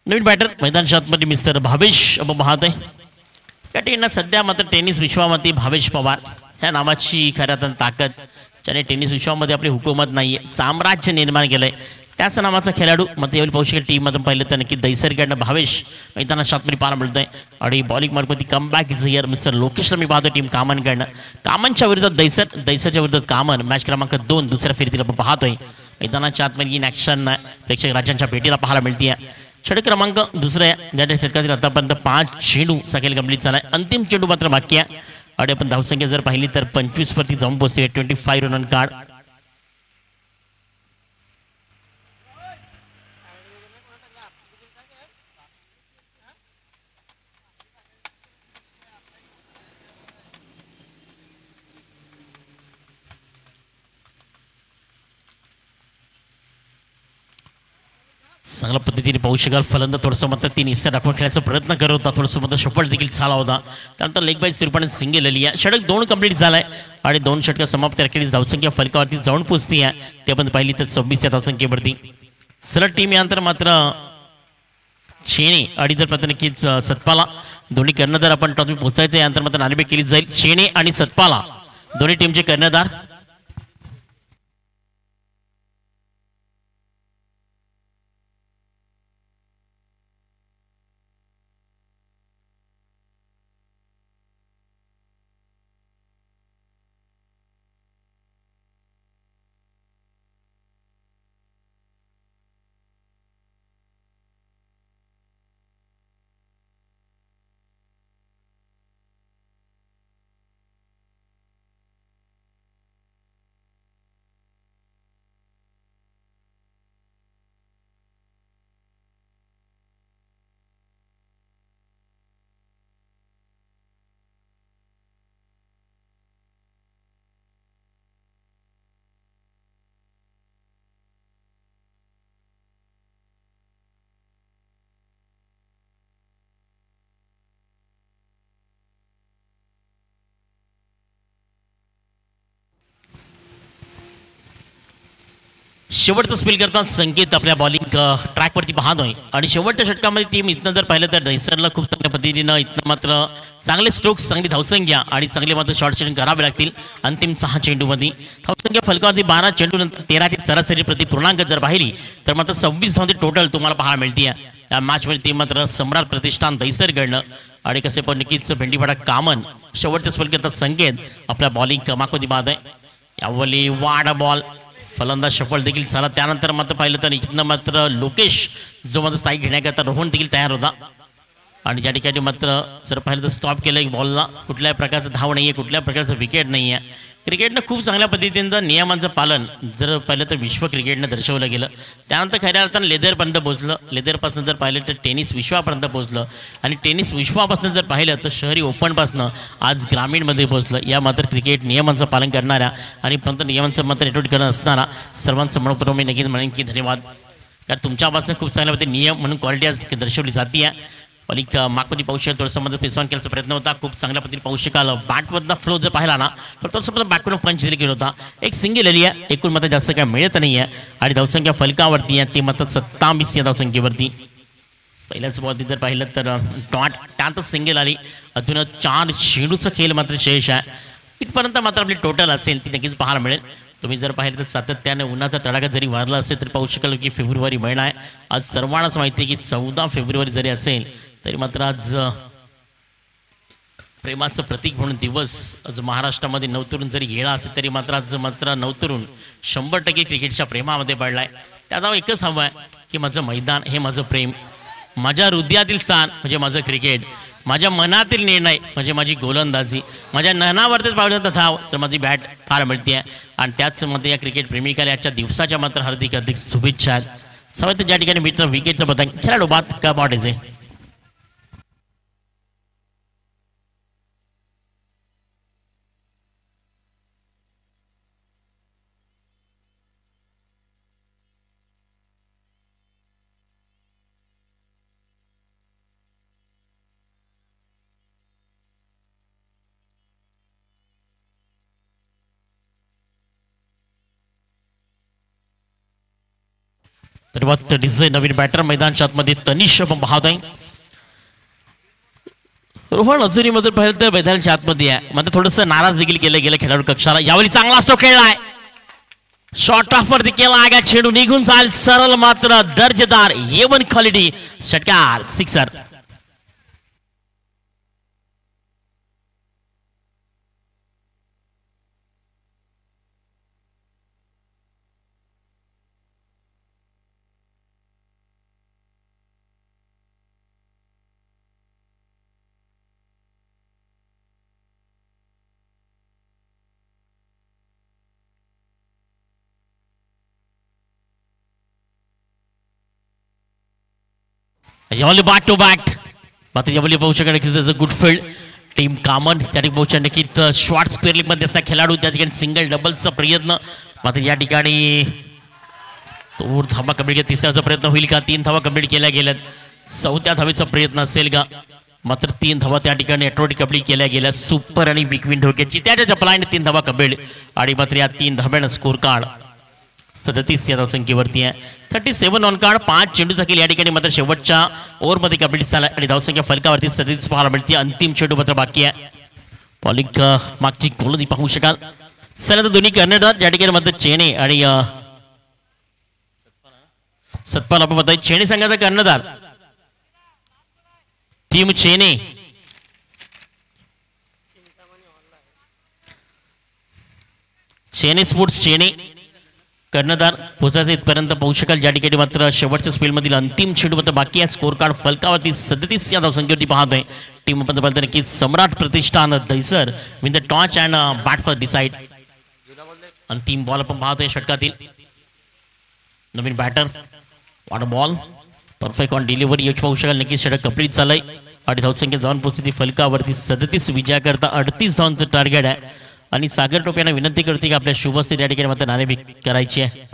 Speaker 2: नवीन बॅटर मैदानाच्या आतमध्ये मिस्टर भावेश आपण पाहतोय या टीमना सध्या मात्र टेनिस विश्वामध्ये भावेश पवार ह्या नावाची खऱ्या अर्थानं ताकद ज्याने टेनिस विश्वामध्ये आपली हुकूमत नाहीये साम्राज्य निर्माण केलंय त्याच नावाचा खेळाडू मात्र यावेळी पाहू शकेल टीम मध्ये पाहिलं तर नक्की दैसरकडनं भावेश मैदानाच्या आतमध्ये पाहायला मिळतंय आणि बॉलिंग मार्फत come back is here mister लोकेशला मी पाहतो टीम कामनकडनं कामनच्या विरोधात दैसरच्या विरोधात कामन मॅच क्रमांक 2 दुसऱ्या फेरीतील आपण पाहतोय मैदानाच्या आतमध्ये इन ॲक्शन प्रेक्षक राज्यांच्या भेटीला पाहायला मिळते. षटक क्रमांक दुसऱ्या ज्या षटकातील आतापर्यंत 5 चेंडूचा खेळ कंप्लीट झालाय. अंतिम चेंडू मात्र बाकी आहे आणि आपण धावसंख्या जर पाहिली तर 25 वरती जाऊन पोहोचते 25 रन कार्ड. चांगल्या पद्धतीने पाहू शकाल फलंदाज थोडंसं मात्र 3 हिस्सा दाखवून खेळायचा प्रयत्न करत होता थोडंसं मात्र सफळ देखील झाला होता. त्यानंतर लेग बाय स्वरूपाने सिंगल आली आहे. षटक 2 कंप्लीट झालाय आणि 2 षटक समाप्त अखेरीस धावसंख्या फलकावरती जाऊन पोहोचती आहे ते आपण पाहिली तर 26 या धावसंख्येवरती. सलग टीम यानंतर मात्र चेने आणि जर पत्र नक्कीच सतपाला दोन्ही कर्णधार आपण टॉपिक पोहोचायचं यानंतर मात्र नाणेफेक केली जाईल. चेने आणि सतपाला दोन्ही टीमचे कर्णधार शेवटचा स्पेल करताना संकेत आपल्या बॉलिंग ट्रॅकवरती पाहतोय आणि शेवटच्या षटकामध्ये टीम इथनं जर पाहिलं तर दहिसरला खूप चांगल्या पद्धतीनं इथनं मात्र चांगले स्ट्रोक्स, चांगली धावसंख्या आणि चांगले मात्र शॉर्ट शेडिंग करावे लागतील. अंतिम 6 चेंडूमध्ये धावसंख्या फलकावरती 12 चेंडूनंतर 13ची सरासरी प्रति पूर्णांक जर पाहिली तर मात्र 26 धावांची टोटल तुम्हाला पाहायला मिळते. या मॅचमध्ये ती मात्र सम्राट प्रतिष्ठान दहिसरकडनं आणि कसे पण नक्कीच भेंडीपाडा कामन शेवटच्या स्पेल करतात संकेत आपल्या बॉलिंग कमाकमध्ये बाद आहे. यावली वाड बॉल फलंदाज सफल देखील झाला. त्यानंतर मात्र पाहिलं तर इथनं मात्र लोकेश जो मात्र स्थायिक घेण्याकरता रोहन देखील तयार होता आणि ज्या ठिकाणी मात्र जर पाहिलं तर स्टॉप केलं बॉलला. कुठल्याही प्रकारचं धाव नाही आहे, कुठल्याही प्रकारचं विकेट नाही आहे. क्रिकेटनं खूप चांगल्या पद्धतीनं नियमांचं पालन जर पाहिलं तर विश्व क्रिकेटनं दर्शवलं गेलं. त्यानंतर खऱ्या अर्थानं लेदरपर्यंत पोहोचलं. लेदरपासून जर पाहिलं तर टेनिस विश्वापर्यंत पोहोचलं आणि टेनिस विश्वापासून जर पाहिलं तर शहरी ओपनपासून आज ग्रामीणमध्ये पोहोचलं. या मात्र क्रिकेट नियमांचं पालन करणाऱ्या आणि पंत नियमांचं मात्र एटोट करत असणारा सर्वांचं मनपूर्वक मी नक्कीच म्हणेन की धन्यवाद. कारण तुमच्यापासून खूप चांगल्या पद्धतीने नियम म्हणून क्वालिटी आज दर्शवली जाते आहे. आणि मागमध्ये पाहू शकाल थोडंसं मध्ये पेसॉन केल्याचा प्रयत्न होता. खूप चांगल्या पद्धतीने पाहू शकाल बॅटमधला फ्लो जर पाहिला ना तर थोडंसं बॅटकडून पंच दिली गेला होता. एक सिंगल आली आहे. एकूण मात्र जास्त काय मिळत नाही आहे आणि धावसंख्या फलकावरती आहे ती मात्र 27 या धावसंख्येवरती. पहिल्याच बॉलती जर पाहिलं तर डॉट त्यातच सिंगल आली. अजून 4 चेंडूचा खेळ मात्र शेष आहे. इथपर्यंत मात्र आपली टोटल असेल ती नक्कीच पाहायला मिळेल. तुम्ही जर पाहिलं तर सातत्याने उन्हाचा तडाखा जरी वाढला असेल तरी पाहू शकाल की फेब्रुवारी महिना आहे. आज सर्वांनाच माहिती आहे की 14 फेब्रुवारी जरी असेल तरी मात्र आज प्रेमाचं प्रतीक म्हणून दिवस आज महाराष्ट्रामध्ये नवतरुण जरी गेला असेल तरी मात्र आज मात्र नवतरुण 100% क्रिकेटच्या प्रेमामध्ये पडलाय. त्याचा एकच हवं आहे की माझं मैदान हे माझं प्रेम, माझ्या हृदयातील स्थान म्हणजे माझं क्रिकेट, माझ्या मनातील निर्णय म्हणजे माझी गोलंदाजी, माझ्या नयनावरतीच पावलं तर धाव तर माझी बॅट फार मिळते आहे. आणि त्याचमध्ये या क्रिकेट प्रेमिकाला आजच्या दिवसाच्या मात्र हार्दिक हार्दिक शुभेच्छा. सवय ज्या ठिकाणी मित्र विकेटचं पतंग खेळाडू बाद का पाठायचे. तर डिझाईन नवीन बॅटर मैदानच्या आतमध्ये तनिष पण पाहत आहे. रोहन अजूनही मध्ये पाहिलं तर मैदानाच्या आतमध्ये आहे. मात्र थोडंसं नाराज देखील केलं गेलं खेळाडू कक्षाला. यावेळी चांगला स्ट्रोक खेळलाय. शॉर्ट ऑफ वरती केला आगा चेंडू निघून जाईल सरळ मात्र दर्जेदार A1 क्वालिटी षटकार सिक्सर. यावली बॅक टू बॅक मात्र यावली पाहू शकता गुड फील्ड टीम कामन त्या ठिकाणी पोहोचण्या नक्कीच शॉर्ट स्क्वेअर लीग मध्ये असता खेळाडू त्या ठिकाणी सिंगल डबलचा प्रयत्न मात्र या ठिकाणी तो धावा कंप्लीट केला. तिसऱ्याचा प्रयत्न होईल का. 3 धावा कंप्लीट केल्या गेल्यात. 4थ्या धावेचा प्रयत्न असेल का. मात्र 3 धावा त्या ठिकाणी ऑटोमॅटिक कंप्लीट केल्या गेल्या. सुपर आणि बिग विन ढोक्याची त्याच्या जपलाईने 3 धावा कंप्लीट आणि मात्र या 3 धाब्यानं स्कोर कार्ड 37 या धावसंख्येवरती आहे. 37 ऑन कार्ड. 5 चेंडूचा खेळ या ठिकाणी मात्र शेवटच्या ओव्हरमध्ये कंप्लीट झाला आणि धावसंख्या फलकावरती 37 पाहायला मिळते. अंतिम चेंडू मात्र बाकी आहे. बॉलिंग मागची गोलंदाजी पाहू शकाल. सर दोन्ही कर्णधार या ठिकाणी मात्र चेने आणि सतपाल आपण बघताय. चेने संघाचा कर्णधार टीम चेने चेने स्पोर्ट्स चेने कर्णधार पोचायचं इथपर्यंत पाहू शकाल. ज्या ठिकाणी मात्र शेवटच्या स्पेलमधील अंतिम चेंडू मात्र बाकी आहे. स्कोर कार्ड फलकावरती 37 या धावसंख्येवरती पाहतोय. टीम पंतप्रधान की सम्राट प्रतिष्ठान Dahisar win the toss and bat for decide. अंतिम बॉल आपण पाहतोय षटकातील नवीन batter what ball perfect on delivery यश पाहू शकाल. नक्कीच षटक कंप्लीट झालंय आणि धावसंख्या जाऊन पोहोचली फलकावरती 37 विजयाकरता 38 धावांचं टार्गेट आहे. आणि सागर टोपे यांना विनंती करते की आपल्या शुभस्थिती या ठिकाणी मात्र नाणेफेक करायची आहे.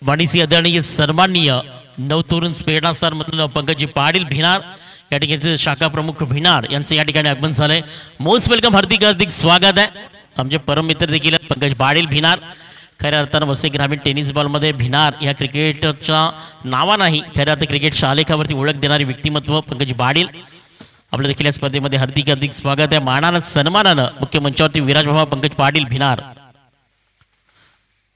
Speaker 2: वाणिसी आदरणीय सन्माननीय नवतरुण स्पेडा सर मधून पंकजी पाटील भिनार या ठिकाणी शाखा प्रमुख भिनार यांचं या ठिकाणी आगमन झालंय. मोस्ट वेलकम, हार्दिक स्वागत आहे. आमचे परम मित्र देखील पंकज पाटील भिनार. खऱ्या अर्थानं वसई ग्रामीण टेनिस बॉलमध्ये भिनार या क्रिकेटच्या नावा नाही, खऱ्या अर्थ क्रिकेटच्या आलेखावरती ओळख देणारे व्यक्तिमत्व पंकज पाटील आपल्या देखील या स्पर्धेमध्ये हार्दिक स्वागत आहे. मानानं सन्मानानं मुख्य मंचावरती विराजमान पंकज पाटील भिनार.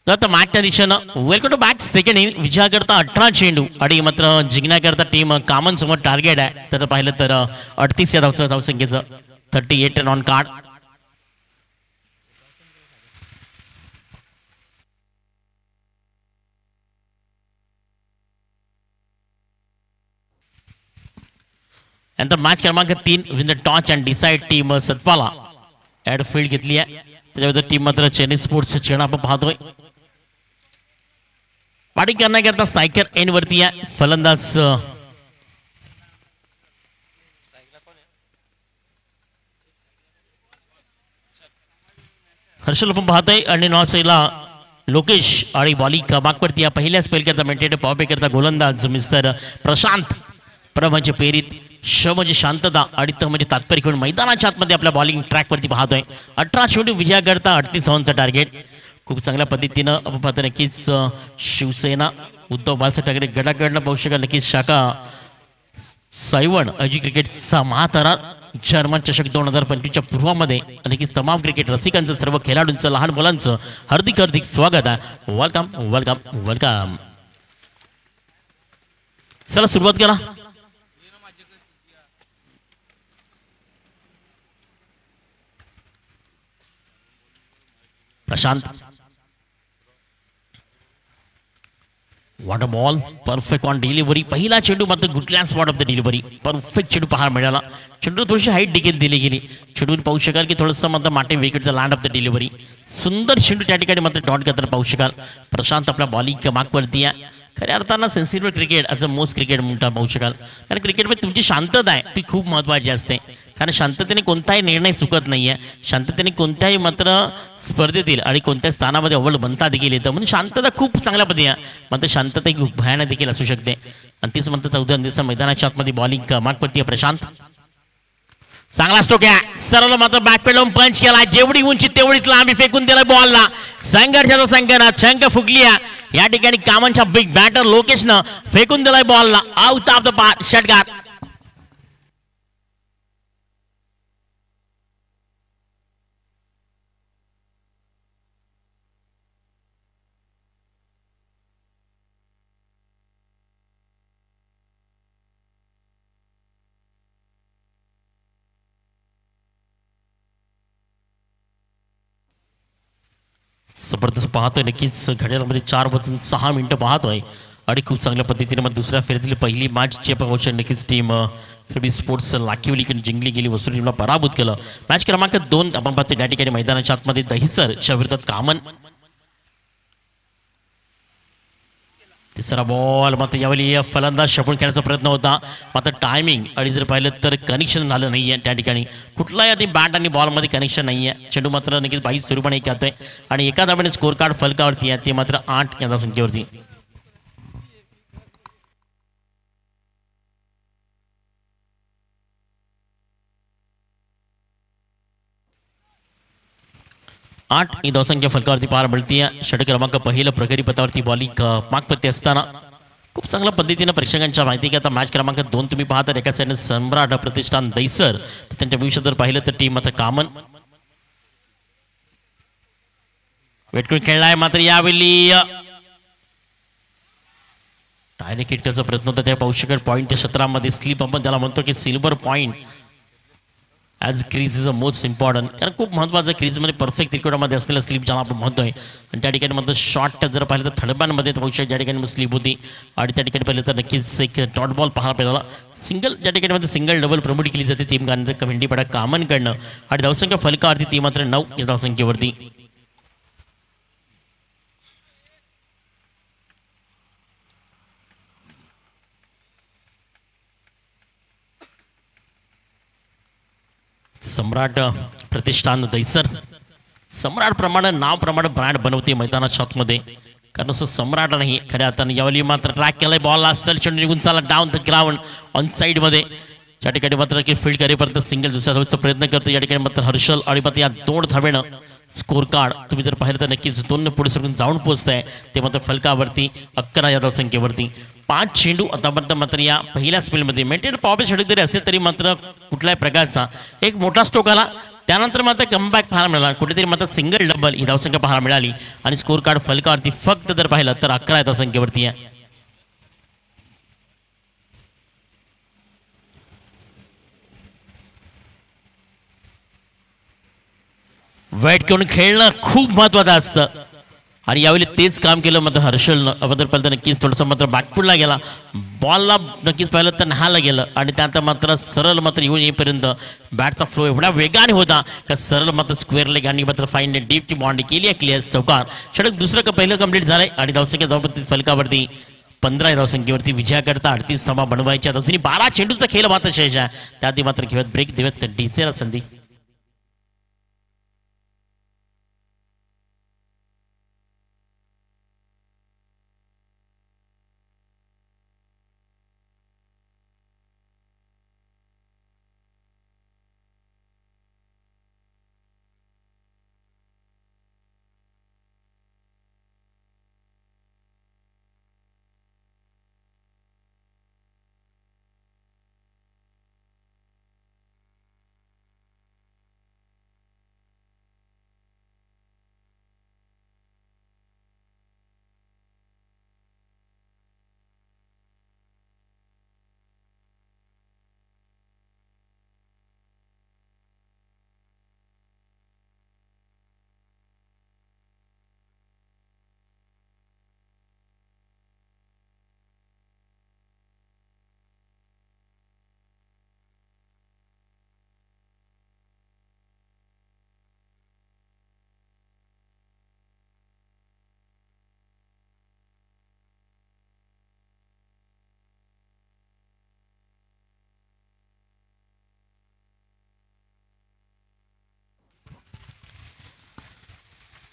Speaker 2: तर मॅचच्या दिशेनं welcome to back second inning. विजयाकरता 18 चेंडू आणि मात्र जिंकण्याकरता टीम कामन समोर टार्गेट आहे. तर पाहिलं तर 38 या धावसंख्येचं 38 रन ऑन कार्ड. नंतर मॅच क्रमांक 3 win the toss and decide team सतपाला ऍड फील्ड घेतली आहे. त्याच्याबद्दल टीम मात्र चेन्नई स्पोर्ट्स चेन आपण पाहतोय. बॅटिंग करण्याकरता स्ट्रायकर एन वरती आहे. फलंदाज हर्षल आपण पाहतोय आणि नॉर्थ साईडला लोकेश आणि बॉलिंग मागवरती या पहिल्या स्पेल करता मेंटेन पॉवर करता गोलंदाज मिस्टर प्रशांत. प्र म्हणजे प्रेरित, श म्हणजे शांतता आणि त म्हणजे तात्पर्य घेऊन मैदानाच्या आतमध्ये आपल्या बॉलिंग ट्रॅकवरती पाहतोय. 18 चेंडू विजयाकरता 38 धावांचं टार्गेट. खूप चांगल्या पद्धतीनं आपण पाहतो. नक्कीच शिवसेना उद्धव बाळासाहेब ठाकरे गटाकडनं पाहू शकाल. नक्कीच शाखा सायवण अजी क्रिकेटचा महातारा जर्मन चषक 2025च्या पूर्वामध्ये नक्कीच तमाम क्रिकेट रसिकांचं सर्व खेळाडूंचं लहान मुलांचं हार्दिक स्वागत आहे. Welcome welcome welcome. चला सुरुवात करा. Prashant what a ball, perfect on delivery. पहिला चेंडू मात्र good length spot of the delivery. Perfect चेंडू पाहायला मिळाला. चेंडू थोडीशी हाईट देखील दिली गेली. चेंडून पाहू शकाल की थोडंसं मात्र माटे वेगळं लँड ऑफ द डिलिव्हरी. सुंदर चेंडू त्या ठिकाणी मात्र डॉट करताना पाहू शकाल. प्रशांत आपल्या बॉलिंग मागवरती आहे. खऱ्या अर्थानं sensitive cricket as a most cricket म्हणता पाहू शकाल. कारण क्रिकेटमध्ये तुमची शांतता आहे ती खूप महत्त्वाची असते. कारण शांततेने कोणताही निर्णय चुकत नाही आहे. शांततेने कोणत्याही मात्र स्पर्धेतील आणि कोणत्याही स्थानामध्ये अव्वल बनता देखील येतं. म्हणजे शांतता खूप चांगल्या पद्धती आहे. मात्र शांतता एक भयानक देखील असू शकते. आणि तीच म्हणतात 14 अंदाचा मैदानाच्या आतमध्ये बॉलिंग मागपडती आहे प्रशांत. चांगला स्ट्रोक आहे. सरळ मात्र बॅकपॅड लावून पंच केला. जेवढी उंची तेवढीच लांबी फेकून दिला बॉलला. संघर्षाचा संकटात शंख फुगली आहे. या ठिकाणी कामांच्या बिग बॅटर लोकेशनं फेकून दिलाय बॉलला आउट ऑफ द पार्क. षटकार. जबरदस्त पाहतोय. नक्कीच घड्याळामध्ये 4:06 पाहतोय आणि खूप चांगल्या पद्धतीने मग दुसऱ्या फेरीतील पहिली मॅच जे पाहू नक्कीच टीम स्पोर्ट्स लाखिवलीकडे जिंकली गेली. वसुली टीमला पराभूत केलं. मॅच क्रमांक 2 आपण पाहतोय त्या ठिकाणी मैदानाच्या आतमध्ये दहिसरच्या विरोधात कामन. तिसरा बॉल मात्र यावेळी फलंदाज शपून खेळण्याचा प्रयत्न होता. मात्र टायमिंग आणि जर पाहिलं तर कनेक्शन झालं नाही आहे. त्या ठिकाणी कुठलाही आधी बॅट आणि बॉलमध्ये कनेक्शन नाही आहे. चेंडू मात्र नक्कीच 22 स्वरूपाने खेळतोय आणि एका धाब्याने स्कोर कार्ड फलकावरती आहे. ते मात्र 8 या धावसंख्येवरती. ही धावसंख्या फलकावरती पाहायला मिळते. षटक क्रमांक पहिलं प्रगती पथावरती बॉलिंग मागपत्ती असताना खूप चांगल्या पद्धतीनं प्रेक्षकांच्या माहिती की आता मॅच क्रमांक 2 तुम्ही पाहता. एका साईडने सम्राट प्रतिष्ठान दहिसर, त्यांच्या भविष्यात जर पाहिलं तर टीम मात्र कामन वेटकून खेळलाय. मात्र यावेळी टायने किटचा प्रयत्न होता. त्या पाहू शकत पॉईंट क्षेत्रामध्ये स्लिप आपण त्याला म्हणतो की silver point as crease is a most important. कारण खूप महत्त्वाचं क्रीजमध्ये परफेक्ट क्रिकेटमध्ये असलेलं स्लिप ज्याला आपण म्हणतोय. आणि त्या ठिकाणी मात्र शॉर्ट जर पाहिलं तर थर्डबॅनमध्ये पाहू शकतो ज्या ठिकाणी स्लिप होती. आणि त्या ठिकाणी पाहिलं तर नक्कीच एक डॉट बॉल पाहायला मिळाला. सिंगल ज्या ठिकाणी मध्ये सिंगल डबल प्रमोट केली जाते टीम भेंडीपाडा कामनकडनं. आणि धावसंख्या फलकावरती ती मात्र 9 या धावसंख्येवरती. सम्राट प्रतिष्ठान दहिसर सम्राट प्रमाणे नाव प्रमाणे ब्रँड बनवते मैदानाच्या आतमध्ये. कारण असं सम्राट नाही खऱ्या अर्थाने. यावेळी मात्र ट्रॅक केलाय बॉल असेल चेंडू निघून चालला down the ground on side मध्ये. या ठिकाणी मात्र की फील्ड करेपर्यंत सिंगल दुसऱ्या धावेचा प्रयत्न करतो. या ठिकाणी मात्र हर्षल आणि मात्र या 2 धावेनं स्कोर कार्ड तुम्ही जर पाहिलं तर नक्कीच 2 पुढे सरकून जाऊन पोहोचताय. ते मात्र फलकावरती 11 या धावसंख्येवरती. 5 चेंडू आतापर्यंत मात्र या पहिल्या स्पेलमध्ये मेंटेन पॉवर षटक जरी असले तरी मात्र कुठल्याही प्रकारचा एक मोठा स्ट्रोक आला. त्यानंतर मात्र कमबॅक पाहायला मिळाला. कुठेतरी मात्र सिंगल डबल ही धावसंख्या पाहायला मिळाली आणि स्कोर कार्ड फलकावरती फक्त जर पाहिलं तर 11 या धावसंख्येवरती आहे. वेट करून खेळणं खूप महत्वाचं असतं आणि यावेळी तेच काम केलं मात्र हर्षलनं. अगोदर पहिलं तर नक्कीच थोडंसं मात्र बॅकफुटला गेला, बॉलला नक्कीच पाहिलं तर नहाला गेलं आणि त्यानंतर मात्र सरळ मात्र येऊन येईपर्यंत बॅटचा फ्लो एवढा वेगाने होता का सरळ मात्र स्क्वेअर लेग आणि मात्र फाईन डीपची बाउंड्री केली आहे क्लिअर चौकार. षटक दुसरं का पहिलं कंप्लीट झालंय आणि धावसंख्या धावपत्ती फलकावरती 15 या धावसंख्येवरती विजयाकरता 38 धावा बनवायच्या. दोन्ही 12 चेंडूचा खेळ मात्र शेष आहे. त्याआधी मात्र घेत ब्रेक देवत डीजेला संधी.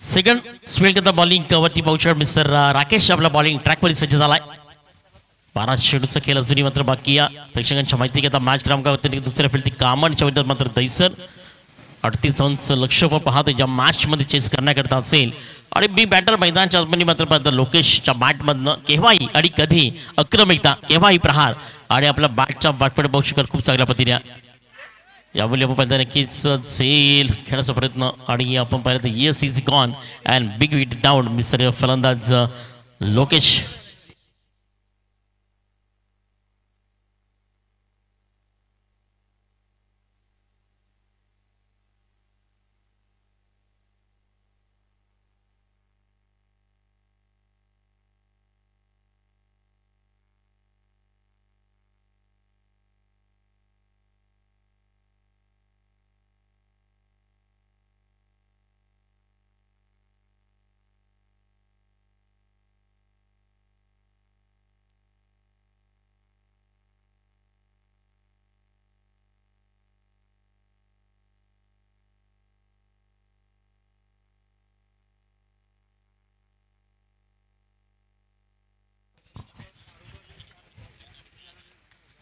Speaker 2: सेकंड स्पेल करता बॉलिंग वरती पाहू मिस्टर राकेश आपला बॉलिंग ट्रॅकवरती सज्ज झालाय. 12 चेंडूचा खेळ अजूनही मात्र बाकी या प्रेक्षकांच्या माहिती घेता मॅच क्रमांकावरती दुसऱ्या फिल्ड कामनच्या विरोधात मात्र दैसर 38 रनचं लक्ष पाहतो ज्या मॅच मध्ये चेस करण्याकरता असेल आणि बी बॅटर मैदानच्या आतमध्ये मात्र लोकेशच्या बॅटमधनं केव्हाही आणि कधी आक्रमकता केव्हाही प्रहार आणि आपल्या बॅटच्या बॅटकडे पाहू शकाल खूप चांगल्या पद्धतीने. यावेळी आपण पाहिलं नक्कीच झेल खेळण्याचा प्रयत्न आणि आपण पाहिलं तर yes is gone and big wit down mister फलंदाज लोकेश.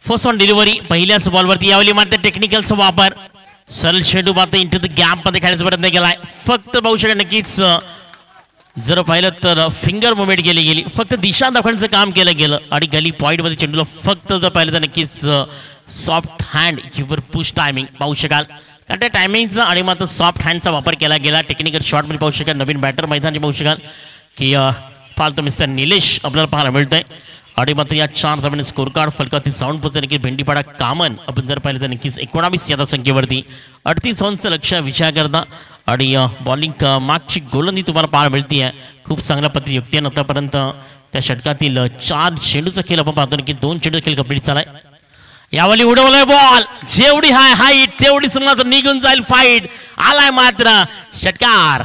Speaker 2: फर्स्ट ऑन डिलिव्हरी पहिल्याच बॉलवरती यावेळी मात्र टेक्निकलचा वापर सरळ चेंडू मात्र इंटू द गॅप मध्ये खेळण्याचा प्रयत्न केलाय. फक्त पाहू शकाल नक्कीच जर पाहिलं तर फिंगर मुवमेंट केली गेली फक्त दिशा दाखवण्याचं काम केलं गेलं आणि गली पॉईंट मध्ये चेंडूला फक्त जर पाहिलं तर नक्कीच सॉफ्ट हँड किंवा पुश टायमिंग पाहू शकाल कारण त्या टायमिंगचा आणि मात्र सॉफ्ट हँडचा वापर केला गेला. टेक्निकल शॉटमध्ये पाहू शकाल नवीन बॅटर मैदानी पाहू शकाल की फालतो मिस्टर निलेश आपल्याला पाहायला मिळतंय आणि मात्र या 4 धाब्याने स्कोर कार्ड फलकावरती जाऊन पोहोचले नक्की भेंडीपाडा कामन आपण जर पाहिलं तर नक्कीच 19 या संख्येवरती 38 रनचं लक्ष विचार करता आणि बॉलिंग मागची गोलंदाजी तुम्हाला पाहायला मिळते आहे. खूप चांगल्या पद्धती युक्ती आतापर्यंत त्या षटकातील 4 चेंडूचा खेळ आपण पाहतो की 2 चेंडूचा खेळ कंप्लीट झालाय. यावेळी उडवलाय बॉल जेवढी हाय हाईट तेवढी समजा निघून जाईल फाईट आलाय मात्र षटकार.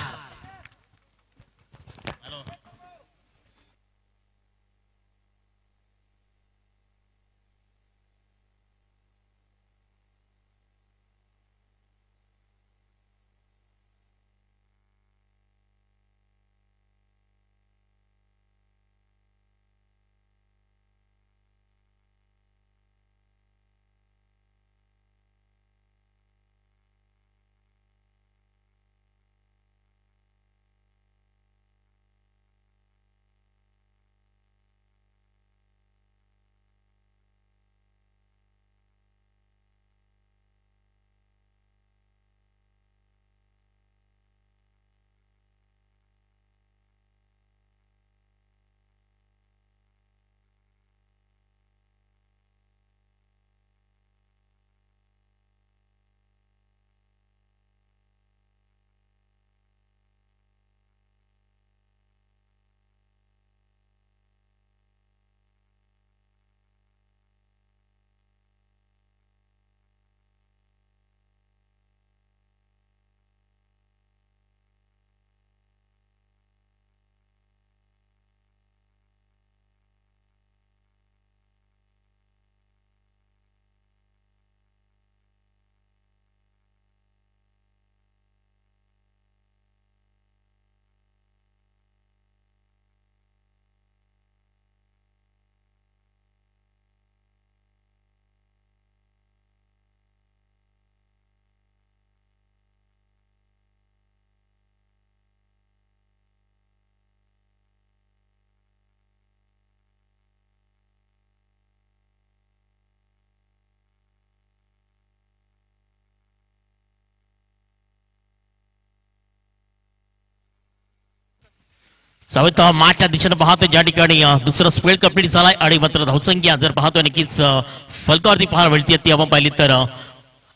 Speaker 2: सावध माठच्या दिशेनं पाहतोय ज्या ठिकाणी दुसरं स्पेल कंप्लीट झालाय आणि मात्र धावसंख्या जर पाहतोय नक्कीच फलकावरती पाहायला मिळते ती आपण पाहिली तर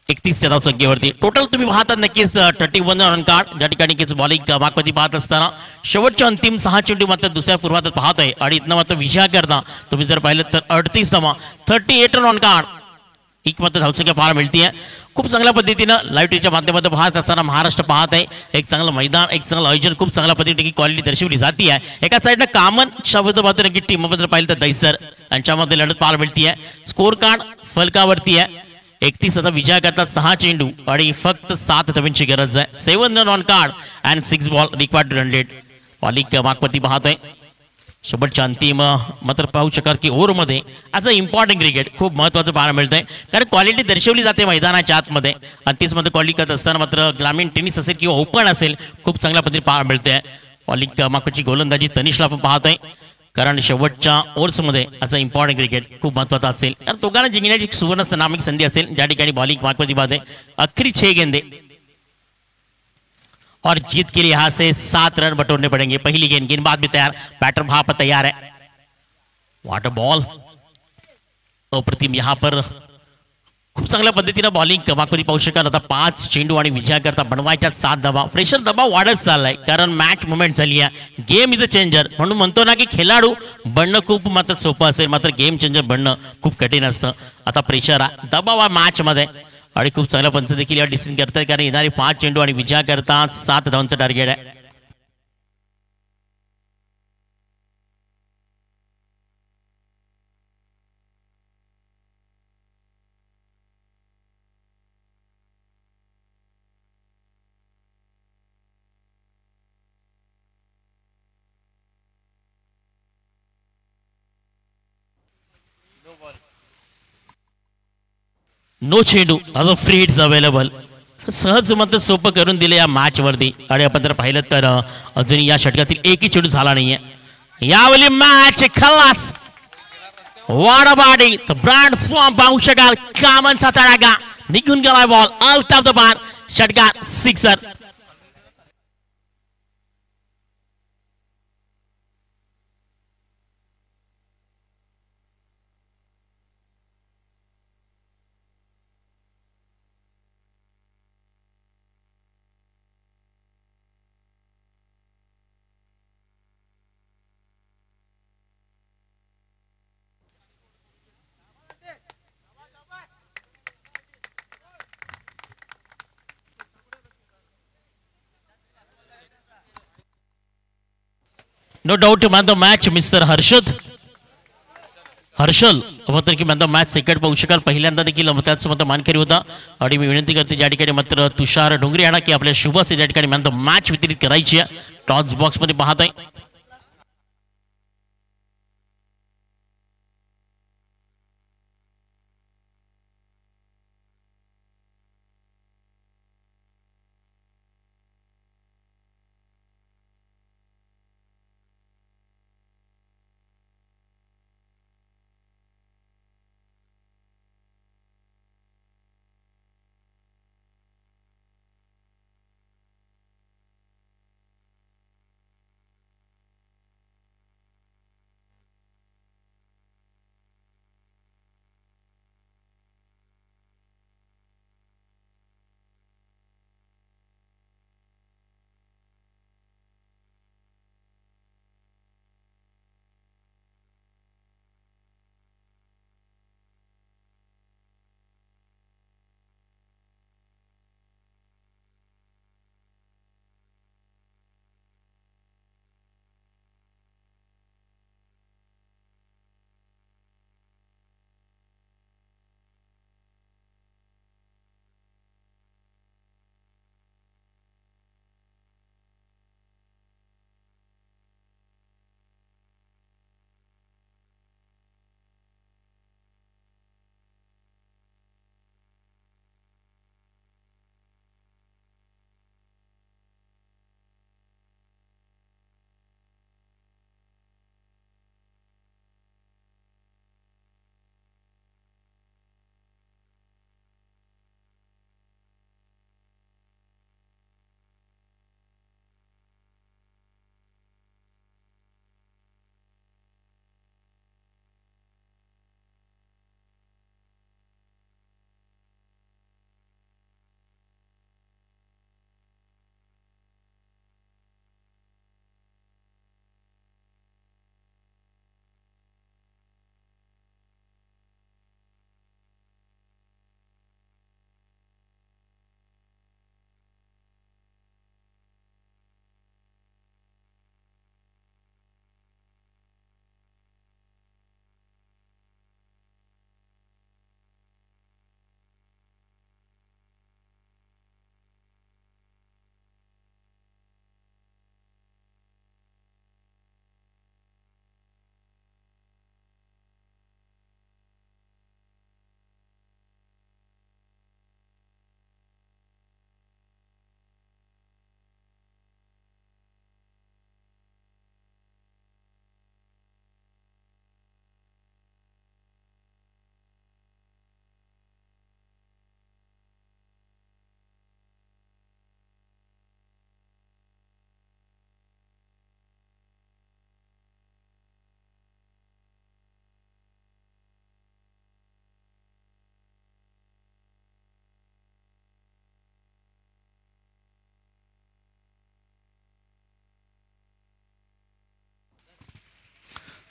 Speaker 2: 31 च्या धावसंख्येवरती टोटल तुम्ही पाहता नक्कीच 31 रन कार्ड ज्या ठिकाणी बॉलिंग मागपती पाहत असताना शेवटच्या अंतिम 6 चेंडू मात्र दुसऱ्या पूर्वात पाहतोय आणि इथनं मात्र विजय करता तुम्ही जर पाहिलं तर 38 धावा 38 रन कार्ड एक मात्र धावसंख्या पाहायला मिळते खूप चांगल्या पद्धतीनं लाईव्ह टीव्हीच्या माध्यमातून पाहत असताना महाराष्ट्र पाहत आहे एक चांगलं मैदान एक चांगलं आयोजन खूप चांगल्या पद्धतीने क्वालिटी दर्शवली जाते आहे एका साईडनं कामन शब्द मात्र की टीम बद्दल पाहिलं तर दैसर यांच्यामध्ये लढत पाहायला मिळते स्कोर कार्ड फलकावरती आहे 31 आता विजय करतात 6 चेंडू आणि फक्त 7 धावांची गरज आहे 7 run on card and 6 ball required run rate bowling मागपती पाहतोय शेवटच्या अंतिम मात्र पाहू शकाल की ओव्हरमध्ये ॲज अ इम्पॉर्टंट क्रिकेट खूप महत्त्वाचं पाहायला मिळतंय कारण क्वालिटी दर्शवली जाते मैदानाच्या आतमध्ये आणि तीच मध्ये क्वालिटी करत असताना मात्र ग्रामीण टेनिस असेल किंवा ओपन असेल खूप चांगल्या पद्धतीने पाहायला मिळते बॉलिंग मागची गोलंदाजी तनिषला आपण पाहतोय कारण शेवटच्या ओव्हर्समध्ये ॲज अ इम्पॉर्टंट क्रिकेट खूप महत्त्वाचं असेल कारण दोघांना जिंकण्याची सुवर्ण नामिक संधी असेल ज्या ठिकाणी बॉलिंग मागपती पाहते अखरी 6 गेंदे और जीत के लिए यहां से 7 रन बटोरने पड़ेंगे पहली गेंदबाज भी तैयार बैटर वहां पर तैयार है वाटर बॉल अप्रतिम यहां पर खूप चांगल्या पद्धतीने बॉलिंग मागपती पाहू शकाल आता 5 चेंडू आणि विजय करता बनवायच्या 7 धावा प्रेशर दबाव वाढत चाललाय कारण मॅच मुवमेंट झाली आहे गेम इज अ चेंजर म्हणून म्हणतो ना की खेळाडू बनणं खूप मात्र सोपं असेल मात्र गेम चेंजर बनणं खूप कठीण असतं आता प्रेशर आहे दबाव आहे मॅच मध्ये आणि खूप चांगल्या पंच देखील या डिसिजन करतात कारण येणारे 5 चेंडू आणि विजय करता 7 धावांचं टार्गेट आहे नो चेंडू आज फ्री हिट्स अवेलेबल सहज मात्र सोपं करून दिले या मॅच वरती आणि आपण जर पाहिलं तर अजून या षटकातील एकही चेंडू झाला नाहीये यावेळी मॅच खलास वाडाबाडी ब्रँड फॉर्म पाहू शकाल कामांचा तडागा निघून गेलाय ball out of the bar षटकार sixer no doubt man the match mister Harshal मात्र की मॅन द मॅच सेकंड पाहू शकाल पहिल्यांदा देखील त्याच मात्र मानकरी होता आणि मी विनंती करते ज्या ठिकाणी मात्र तुषार डोंगरे यांना की आपल्या शुभ असते ज्या ठिकाणी मॅन द मॅच वितरित करायची आहे टॉस बॉक्स मध्ये पाहत आहे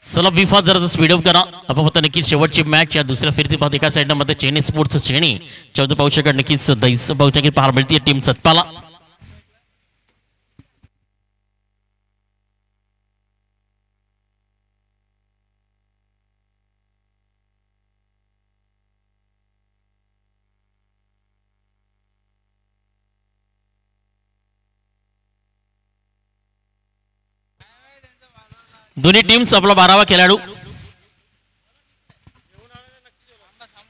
Speaker 2: चला विफा जरा स्पीड अप करा. आपण फक्त नक्कीच शेवटची मॅच या दुसऱ्या फिरती पाहतो. एका साईडनं मध्ये चेन्नई स्पोर्ट्स चेन्नई चौदा पाहू शकत नक्कीच दैस पाहू शकत पाहायला मिळते टीम सत्पाला. दोन्ही टीम्स आपला 12वा खेळाडू.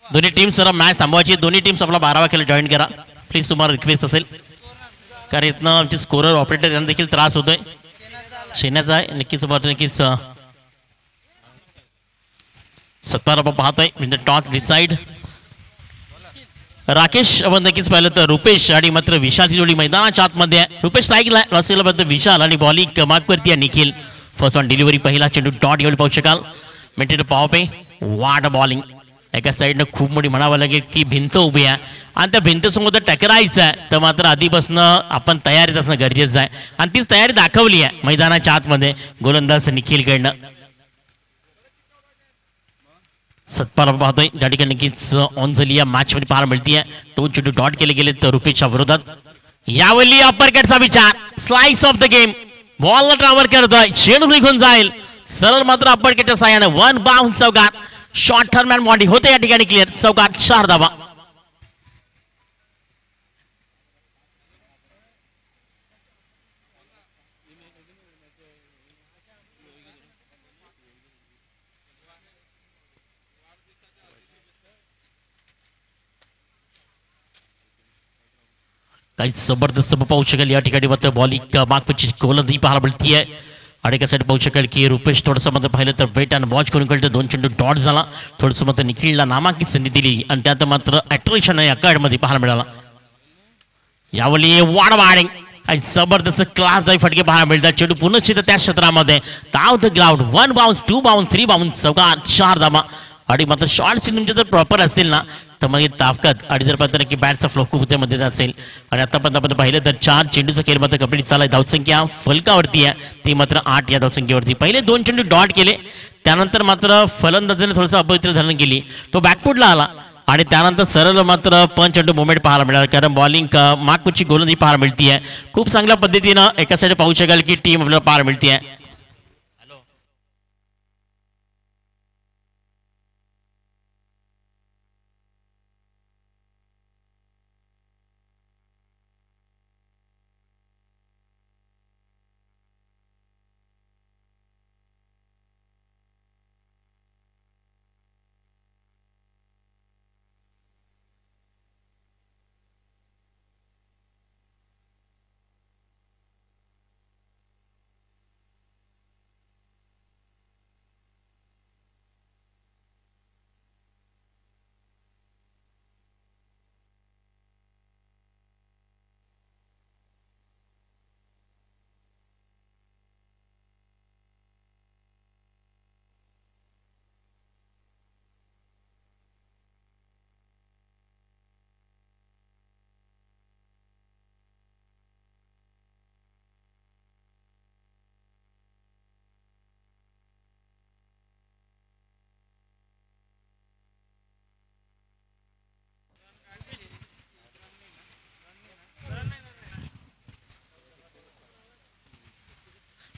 Speaker 2: दोन्ही टीम्स जरा मॅच थांबवायची. दोन्ही टीम्स आपला 12वा खेळ जॉईन करा प्लीज. तुम्हाला रिक्वेस्ट असेल कारण इथनं आमचे स्कोरर ऑपरेटर यांना देखील त्रास होतोय. शेण्याचा आहे नक्कीच नक्कीच सत्तार आपण पाहतोय म्हणजे टॉक डिसाइड. राकेश आपण नक्कीच पाहिलं तर रुपेश आणि मात्र विशालची जोडी मैदानाच्या आतमध्ये आहे. रुपेश लाईकला लॉसेल विशाल आणि बॉलिंग मागवरती आहे निखिल. फर्स्ट ऑन डिलिव्हरी पहिला चेंडू डॉट एवढी पाहू शकाल. मेंटेन पॉवर पे वाट बॉलिंग एका साईडनं खूप मोठी म्हणावं लागेल की भिंत उभी आहे आणि त्या भिंतसमोर टकरायचं आहे तर मात्र आधीपासून आपण तयारीत असणं गरजेचं आहे आणि तीच तयारी दाखवली आहे मैदानाच्या आतमध्ये गोलंदाज निखिलकडनं. सत्पाल पाहतोय त्या ठिकाणी नक्कीच ऑन झाली या मॅच मध्ये पाहायला मिळतीये. 2 चेंडू डॉट केले गेले तर रुपेशच्या विरोधात. यावली अपरकटचा विचार स्लाइस ऑफ द गेम. बॉलला ट्रॅव्हल करतोय चेंडू निघून जाईल सरळ मात्र अपरकटच्या साह्याने 1 बाउन्स चौकार. शॉर्ट टर्म मॅन बॉडी होते या ठिकाणी क्लिअर. चौकार 4 धावा. काही जबरदस्त पाहू शकेल या ठिकाणी मात्र बॉलिंग मागपची गोलंदाजी पाहायला मिळतीये. आणि कसं पाहू शकेल की रुपेश थोडंसं मात्र पाहिलं तर वेट आणि वॉच करून कळतं. 2 चेंडू डॉट झाला. थोडंसं मात्र निखिलला नामांकित संधी दिली आणि त्यात मात्र अट्रॅक्शन या कार्डमध्ये पाहायला मिळाला. यावेळी वाढ वाढिंग काही जबरदस्त क्लास दाई फटके पाहायला मिळतात. चेंडू पुनश्च त्या क्षेत्रामध्ये down the ground 1 bounce 2 bounce 3 bounce चौकार 4 धावा. आणि मात्र शॉर्ट तुमचे जर प्रॉपर असतील ना तर मग ताकद आणि जर पाहताना की बॅटचा फ्लो खूप मध्ये असेल. आणि आतापर्यंत आपण पाहिलं तर 4 चेंडूचा खेळ मात्र कंप्लीट चालला. धावसंख्या फलकावरती आहे ती मात्र 8 या धावसंख्येवरती. पहिले 2 चेंडू डॉट केले त्यानंतर मात्र फलंदाजाने थोडंसं अपवित्र धरण केली तो बॅकफुटला आला आणि त्यानंतर सरळ मात्र 5 चेंडू मुवमेंट पाहायला मिळाला कारण बॉलिंग मागपुढची गोलंदाजी पाहायला मिळती आहे. खूप चांगल्या पद्धतीनं एका साईड पाहू शकाल की टीम आपल्याला पाहायला मिळते आहे.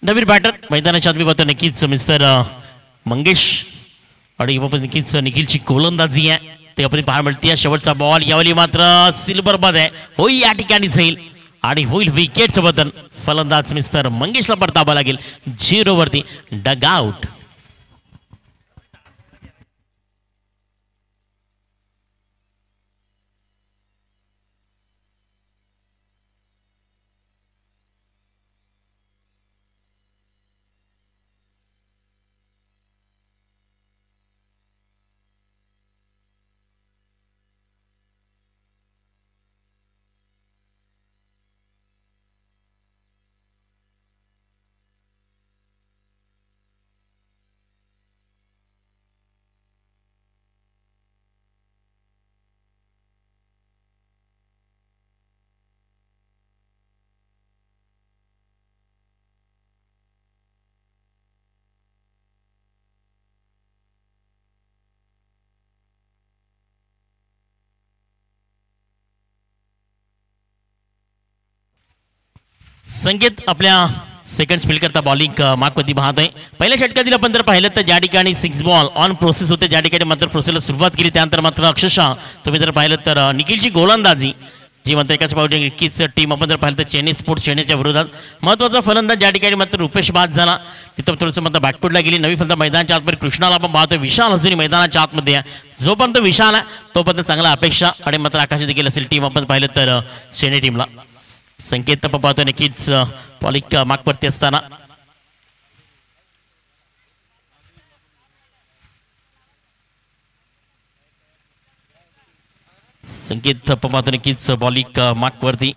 Speaker 2: नवीन बॅटर मैदानाच्या आत बघतो नक्कीच मिस्टर मंगेश आणि नक्कीच निखिलची गोलंदाजी आहे ते आपण पाहायला मिळते. शेवटचा बॉल यावेळी मात्र सिल्वर मध्ये होईल या ठिकाणी जाईल आणि होईल विकेटचं बदल. फलंदाज मिस्टर मंगेशला परतावा लागेल 0 वरती डग आउट. संकेत आपल्या सेकंड स्पीड करता बॉलिंग मागवरती पाहतोय. पहिल्या षटकातील आपण जर पाहिलं तर ज्या ठिकाणी 6 बॉल ऑन प्रोसेस होते, ज्या ठिकाणी मात्र प्रोसेसला सुरुवात केली त्यानंतर मात्र अक्षरशः तुम्ही जर पाहिलं तर निखिलची गोलंदाजी जी मात्र एकाच पावटी नक्कीच टीम आपण जर पाहिलं तर चेन्नई स्पोर्ट्स चेन्नईच्या विरोधात महत्त्वाचा फलंदाज ज्या ठिकाणी मात्र रुपेश बाद झाला तिथं थोडंसं मात्र बॅकफुटला गेली. नवी फलंदाज मैदानाच्या आतमध्ये कृष्णाला आपण पाहतोय. विशाल अजूनही मैदानाच्या आतमध्ये आहे. जोपर्यंत विशाल आहे तोपर्यंत चांगला अपेक्षा आणि मात्र आकाशात देखील असेल टीम आपण पाहिलं तर चेन्नई टीमला. संकेत आपण पाहतोय नक्कीच बॉलिंग मागवरती असताना संकेत आपण पाहतो नक्कीच बॉलिंग मागवरती.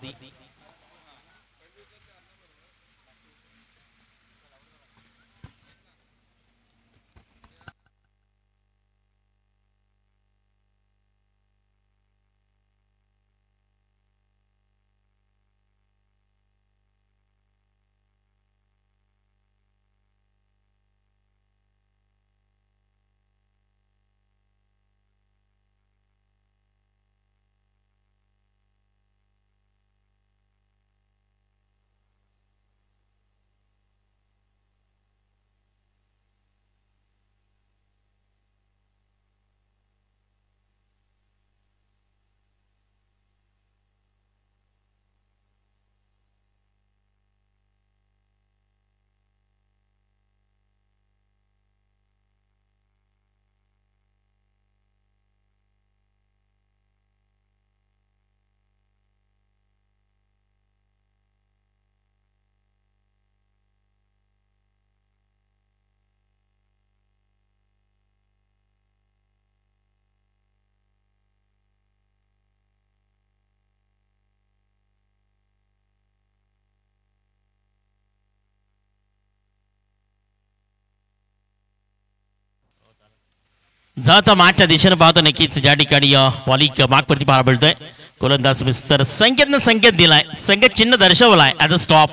Speaker 2: जाता मागच्या दिशेने पाहतो नक्कीच ज्या ठिकाणी बॉलिंग मागवरती पाहायला मिळतोय. गोलंदाज मिस्टर संकेतनं संकेत दिलाय, संकेत चिन्ह दर्शवलाय ॲज अ स्टॉप.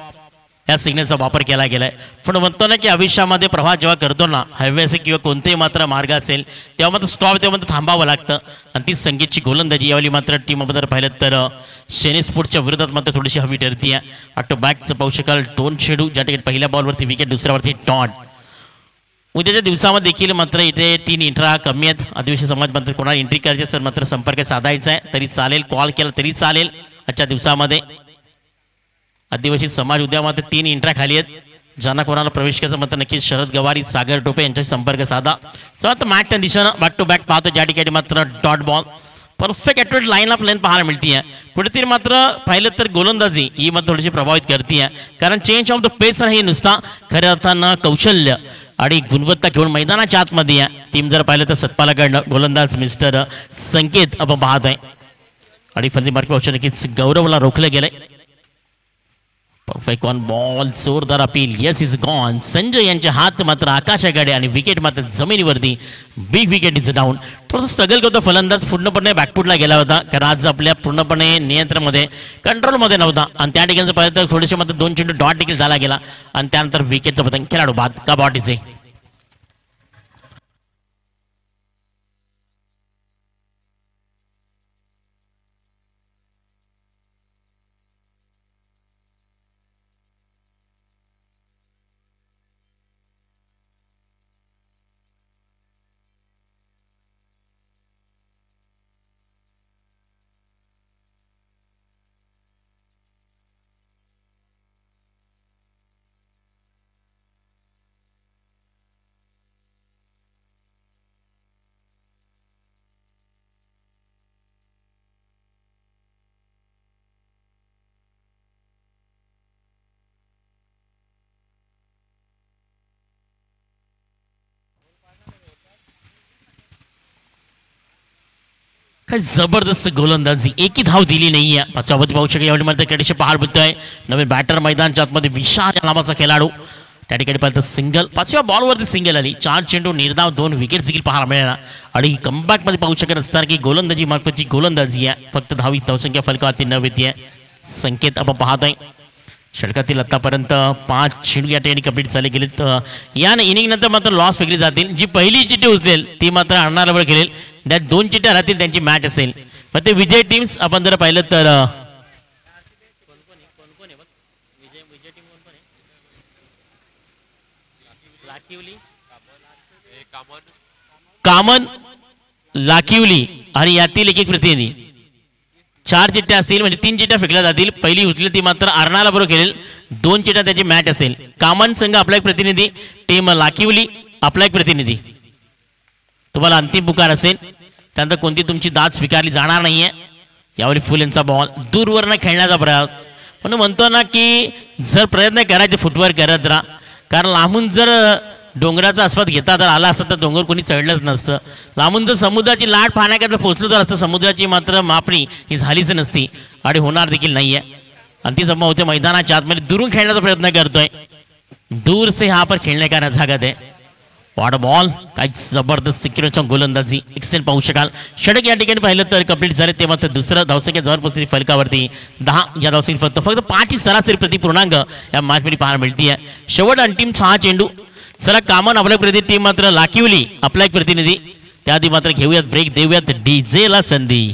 Speaker 2: या सिग्नलचा वापर केला गेलाय. पण म्हणतो ना की आयुष्यामध्ये प्रवास जेव्हा करतो ना हायवे असेल किंवा कोणतेही मात्र मार्ग असेल तेव्हा मात्र स्टॉप तेव्हा मात्र थांबावं लागतं. आणि ती संकेतची गोलंदाजी यावेळी मात्र टीम जर पाहिलं तर चेन्नई स्पोर्ट्सच्या विरोधात मात्र थोडीशी हवी ठरती आहे. बॅक टू बॅकचं पाहू शकाल 2 चेंडू ज्या ठिकाणी पहिल्या बॉलवरती विकेट दुसऱ्यावरती डॉट. उद्याच्या दिवसामध्ये देखील मात्र इथे 3 इंट्रा कमी आहेत. आदिवासी समाज मात्र कोणाला एंट्री करायची असेल मात्र संपर्क साधायचा आहे तरी चालेल, कॉल केला तरी चालेल. आजच्या दिवसामध्ये आदिवासी समाज उद्या मात्र 3 इंट्रा खाली आहेत. ज्यांना कोणाला प्रवेश करायचा मात्र नक्कीच शरद गवारी, सागर टोपे यांच्याशी संपर्क साधा. चला तर मॅचच्या दिशेनं बॅक टू बॅक पाहतो ज्या ठिकाणी मात्र dot ball perfect accurate line of line पाहायला मिळते आहे. कुठेतरी मात्र पाहिलं तर गोलंदाजी ही मात्र थोडीशी प्रभावित करते आहे. कारण चेंज ऑफ द पेस हे नुसता खऱ्या अर्थानं कौशल्य आणि गुणवत्ता घेऊन मैदानाच्या आतमध्ये आहे. टीम जर पाहिलं तर सतपालाकडनं गोलंदाज मिस्टर संकेत आपण पाहत आहे आणि फलंदाजी मार्क पाहू नक्कीच गौरवला रोखलं गेलंय. परफेक्ट ऑन बॉल, जोरदार appeal, yes is gone. Sanjay यांचे हात मात्र आकाशाकडे आणि विकेट मात्र जमिनीवरती. Big wicket is down. थोडंसं स्ट्रगल करतो फलंदाज, पूर्णपणे बॅकफुटला गेला होता कारण आज आपल्या पूर्णपणे नियंत्रणामध्ये कंट्रोलमध्ये नव्हता आणि त्या ठिकाणी पाहिलं तर थोडेसे मात्र 2 चेंडू डॉट देखील झाला गेला आणि त्यानंतर विकेटचं पतंग खेळाडू बाद का बॉटीचे. काय जबरदस्त गोलंदाजी, एकही धाव दिली नाहीये. पाचवावधी पाहू शकेल यावेळी मात्र कडीशी पहाड बोलतोय. नवीन बॅटर मैदानाच्या आतमध्ये विशाल या नावाचा खेळाडू त्या ठिकाणी पाहिलं सिंगल, 5व्या बॉलवरती सिंगल आली. 4 चेंडू निर्धाव 2 विकेट देखील पाहायला मिळाला आणि कमबॅकमध्ये पाहू शकत असताना की गोलंदाजी मार्फतची गोलंदाजी आहे. फक्त धावी धावसंख्या फलकावरती न येते. संकेत आपण पाहतोय षटकातील आतापर्यंत 5 चेंडू या ठिकाणी कंप्लीट झाले गेलेत. या इनिंग नंतर मात्र लॉस वेगळी जातील. जी पहिली चिठ्ठी उचलेल ती मात्र अण्णाला खेळेल. त्या 2 चिठ्ठ्या राहतील त्यांची मॅच असेल. मग ते विजय टीम्स आपण जर पाहिलं तर कामन लाखिवली आणि यातील एक प्रतिनिधी 4 चिठ्ठ्या असतील म्हणजे 3 चिठ्ठ्या फेकल्या जातील. पहिली उचली ती मात्र अर्नाला बरोबर खेळेल. 2 चिठ्ठ्या त्याची मॅच असेल. कामन संघ आपला एक प्रतिनिधी, टीम लाखिवली आपला एक प्रतिनिधी. तुम्हाला अंतिम पुकार असेल, त्यानंतर कोणती तुमची दाद स्वीकारली जाणार नाहीये. यावेळी फुल यांचा बॉल दूरवरनं खेळण्याचा प्रयत्न, म्हणून म्हणतो ना की जर प्रयत्न करायचे फुटवर्क करत राहा, कारण लांबून जर डोंगराचा आस्वाद घेता जर आला असतं तर डोंगर कोणी चढलंच नसतं. लांबून जर समुद्राची लाट पाहण्याकरता पोहोचलो तर असतं, समुद्राची मात्र मापणी ही झालीच नसती आणि होणार देखील नाहीये. आणि ती जमा होते मैदानाच्या आतमध्ये दुरून खेळण्याचा प्रयत्न करतोय. दूर से हा पर खेळणे का नजाकत आहे. वॉट बॉल, काय जबरदस्त सिक्युरिटीच्या गोलंदाजी एक्सटेंड पाहू शकाल. षटक या ठिकाणी पाहिलं तर कंप्लीट झाले, ते मात्र दुसरं धावसंख्या जवळ पोहोचली फलकावरती 10 या धावसंख्या फक्त 5 ची सरासरी प्रतिपूर्णांक या मॅचमध्ये पाहायला मिळते. शेवट अंतिम 6 चेंडू. चला कामन आपल्या प्रतिनिधी, टीम मात्र लाखिवली आपला एक प्रतिनिधी. त्याआधी मात्र घेऊयात ब्रेक, देऊयात डीजे ला संधी.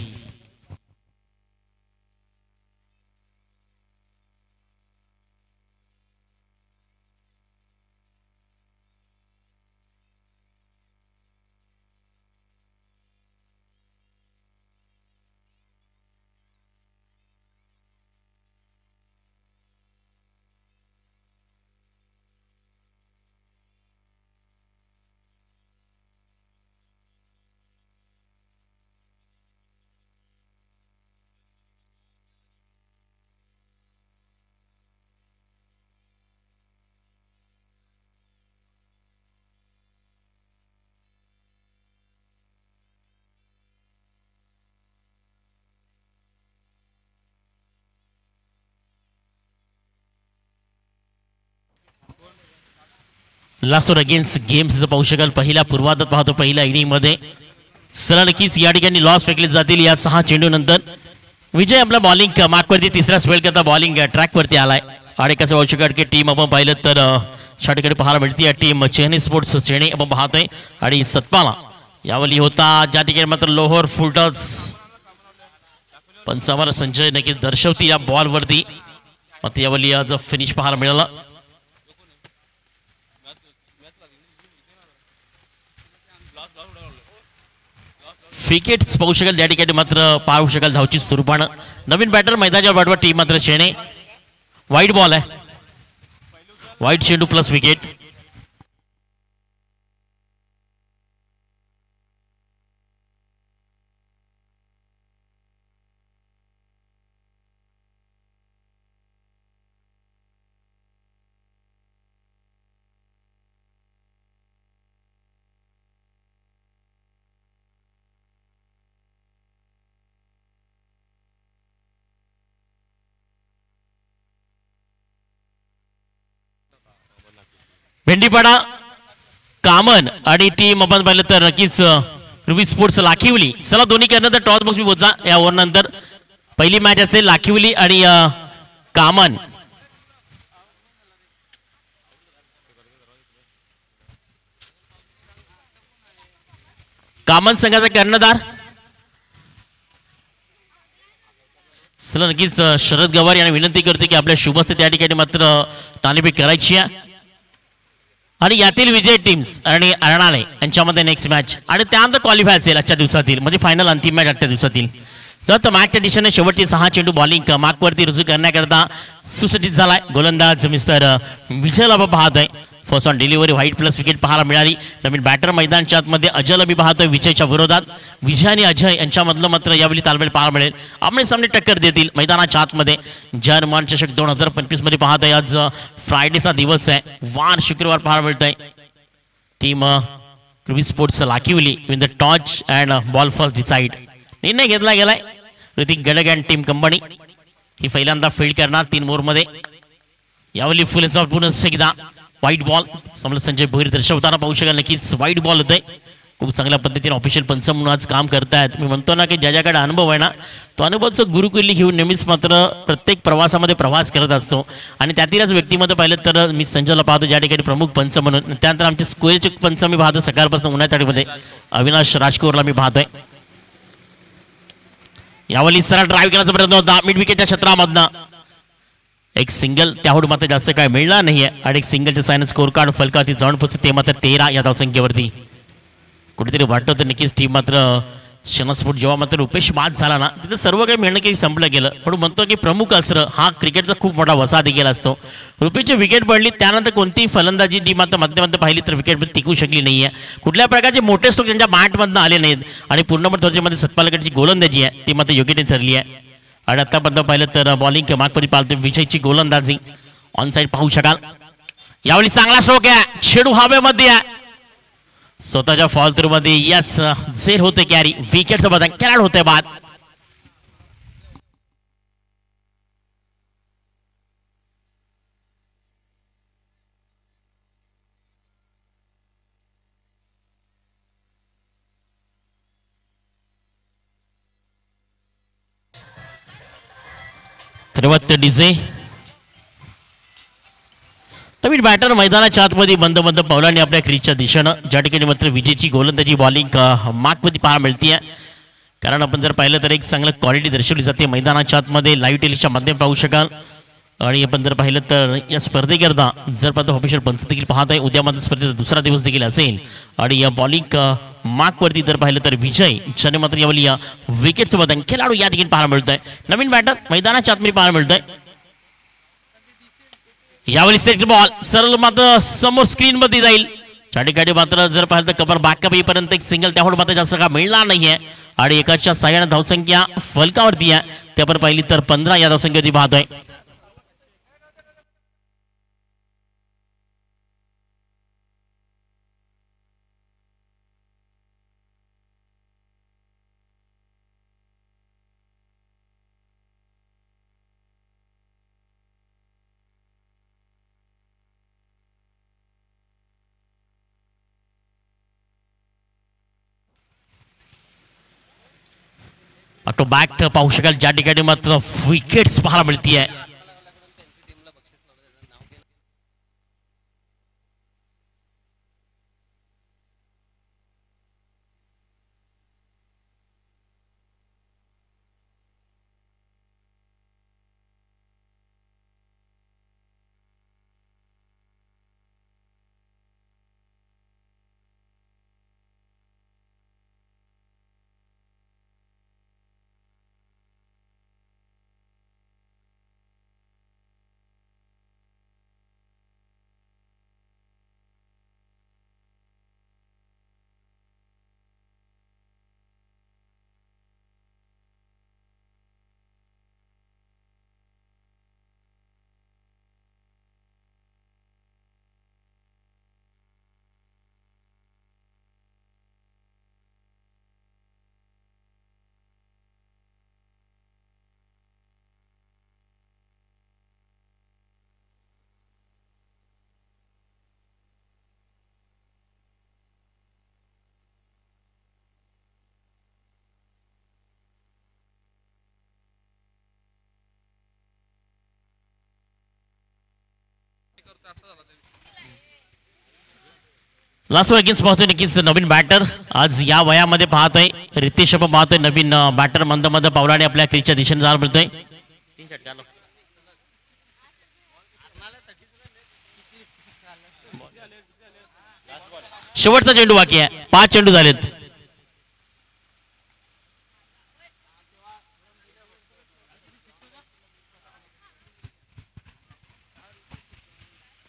Speaker 2: लासोर अगेन्स्ट गेम्स पाहू शकाल. पहिल्या पूर्वार्धात पाहतो पहिल्या इनिंग मध्ये सरळ नक्कीच या ठिकाणी लॉस फेकले जातील या 6 चेंडू नंतर. विजय आपला बॉलिंग मार्कवरती तिसऱ्या स्पेल करता बॉलिंग ट्रॅकवरती आलाय. आणि कसं पाहू शकाल की टीम आपण पाहिलं तर षटकडे पाहायला मिळते. टीम चेन्नई स्पोर्ट्स चेन्नई आपण पाहतोय आणि सतपाला यावली होता ज्या ठिकाणी मात्र लोहोर फुलटॉस पण समाला संजय नक्कीच दर्शवती या बॉलवरती. मात्र यावली आज फिनिश पाहायला मिळाला. विकेट्स पाहू शकाल त्या ठिकाणी मात्र पाहू शकाल धावची स्वरूपानं. नवीन बॅटर मैदानाच्या बॅटवर टीम मात्र चेन्नई. वाईट बॉल आहे, वाईट चेंडू प्लस विकेट. भेंडीपाडा कामन आणि टीम आपण पाहिलं तर नक्कीच रुबी स्पोर्ट्स लाखिवली. चला दोन्ही करणं तर टॉस बॉक्स पोचा या ओव्हर नंतर. पहिली मॅच असेल लाखिवली आणि कामन. कामन संघाचा कर्णधार चला नक्कीच शरद गवार यांना विनंती करते की आपल्या शुभस्ते त्या ठिकाणी मात्र तालीपीक करायची आहे. आणि यातील विजय टीम्स आणि अर्णाले यांच्यामध्ये नेक्स्ट मॅच आणि त्यानंतर क्वालिफाय असेल आजच्या दिवसातील म्हणजे फायनल अंतिम मॅच आजच्या दिवसातील. जर तर मॅचच्या दिशेने शेवटची 6 चेंडू बॉलिंग मार्कवरती रुजू करण्याकरता सुसज्जित झालाय गोलंदाज मिस्टर विजयला पाहतोय. First on delivery white plus wicket पाहायला मिळाली. नवीन बॅटर मैदानच्या आतमध्ये अजयला मी पाहतोय विजयच्या विरोधात. विजय आणि अजय यांच्यामधलं मात्र यावेळी तालमेल पाहायला मिळेल. आमने सामने टक्कर देतील मैदानाच्या आतमध्ये. जर्मन चषक 2025 मध्ये पाहतोय. आज फ्रायडेचा दिवस आहे, वार शुक्रवार पाहायला मिळतोय. टीम रुबी स्पोर्ट्स लाखिवली win the toss and ball first decide. निर्णय घेतला गेलाय ऋतिक गडग अँड टीम कंपनी ही पहिल्यांदा फील्ड करणार 3 ओव्हरमध्ये. यावेळी फुलेचा पुन्हा एकदा व्हाईट बॉल समोर संजय भोईर दर्शवताना पाहू शकाल. नक्कीच व्हाईट बॉल होतोय. खूप चांगल्या पद्धतीने ऑफिशियल पंच म्हणून आज काम करतायत. मी म्हणतो ना की ज्याच्याकडे अनुभव आहे ना तो अनुभवाचं गुरुकिल्ली घेऊन नेहमीच मात्र प्रत्येक प्रवासामध्ये प्रवास करत असतो. आणि त्यातीलच व्यक्तीमध्ये पाहिलं तर मी संजयला पाहतो ज्या ठिकाणी प्रमुख पंच म्हणून. त्यानंतर आमचे स्क्वेअरचे पंच मी पाहतो सकाळपासून उन्हाळ्यामध्ये अविनाश राजकोरला मी पाहतोय. यावेळी सरळ ड्राईव्ह करण्याचा प्रयत्न होता मिड विकेटच्या क्षेत्रामधनं. एक सिंगल त्याहून मात्र जास्त काय मिळणार नाहीये आणि एक सिंगलचे सायन स्कोर कार्ड फलकावरती जाऊन पोहोचते ते मात्र 13 या धावसंख्येवरती. कुठेतरी वाटत होतं नक्कीच टीम मात्र क्षणस्फोट जेव्हा मात्र रुपेश बाद झाला ना तिथे सर्व काही मिळणं काही संपलं गेलं. पण म्हणतो की प्रमुख अस्त्र हा क्रिकेटचा खूप मोठा वसा देखील असतो. रुपेशची विकेट पडली त्यानंतर कोणतीही फलंदाजी टीम आता मध्यमध्ये पाहिली तर विकेट टिकू शकली नाहीये. कुठल्या प्रकारचे मोठे स्ट्रोक त्यांच्या बॅटमधनं आले नाहीत आणि पूर्ण थोडीमध्ये सत्पालकडची गोलंदाजी आहे ती मात्र योग्य ठरली आहे. आणि आतापर्यंत पाहिलं तर बॉलिंग मागपरी पाहतो विजयची गोलंदाजी ऑन साईड पाहू शकाल. यावेळी चांगला स्ट्रोक आहे चेंडू हवेमध्ये आहे स्वतःच्या फॉल थ्रू मध्ये यस झेल होते कॅरी विकेटचं बदल खेळाड होते बाद. डीजे नवीन बॅटर मैदानाच्या आतमध्ये बंद पावलांनी आपल्या क्रीजच्या दिशेनं ज्या ठिकाणी मात्र विजेची गोलंदाजी बॉलिंग मागमध्ये पाहायला मिळते. कारण आपण जर पाहिलं तर एक चांगलं क्वालिटी दर्शवली जाते मैदानाच्या आतमध्ये लाईव्ह टेलिच्या माध्यमातून पाहू शकाल. आणि आपण जर पाहिलं तर या स्पर्धेकरता जर पाहतो ऑफिशियल पंच देखील पाहत आहे उद्या मात्र स्पर्धेचा दुसरा दिवस देखील असेल. आणि या बॉलिंग मार्कवरती जर पाहिलं तर विजय ज्याने मात्र यावेळी या विकेटचं बदल खेळाडू या ठिकाणी पाहायला मिळतोय. नवीन बॅटर मैदानाच्या आतमध्ये पाहायला मिळतोय. यावेळी सेट बॉल सरळ मात्र समोर स्क्रीन मध्ये जाईल. त्या ठिकाणी मात्र जर पाहिलं तर कबर बॅकअप येईपर्यंत एक सिंगल त्याहून मात्र जास्त का मिळणार नाहीये. आणि एकाच्या सहाय्याने धावसंख्या फलकावरती आहे ते आपण पाहिली तर 15 या धावसंख्येवरती पाहतोय. ऑटो बॅक पाहू शकाल ज्या ठिकाणी मात्र विकेट्स पाहायला मिळतीये. लास्ट वेगेन्स पाहतोय नक्कीच नवीन बॅटर आज या वयामध्ये पाहतोय रितेश आपण पाहतोय नवीन बॅटर मंद पावलाने आपल्या क्रीजच्या दिशेने जायला मिळतोय. शेवटचा चेंडू बाकी आहे 5 चेंडू झालेत.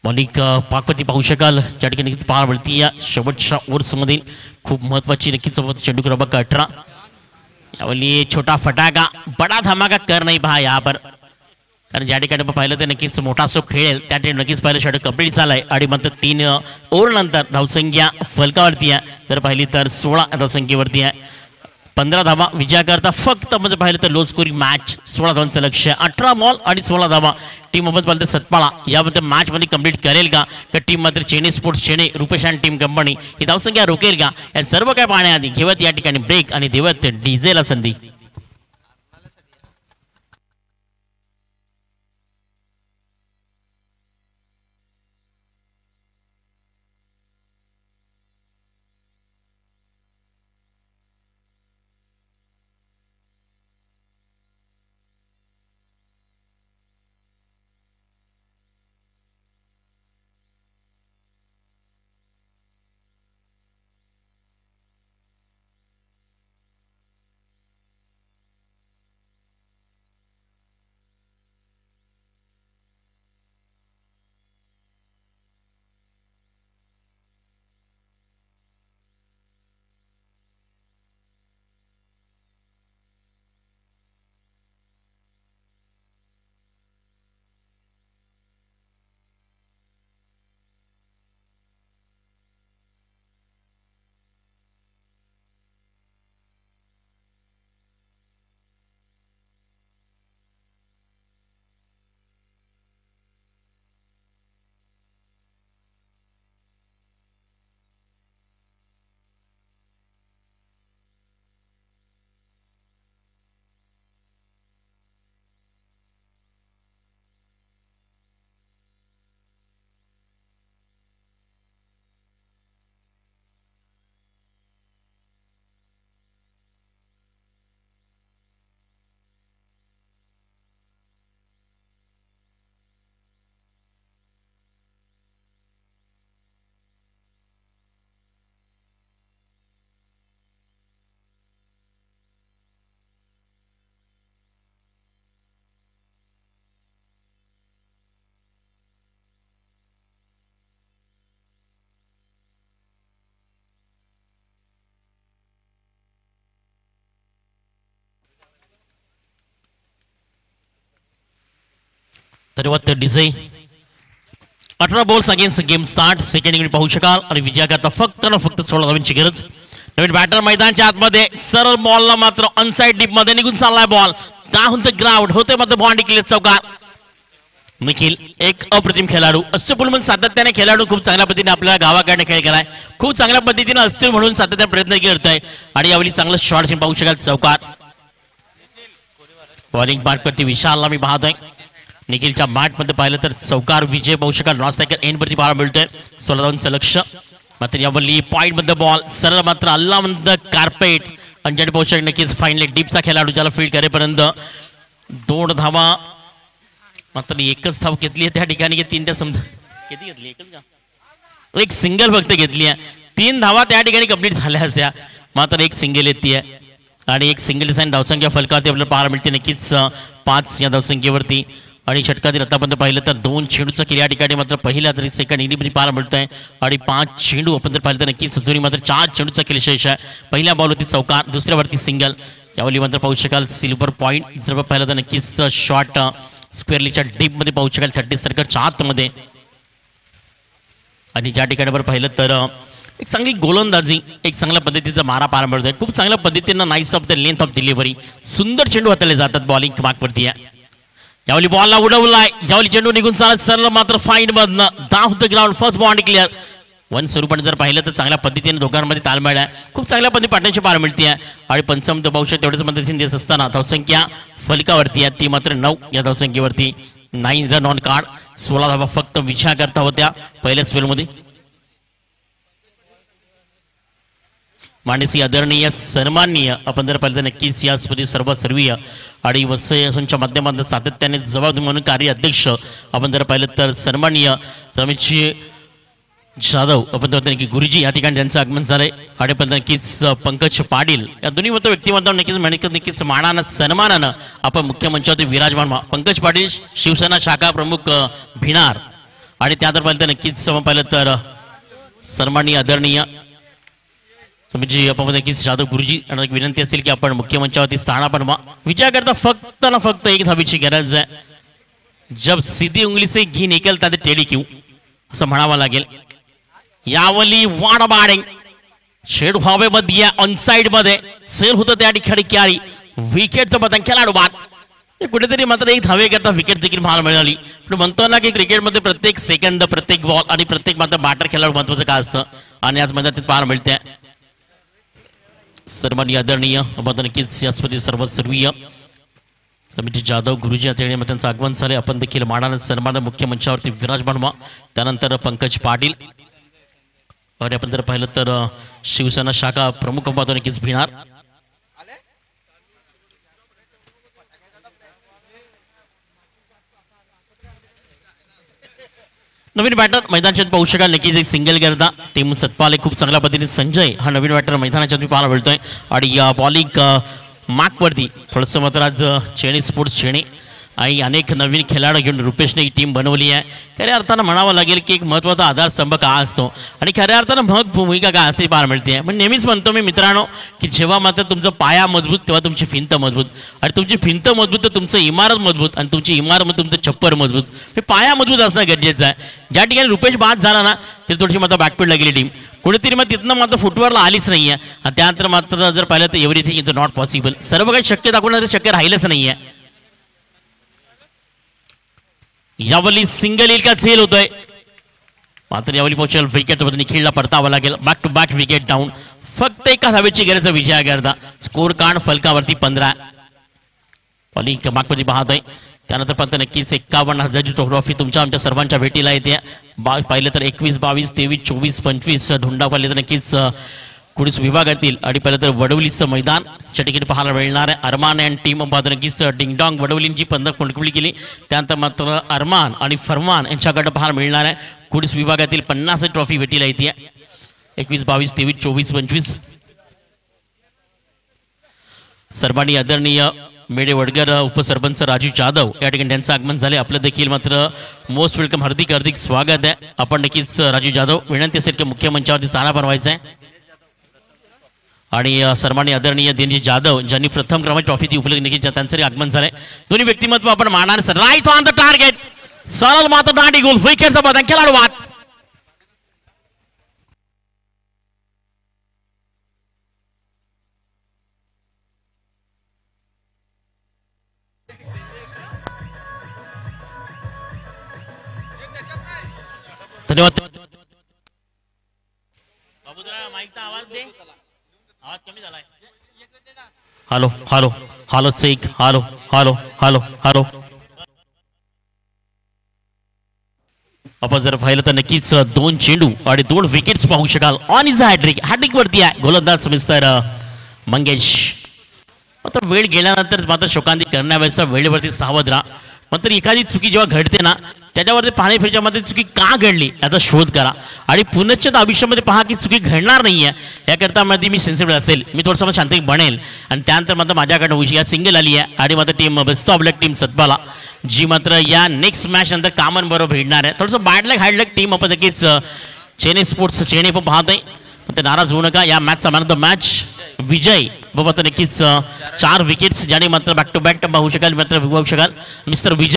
Speaker 2: बॉलिंग पाकपती पाहू शकाल ज्या ठिकाणी नक्कीच पाहायला मिळते या शेवटच्या ओव्हर्समध्ये खूप महत्वाची नक्कीच चेंडू क्रमांक 18. यावेळी छोटा फटाका बडा धमाका कर नाही पहा या पर कारण ज्या ठिकाणी पाहिलं तर नक्कीच मोठा स्ट्रोक खेळेल त्या ठिकाणी नक्कीच पाहिलं षटक कंप्लीट झालाय. आणि मात्र 3 ओव्हर नंतर धावसंख्या फलकावरती आहे तर पाहिली तर 16 धावसंख्येवरती आहे. 15 धावा विजयाकरता फक्त म्हणजे पाहिलं तर लो स्कोरिंग मॅच 16 धावांचं लक्ष 18 बॉल आणि 16 धावा टीम मोबाईल पाहिलं तर सतपाळा यामध्ये मॅच मध्ये कंप्लीट करेल का टीम मात्र चेन्नई स्पोर्ट्स चेन्नई रुपेश आणि टीम कंपनी ही धावसंख्या रोकेल का या सर्व काय पाहण्याआधी घेवत या ठिकाणी ब्रेक आणि देवत डीजेला संधी. తర్వాత डिझाई 18 balls against game start second inning पाहू शकाल आणि विजयाकरता फक्त ना फक्त 16 धावांची गरज. नवीन बॅटर मैदानाच्या आतमध्ये सरळ बॉलला मात्र अनसाइड डीप मध्ये निघून चाललाय बॉल. काय होतं ग्राउंड होते मात्र बॉन्ड क्लिअर चौकार. निखिल एक अप्रतिम खेळाडू अष्टपुल म्हणून सातत्याने खेळाडू खूप चांगल्या पद्धतीने आपल्या गावाकडे खेळ केलाय. खूप चांगल्या पद्धतीने अस्थिर म्हणून सातत्याने प्रयत्न करत आहे आणि यावेळी चांगलं शॉट पाहू शकाल चौकार. बॉलिंग पार्टवरती विशालला मी पाहतोय. निखिलच्या बॅटमध्ये पाहिलं तर चौकार विजय पाहू शकाल. लॉस्ट एंडवरती पाहायला मिळतोय. 16 धावांचं लक्ष. मात्र यावेळी पॉइंट मध्ये बॉल सरळ मात्र अल्लामंद कार्पेट अंजन पाहू शकाल. नक्कीच फाईनली डीपचा खेळाडू ज्याला फील्ड करेपर्यंत 2 धावा मात्र एकच धाव घेतली आहे त्या ठिकाणी. 3 त्या समजा किती घेतली एकच का एक सिंगल फक्त घेतली आहे. 3 धावा त्या ठिकाणी कंप्लीट झाल्या असत्या मात्र एक सिंगल येते आणि एक सिंगल डिझाईन धावसंख्या फलकावरती आपल्याला पाहायला मिळते. नक्कीच 5 या धावसंख्येवरती आणि षटकातील आतापर्यंत पाहिलं तर 2 चेंडूचा केली या ठिकाणी मात्र पहिल्या तरी सेकंड इनिंगमध्ये पाहायला मिळत आहे आणि 5 चेंडू आपण जर पाहिलं तर नक्कीच सजुनी मात्र 4 चेंडूचा केली शेष आहे. पहिल्या बॉलवरती चौकार दुसऱ्यावरती सिंगल. यावेळी मात्र पाहू शकाल सिल्वर पॉईंट जर पाहिलं तर नक्कीच शॉट स्क्वेअरलीच्या डीप मध्ये पाहू शकाल 30 सर्कलच्या आतमध्ये. आणि ज्या ठिकाणी पाहिलं तर एक चांगली गोलंदाजी एक चांगल्या पद्धतीचा मारा पाहायला मिळतोय. खूप चांगल्या पद्धतीनं nice of the length of delivery सुंदर चेंडू हाताळले जातात बॉलिंग मार्कवरती आहे. यावेळी बॉलला उडवलाय. यावेळी चेंडू निघून चालत सरळ मात्र फाईन मधनं down the ground first bond clear. 1 स्वरूपाने जर पाहिलं तर चांगल्या पद्धतीने दोघांमध्ये तालमेळ आहे. खूप चांगल्या पद्धतीने पार्टनरशिप पाहायला मिळते आहे आणि पंचम बहुशः तेवढ्याच पद्धतीने देत असताना धावसंख्या फलकावरती आहे ती मात्र 9 या धावसंख्येवरती. 9 रन ऑन कार्ड. 16 धावा फक्त विजया करता होत्या पहिल्या स्पेलमध्ये. मानसी आदरणीय सन्माननीय आपण जर पाहिलं तर नक्कीच या स्पर्धेत सर्वसर्वीय आणि वसंच्या माध्यमातून सातत्याने जबाबदारी म्हणून कार्य अध्यक्ष आपण जर पाहिलं तर सन्माननीय रमेशजी जाधव आपण तर की गुरुजी या ठिकाणी त्यांचं आगमन झालंय. आणि पण नक्कीच पंकज पाटील या दोन्ही मत व्यक्तिमत्वावर नक्कीच मानानं सन्मानानं आपण मुख्य मंचावरती विराजमान. पंकज पाटील शिवसेना शाखा प्रमुख भिनार आणि त्या पाहिलं तर नक्कीच आपण पाहिलं तर सन्माननीय आदरणीय जी आपण नक्कीच जाधव गुरुजी आणि विनंती असेल की आपण मुख्य मंचावरती स्थान बनवा. विजय करता फक्त ना फक्त एक धावीची गरज आहे. जब सीधी उंगली से घी निकलता ते टेढ़ी क्यों असं म्हणावं लागेल. यावली वाड बाडिंग शेड हवेमध्ये ऑनसाइड मध्ये सेल होतं त्या ठिकाणी कॅरी विकेटचं पतंग खेळाडू बाद कुठेतरी मात्र एक धावे करता विकेट देखील पाहायला मिळाली. पण म्हणतो ना की क्रिकेटमध्ये प्रत्येक सेकंद प्रत्येक बॉल आणि प्रत्येक मात्र बॅटर खेळाडू महत्वाचं काय असतं आणि आज मैदानात पाहायला मिळते. सन्माननीय आदरणीय आपण नक्कीच या स्पर्धेत सर्वसर्वीय रमेश जाधव गुरुजी या त्यांचं आगमन झाले. आपण देखील मानानं सन्मान मुख्य मंचावरती विराजमान व्हा. त्यानंतर पंकज पाटील आणि आपण जर पाहिलं तर शिवसेना शाखा प्रमुख नक्कीच भिनार. नवीन बॅटर मैदानाच्या पाहू शकाल नक्कीच एक सिंगल करता टीम सतपाल खूप चांगल्या पद्धतीने संजय हा नवीन बॅटर मैदानाच्या पाहायला मिळतोय. आणि या बॉलिंग मार्कवरती थोडंसं मात्र आज चेणे स्पोर्ट्स चेणे आणि अनेक नवीन खेळाडू घेऊन रुपेशने ही टीम बनवली आहे. खऱ्या अर्थानं म्हणावं लागेल की एक महत्त्वाचा आधारस्तंभ काय असतो आणि खऱ्या अर्थानं मग भूमिका काय असते पाहायला मिळते. पण नेहमीच म्हणतो मी मित्रांनो की जेव्हा मात्र तुमचा पाया मजबूत तेव्हा तुमची भिंत मजबूत आणि तुमची भिंत मजबूत तर तुमचं इमारत मजबूत आणि तुमची इमारत तुमचं छप्पर मजबूत. हे पाया मजबूत असणं गरजेचं आहे. ज्या ठिकाणी रुपेश बाद झाला ना ते थोडीशी मात्र बॅकफील्डला गेली टीम कुठेतरी मग तिथनं मात्र फुटवरला आलीच नाही आहे. त्यानंतर मात्र जर पाहिलं तर एव्हरीथिंग इज नॉट पॉसिबल. सर्व काही शक्य दाखवणार शक्य राहिलंच नाही आहे. यावली सिंगल येईल का झेल होतोय मात्र यावली पोहोचेल विकेट निखिलला परतावा लागेल. Back to back wicket down. फक्त एका धावेची गरज विजया करता. स्कोर कार्ड फलकावरती 15 बॉलिंग मागमध्ये पाहतोय. त्यानंतर पण नक्कीच 51,000ची ट्रॉफी तुमच्या आमच्या सर्वांच्या भेटीला येते. पाहिलं तर 21, 22, 23, 24, 25 धुंडा पाहिले तर नक्कीच कुणीच विभागातील आणि पहिलं तर वडवलीचं मैदान च्या ठिकाणी पाहायला मिळणार आहे. अरमान अँड टीम नक्कीच डिंगडॉंग वडवलींची 15 कोणकुळी केली. त्यानंतर मात्र अरमान आणि फरमान यांच्याकडे पाहायला मिळणार आहे. कुणीच विभागातील 50 ट्रॉफी भेटीला येते. 21, 22, 23, 24, 25 सर्वांनी आदरणीय मेडे वडगर उपसरपंच राजू जाधव या ठिकाणी त्यांचं आगमन झाले. आपलं देखील मात्र मोस्ट वेलकम हार्दिक हार्दिक स्वागत आहे. आपण नक्कीच राजू जाधव विनंती असेल की मुख्य मंचावरती चारा बनवायचा आहे. आणि सन्माननीय आदरणीय दिनजी जाधव ज्यांनी प्रथम क्रमांक ट्रॉफीची उपलब्ध नक्कीच त्यांचं आगमन झालंय. दोन्ही व्यक्तिमत्व आपण मानणार. राईट ऑन द टार्गेट सरळ मात्र दांडी गोल विकेटचा बदल खेळाडू बाद. धन्यवाद. Hello hello hello check hello hello hello hello. आपण जर पाहिलं तर नक्कीच 2 चेंडू आणि 2 विकेट्स पाहू शकाल. ऑन इज हॅट्रिक वरती आहे गोलंदाज मिस्टर मंगेश. मात्र वेळ गेल्यानंतर मात्र शोकांती करण्यावेळेचा वेळेवरती सावध राहा. मात्र एखादी चुकी जेव्हा घडते ना त्याच्यावरती पाहणे फिरच्यामध्ये चुकी का घडली याचा शोध करा आणि पुनश्च आयुष्यामध्ये पहा की चुकी घडणार नाहीये. याकरता मध्ये मी सेन्सिटिव्ह असेल, मी थोडंसं शांतिक बनेल आणि त्यानंतर मात्र माझ्याकडनं या सिंगल आली आहे आणि मात्र team best of luck team Satbala ji मात्र या नेक्स्ट मॅच नंतर कामन बरोबर भेटणार आहे. थोडंसं bad luck had luck team आपण नक्कीच चेन्नई स्पोर्ट्स चेन्नई पण पाहत आहे. ते नाराज होऊ नका. या मॅचचा मॅन ऑफ द मॅच विजय बाबा तर नक्कीच 4 विकेट्स ज्याने मात्र बॅक टू बॅक पाहू शकाल मात्र पाहू शकाल मिस्टर विजय.